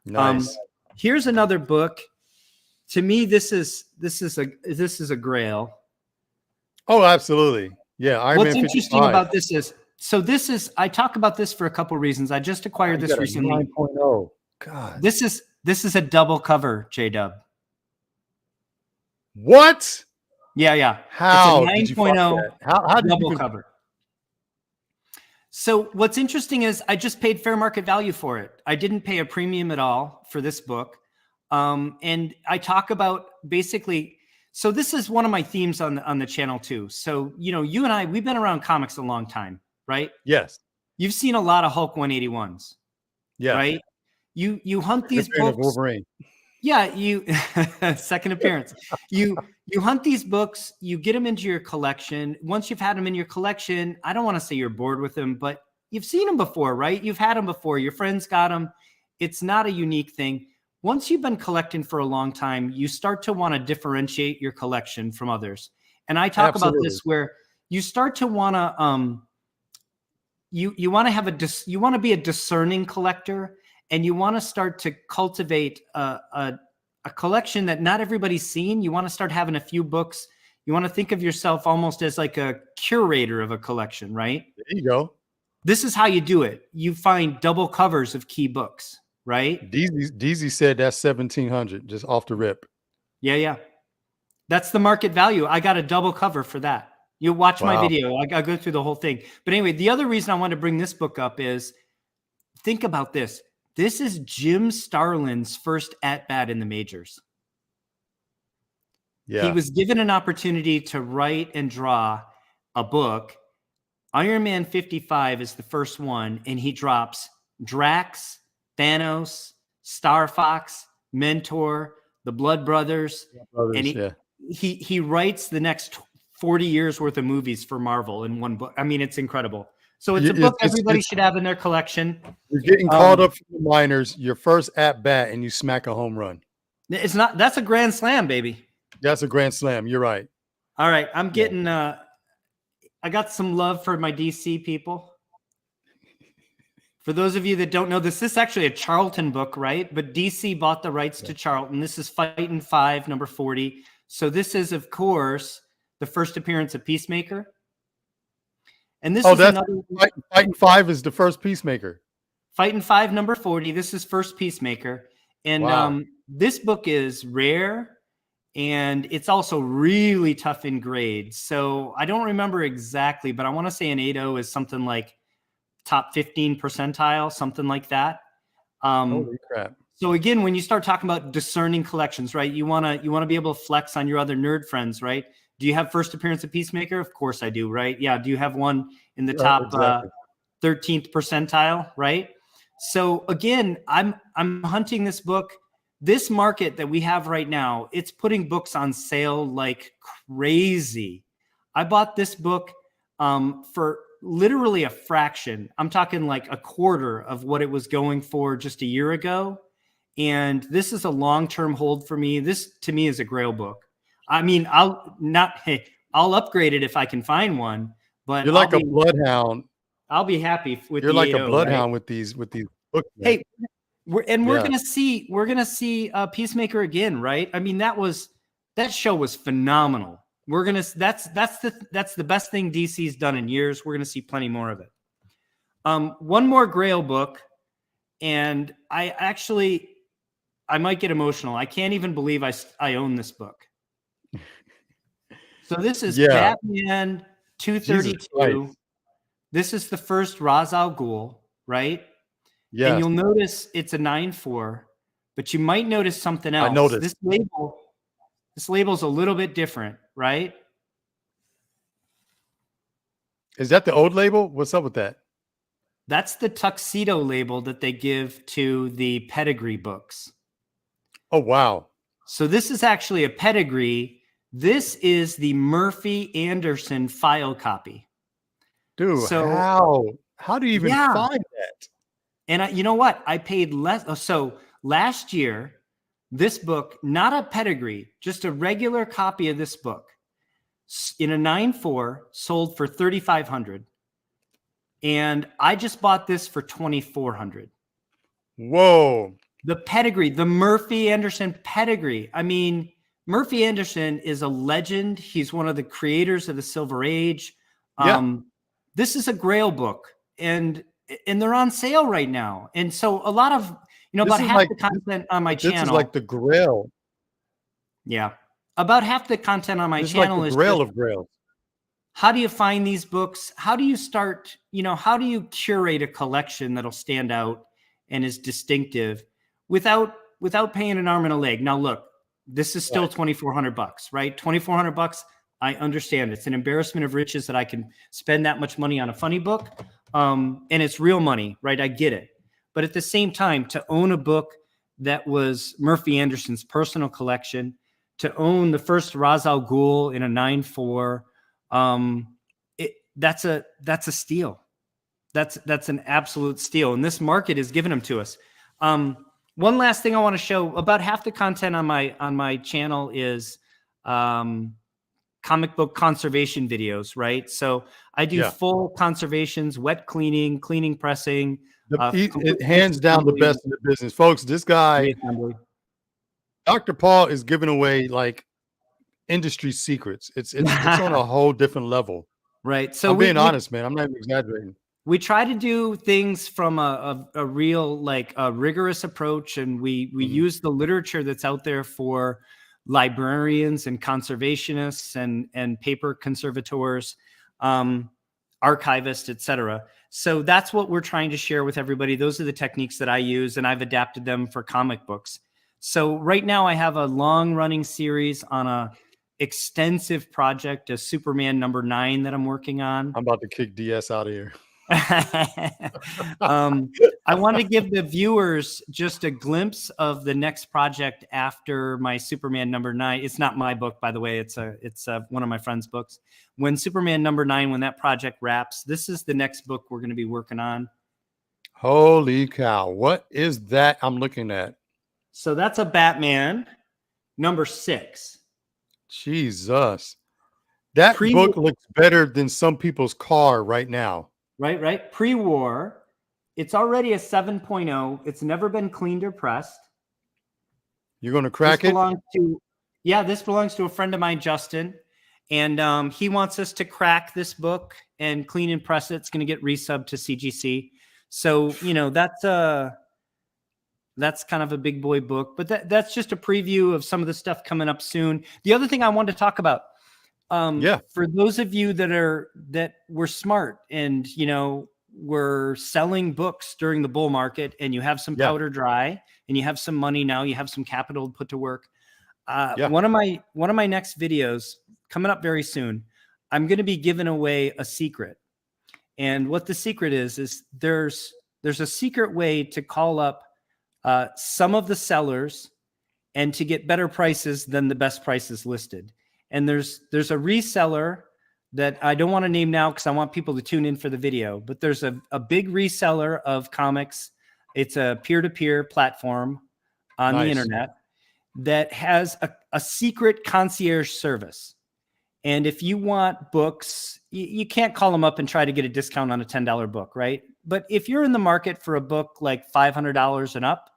Nice. Here's another book. To me, this is a grail. Oh, absolutely. Yeah. Iron What's Man interesting 55. about this is, I talk about this for a couple reasons. I just acquired this recently. 9.0. God. This is a double cover, J-Dub. What? Yeah. How? It's a 9.0 how did double you cover. So what's interesting is I just paid fair market value for it. I didn't pay a premium at all for this book. And I talk about basically, so this is one of my themes on the channel too. So, you and I, we've been around comics a long time, right? Yes. You've seen a lot of Hulk 181s. Yeah. Right? You hunt these books. Wolverine. Yeah, second appearance. You hunt these books, you get them into your collection. Once you've had them in your collection, I don't want to say you're bored with them, but you've seen them before, right? You've had them before. Your friends got them. It's not a unique thing. Once you've been collecting for a long time, you start to want to differentiate your collection from others. And I talk about this where you start to want to you want to be a discerning collector, and you want to start to cultivate a collection that not everybody's seen. You want to start having a few books. You want to think of yourself almost as like a curator of a collection, right? There you go. This is how you do it. You find double covers of key books, right? DZ said that's 1,700 just off the rip. Yeah. That's the market value. I got a double cover for that. You watch my video. I go through the whole thing. But anyway, the other reason I want to bring this book up is, think about this. This is Jim Starlin's first at-bat in the majors. Yeah. He was given an opportunity to write and draw a book. Iron Man 55 is the first one, and he drops Drax, Thanos, Star Fox, Mentor, the Blood Brothers, and he writes the next 40 years worth of movies for Marvel in one book. I mean, it's incredible. So it's a book everybody should have in their collection. You're getting called up from the minors, your first at bat, and you smack a home run. It's not. That's a grand slam, baby. That's a grand slam. You're right. All right, I'm getting. I got some love for my DC people. For those of you that don't know, this is actually a Charlton book, right? But DC bought the rights to Charlton. This is Fightin' 5, number 40. So this is, of course, the first appearance of Peacemaker. And this is another Fightin' 5 is the first Peacemaker. Fightin' 5, number 40. This is first Peacemaker. And this book is rare, and it's also really tough in grades. So I don't remember exactly, but I want to say an 8.0 is something like top 15 percentile, something like that. Holy crap. So again, when you start talking about discerning collections, right? You want to be able to flex on your other nerd friends, right? Do you have first appearance of Peacemaker? Of course I do, right? Yeah. Do you have one in the top 13th percentile, right? So again, I'm hunting this book. This market that we have right now, it's putting books on sale like crazy. I bought this book for literally a fraction. I'm talking like a quarter of what it was going for just a year ago. And this is a long-term hold for me. This to me is a grail book. I mean, I'll upgrade it if I can find one, but you're like a bloodhound. I'll be happy with you're the like 8.0, a bloodhound right? with these books. Man. Hey, we're gonna see Peacemaker again, right? I mean, that show was phenomenal. That's the best thing DC's done in years. We're gonna see plenty more of it. One more Grail book, and I might get emotional. I can't even believe I own this book. So this is Batman 232. This is the first Ra's al Ghul, right? Yeah. And you'll notice it's a 9.4, but you might notice something else. I noticed. This label's a little bit different, right? Is that the old label? What's up with that? That's the tuxedo label that they give to the pedigree books. Oh, wow. So this is actually a pedigree. This is the Murphy Anderson file copy. Dude, so how do you even find that? And you know what? I paid less. So last year, this book, not a pedigree, just a regular copy of this book in a 9.4 sold for $3,500. And I just bought this for $2,400. Whoa. The pedigree, the Murphy Anderson pedigree. I mean, Murphy Anderson is a legend. He's one of the creators of the Silver Age. This is a Grail book, and they're on sale right now. And so a lot of, about half the content on my channel. This is like the Grail. Yeah. About half the content on my channel is Grail of Grails. How do you find these books? How do you start, how do you curate a collection that'll stand out and is distinctive without paying an arm and a leg? Now, look, this is still $2,400, right? $2,400. I understand it's an embarrassment of riches that I can spend that much money on a funny book. And it's real money, right? I get it. But at the same time, to own a book that was Murphy Anderson's personal collection, to own the first Ra's al Ghul in a 9.4, that's a steal. That's an absolute steal. And this market is giving them to us. One last thing I want to show, about half the content on my channel is comic book conservation videos, right? So I do full conservations, wet cleaning, pressing. Hands down the best in the business. Folks, this guy, Dr. Paul, is giving away like industry secrets. It's on a whole different level. Right. So I'm being honest, man. I'm not even exaggerating. We try to do things from a real, like a rigorous approach. And we use the literature that's out there for librarians and conservationists and paper conservators, archivists, etc. So that's what we're trying to share with everybody. Those are the techniques that I use, and I've adapted them for comic books. So right now I have a long running series on a extensive project, a Superman #9 that I'm working on. I'm about to kick DS out of here. I want to give the viewers just a glimpse of the next project after my Superman #9. It's not my book, by the way. It's one of my friend's books. When Superman #9, when that project wraps, this is the next book we're going to be working on. Holy cow. What is that I'm looking at? So that's a Batman #6. Jesus. That book looks better than some people's car right now. Right. Pre-war. It's already a 7.0. It's never been cleaned or pressed. You're going to crack it? This belongs to a friend of mine, Justin. And he wants us to crack this book and clean and press it. It's going to get resubbed to CGC. So, you know, that's kind of a big boy book. But that's just a preview of some of the stuff coming up soon. The other thing I wanted to talk about, for those of you that were smart and, you know, were selling books during the bull market, and you have some powder dry and you have some money now, you have some capital to put to work. One of my next videos coming up very soon, I'm going to be giving away a secret. And what the secret is there's a secret way to call up some of the sellers and to get better prices than the best prices listed. And there's a reseller that I don't want to name now because I want people to tune in for the video, but there's a big reseller of comics. It's a peer-to-peer platform on the internet that has a secret concierge service. And if you want books, you can't call them up and try to get a discount on a $10 book, right? But if you're in the market for a book like $500 and up,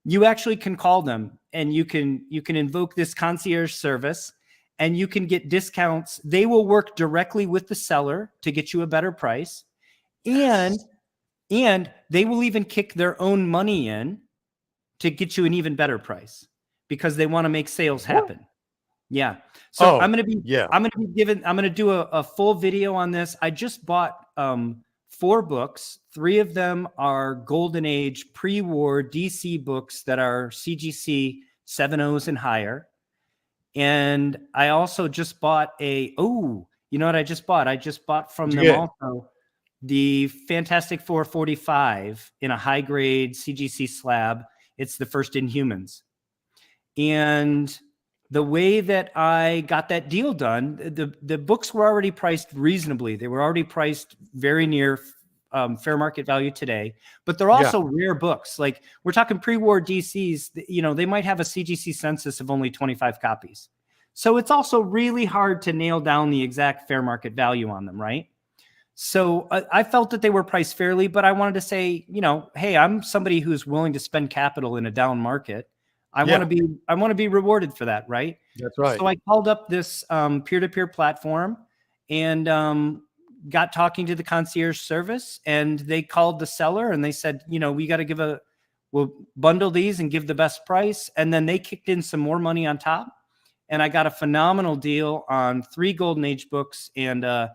you actually can call them and you can invoke this concierge service and you can get discounts. They will work directly with the seller to get you a better price. And they will even kick their own money in to get you an even better price because they want to make sales happen. Yeah. So I'm going to do a full video on this. I just bought 4 books. 3 of them are Golden Age pre-war DC books that are CGC 7.0s and higher. And I also just bought you know what I just bought? I just bought from them also the Fantastic Four 45 in a high grade CGC slab. It's the first Inhumans. And the way that I got that deal done, the books were already priced reasonably. They were already priced very near fair market value today, but they're also rare books. Like we're talking pre-war DCs, you know, they might have a CGC census of only 25 copies. So it's also really hard to nail down the exact fair market value on them, right? So I felt that they were priced fairly, but I wanted to say, you know, hey, I'm somebody who's willing to spend capital in a down market. I want to be rewarded for that, right? That's right. So I called up this peer-to-peer platform and got talking to the concierge service, and they called the seller and they said, you know, we'll bundle these and give the best price. And then they kicked in some more money on top. And I got a phenomenal deal on 3 Golden Age books and a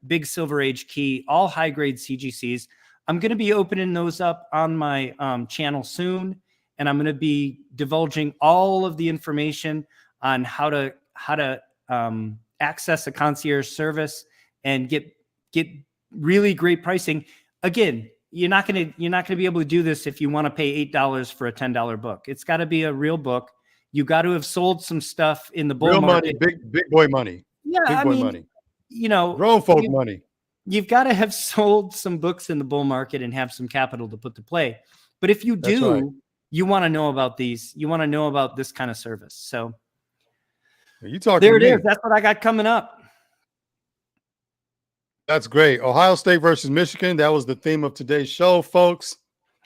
big Silver Age key, all high grade CGCs. I'm going to be opening those up on my channel soon. And I'm going to be divulging all of the information on how to access a concierge service and get really great pricing. Again, you're not going to be able to do this if you want to pay $8 for a $10 book. It's got to be a real book. You got to have sold some stuff in the bull market. Money, big boy money. Yeah, money. You know, grown folk money. You've got to have sold some books in the bull market and have some capital to put to play. But if you do, you want to know about these. You want to know about this kind of service. So you talking there it is. That's what I got coming up. That's great. Ohio State versus Michigan. That was the theme of today's show, folks.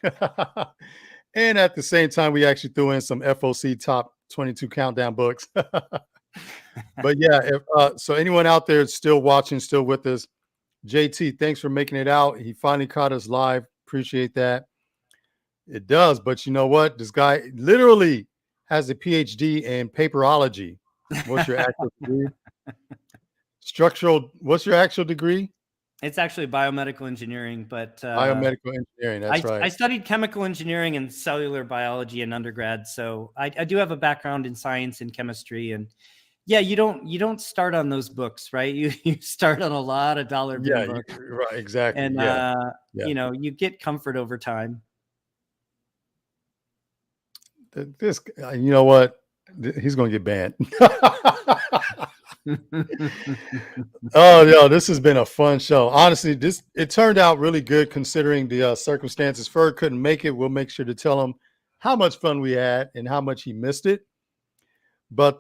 And at the same time, we actually threw in some FOC top 22 countdown books. But yeah, so anyone out there still watching, still with us, JT, thanks for making it out. He finally caught us live. Appreciate that. It does, but you know what? This guy literally has a PhD in paperology. What's your actual degree? What's your actual degree? It's actually biomedical engineering, but biomedical engineering. That's right. I studied chemical engineering and cellular biology in undergrad, so I do have a background in science and chemistry, and Yeah, you don't start on those books, right? You start on a lot of dollar bin Yeah, books, right, exactly. and Yeah. Yeah. you get comfort over time. This, you know what? He's going to get banned. Oh, yo, this has been a fun show. Honestly, it turned out really good considering the circumstances. Ferg couldn't make it. We'll make sure to tell him how much fun we had and how much he missed it. But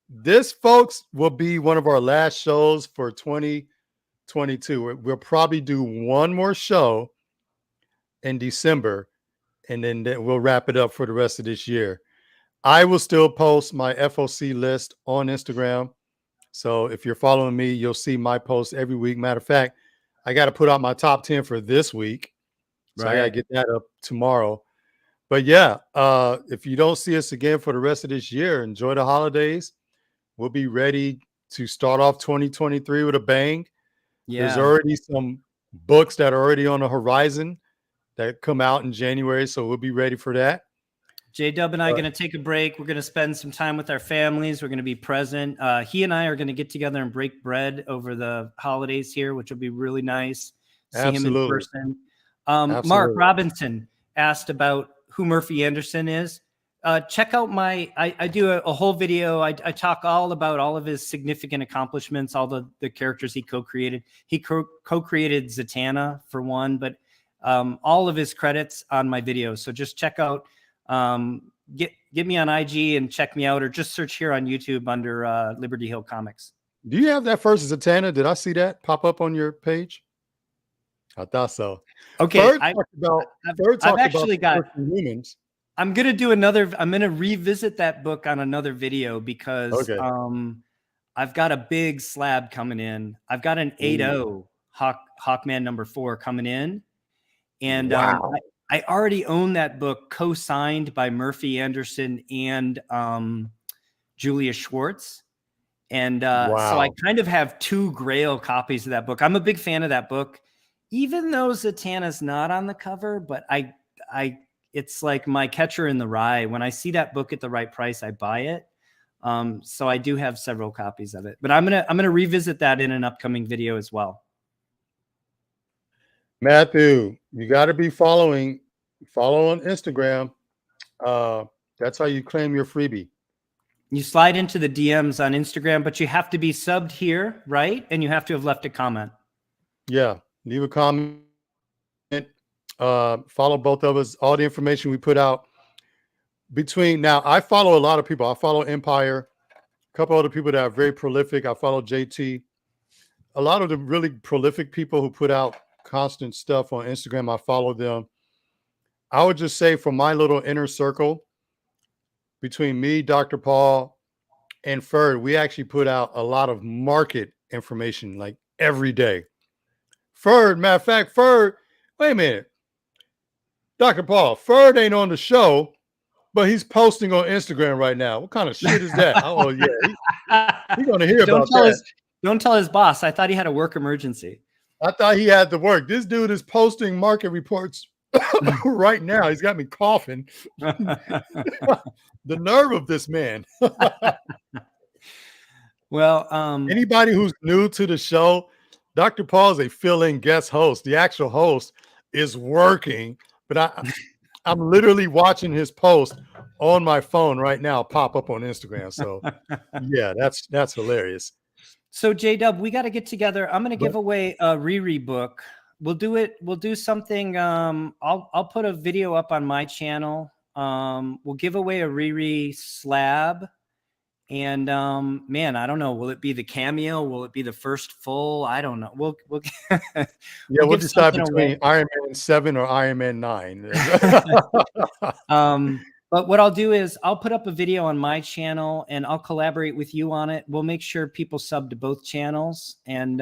this, folks, will be one of our last shows for 2022. We'll probably do one more show in December, and then we'll wrap it up for the rest of this year. I will still post my FOC list on Instagram. So if you're following me, you'll see my posts every week. Matter of fact, I got to put out my top 10 for this week. So I got to get that up tomorrow. But yeah, if you don't see us again for the rest of this year, enjoy the holidays. We'll be ready to start off 2023 with a bang. Yeah. There's already some books that are already on the horizon that come out in January. So we'll be ready for that. J-Dub and I are going to take a break. We're going to spend some time with our families. We're going to be present. He and I are going to get together and break bread over the holidays here, which will be really nice. See him in person. Mark Robinson asked about who Murphy Anderson is. Check out I do a whole video. I talk all about all of his significant accomplishments, all the characters he co-created. He co-created Zatanna for one, but all of his credits on my videos. So just check out, get me on IG and check me out, or just search here on YouTube under Liberty Hill Comics. Do you have that first Zatanna? Did I see that pop up on your page? I thought so. Okay. I've actually got humans. I'm going to do another. I'm going to revisit that book on another video because I've got a big slab coming in. I've got an 8.0 Hawkman #4 coming in. And I already own that book co-signed by Murphy Anderson and Julia Schwartz. And so I kind of have two grail copies of that book. I'm a big fan of that book, even though Zatanna's not on the cover, but it's like my catcher in the rye. When I see that book at the right price, I buy it. So I do have several copies of it, but I'm gonna revisit that in an upcoming video as well. Matthew, you got to be follow on Instagram. That's how you claim your freebie. You slide into the DMs on Instagram, but you have to be subbed here, right? And you have to have left a comment. Yeah, leave a comment. Follow both of us. All the information we put out now, I follow a lot of people. I follow Empire, a couple other people that are very prolific. I follow JT. A lot of the really prolific people who put out constant stuff on Instagram, I follow them. I would just say from my little inner circle, between me, Dr. Paul, and Ferd, we actually put out a lot of market information like every day. Ferd, matter of fact, Ferd, wait a minute. Dr. Paul, Ferd ain't on the show, but he's posting on Instagram right now. What kind of shit is that? Oh, yeah. He's going to hear about that. Don't tell his boss. I thought he had a work emergency. I thought he had to work. This dude is posting market reports right now. He's got me coughing. The nerve of this man. Well, anybody who's new to the show, Dr. Paul is a fill-in guest host. The actual host is working, but I'm literally watching his post on my phone right now pop up on Instagram. So yeah, that's hilarious. So J-Dub, we got to get together. I'm going to give away a Riri book. We'll do something. I'll put a video up on my channel. We'll give away a Riri slab. And man, I don't know. Will it be the cameo? Will it be the first full? I don't know. We'll we'll decide between Iron Man 7 or Iron Man 9. But what I'll do is I'll put up a video on my channel and I'll collaborate with you on it. We'll make sure people sub to both channels, and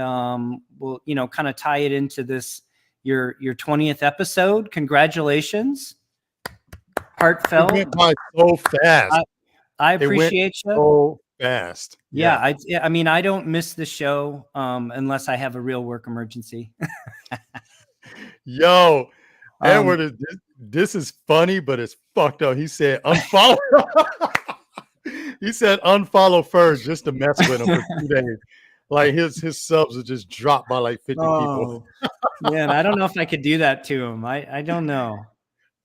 we'll kind of tie it into this your 20th episode. Congratulations. Heartfelt. It went by so fast. I appreciate you. So fast. Yeah. I mean, I don't miss the show unless I have a real work emergency. Yo, Edward, this is funny, but it's fucked up. He said, unfollow. He said unfollow first just to mess with him for 2 days. Like his subs will just drop by like 50 people. Man, I don't know if I could do that to him. I don't know.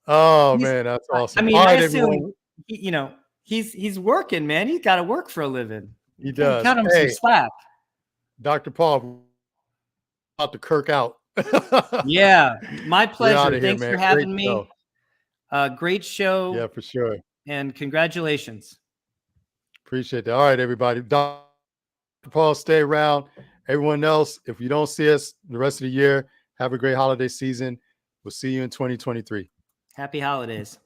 Oh He's- man, that's awesome. I mean, All I right, assume everyone. he's working, man. He's got to work for a living. He Gotta does. cut him some Hey, slack. Dr. Paul, about to Kirk out. Yeah, my We're pleasure. out of here, Thanks man. for having Great me. show. Great show. Yeah, for sure. And congratulations. Appreciate that. All right, everybody. Dr. Paul, stay around. Everyone else, if you don't see us the rest of the year, have a great holiday season. We'll see you in 2023. Happy holidays.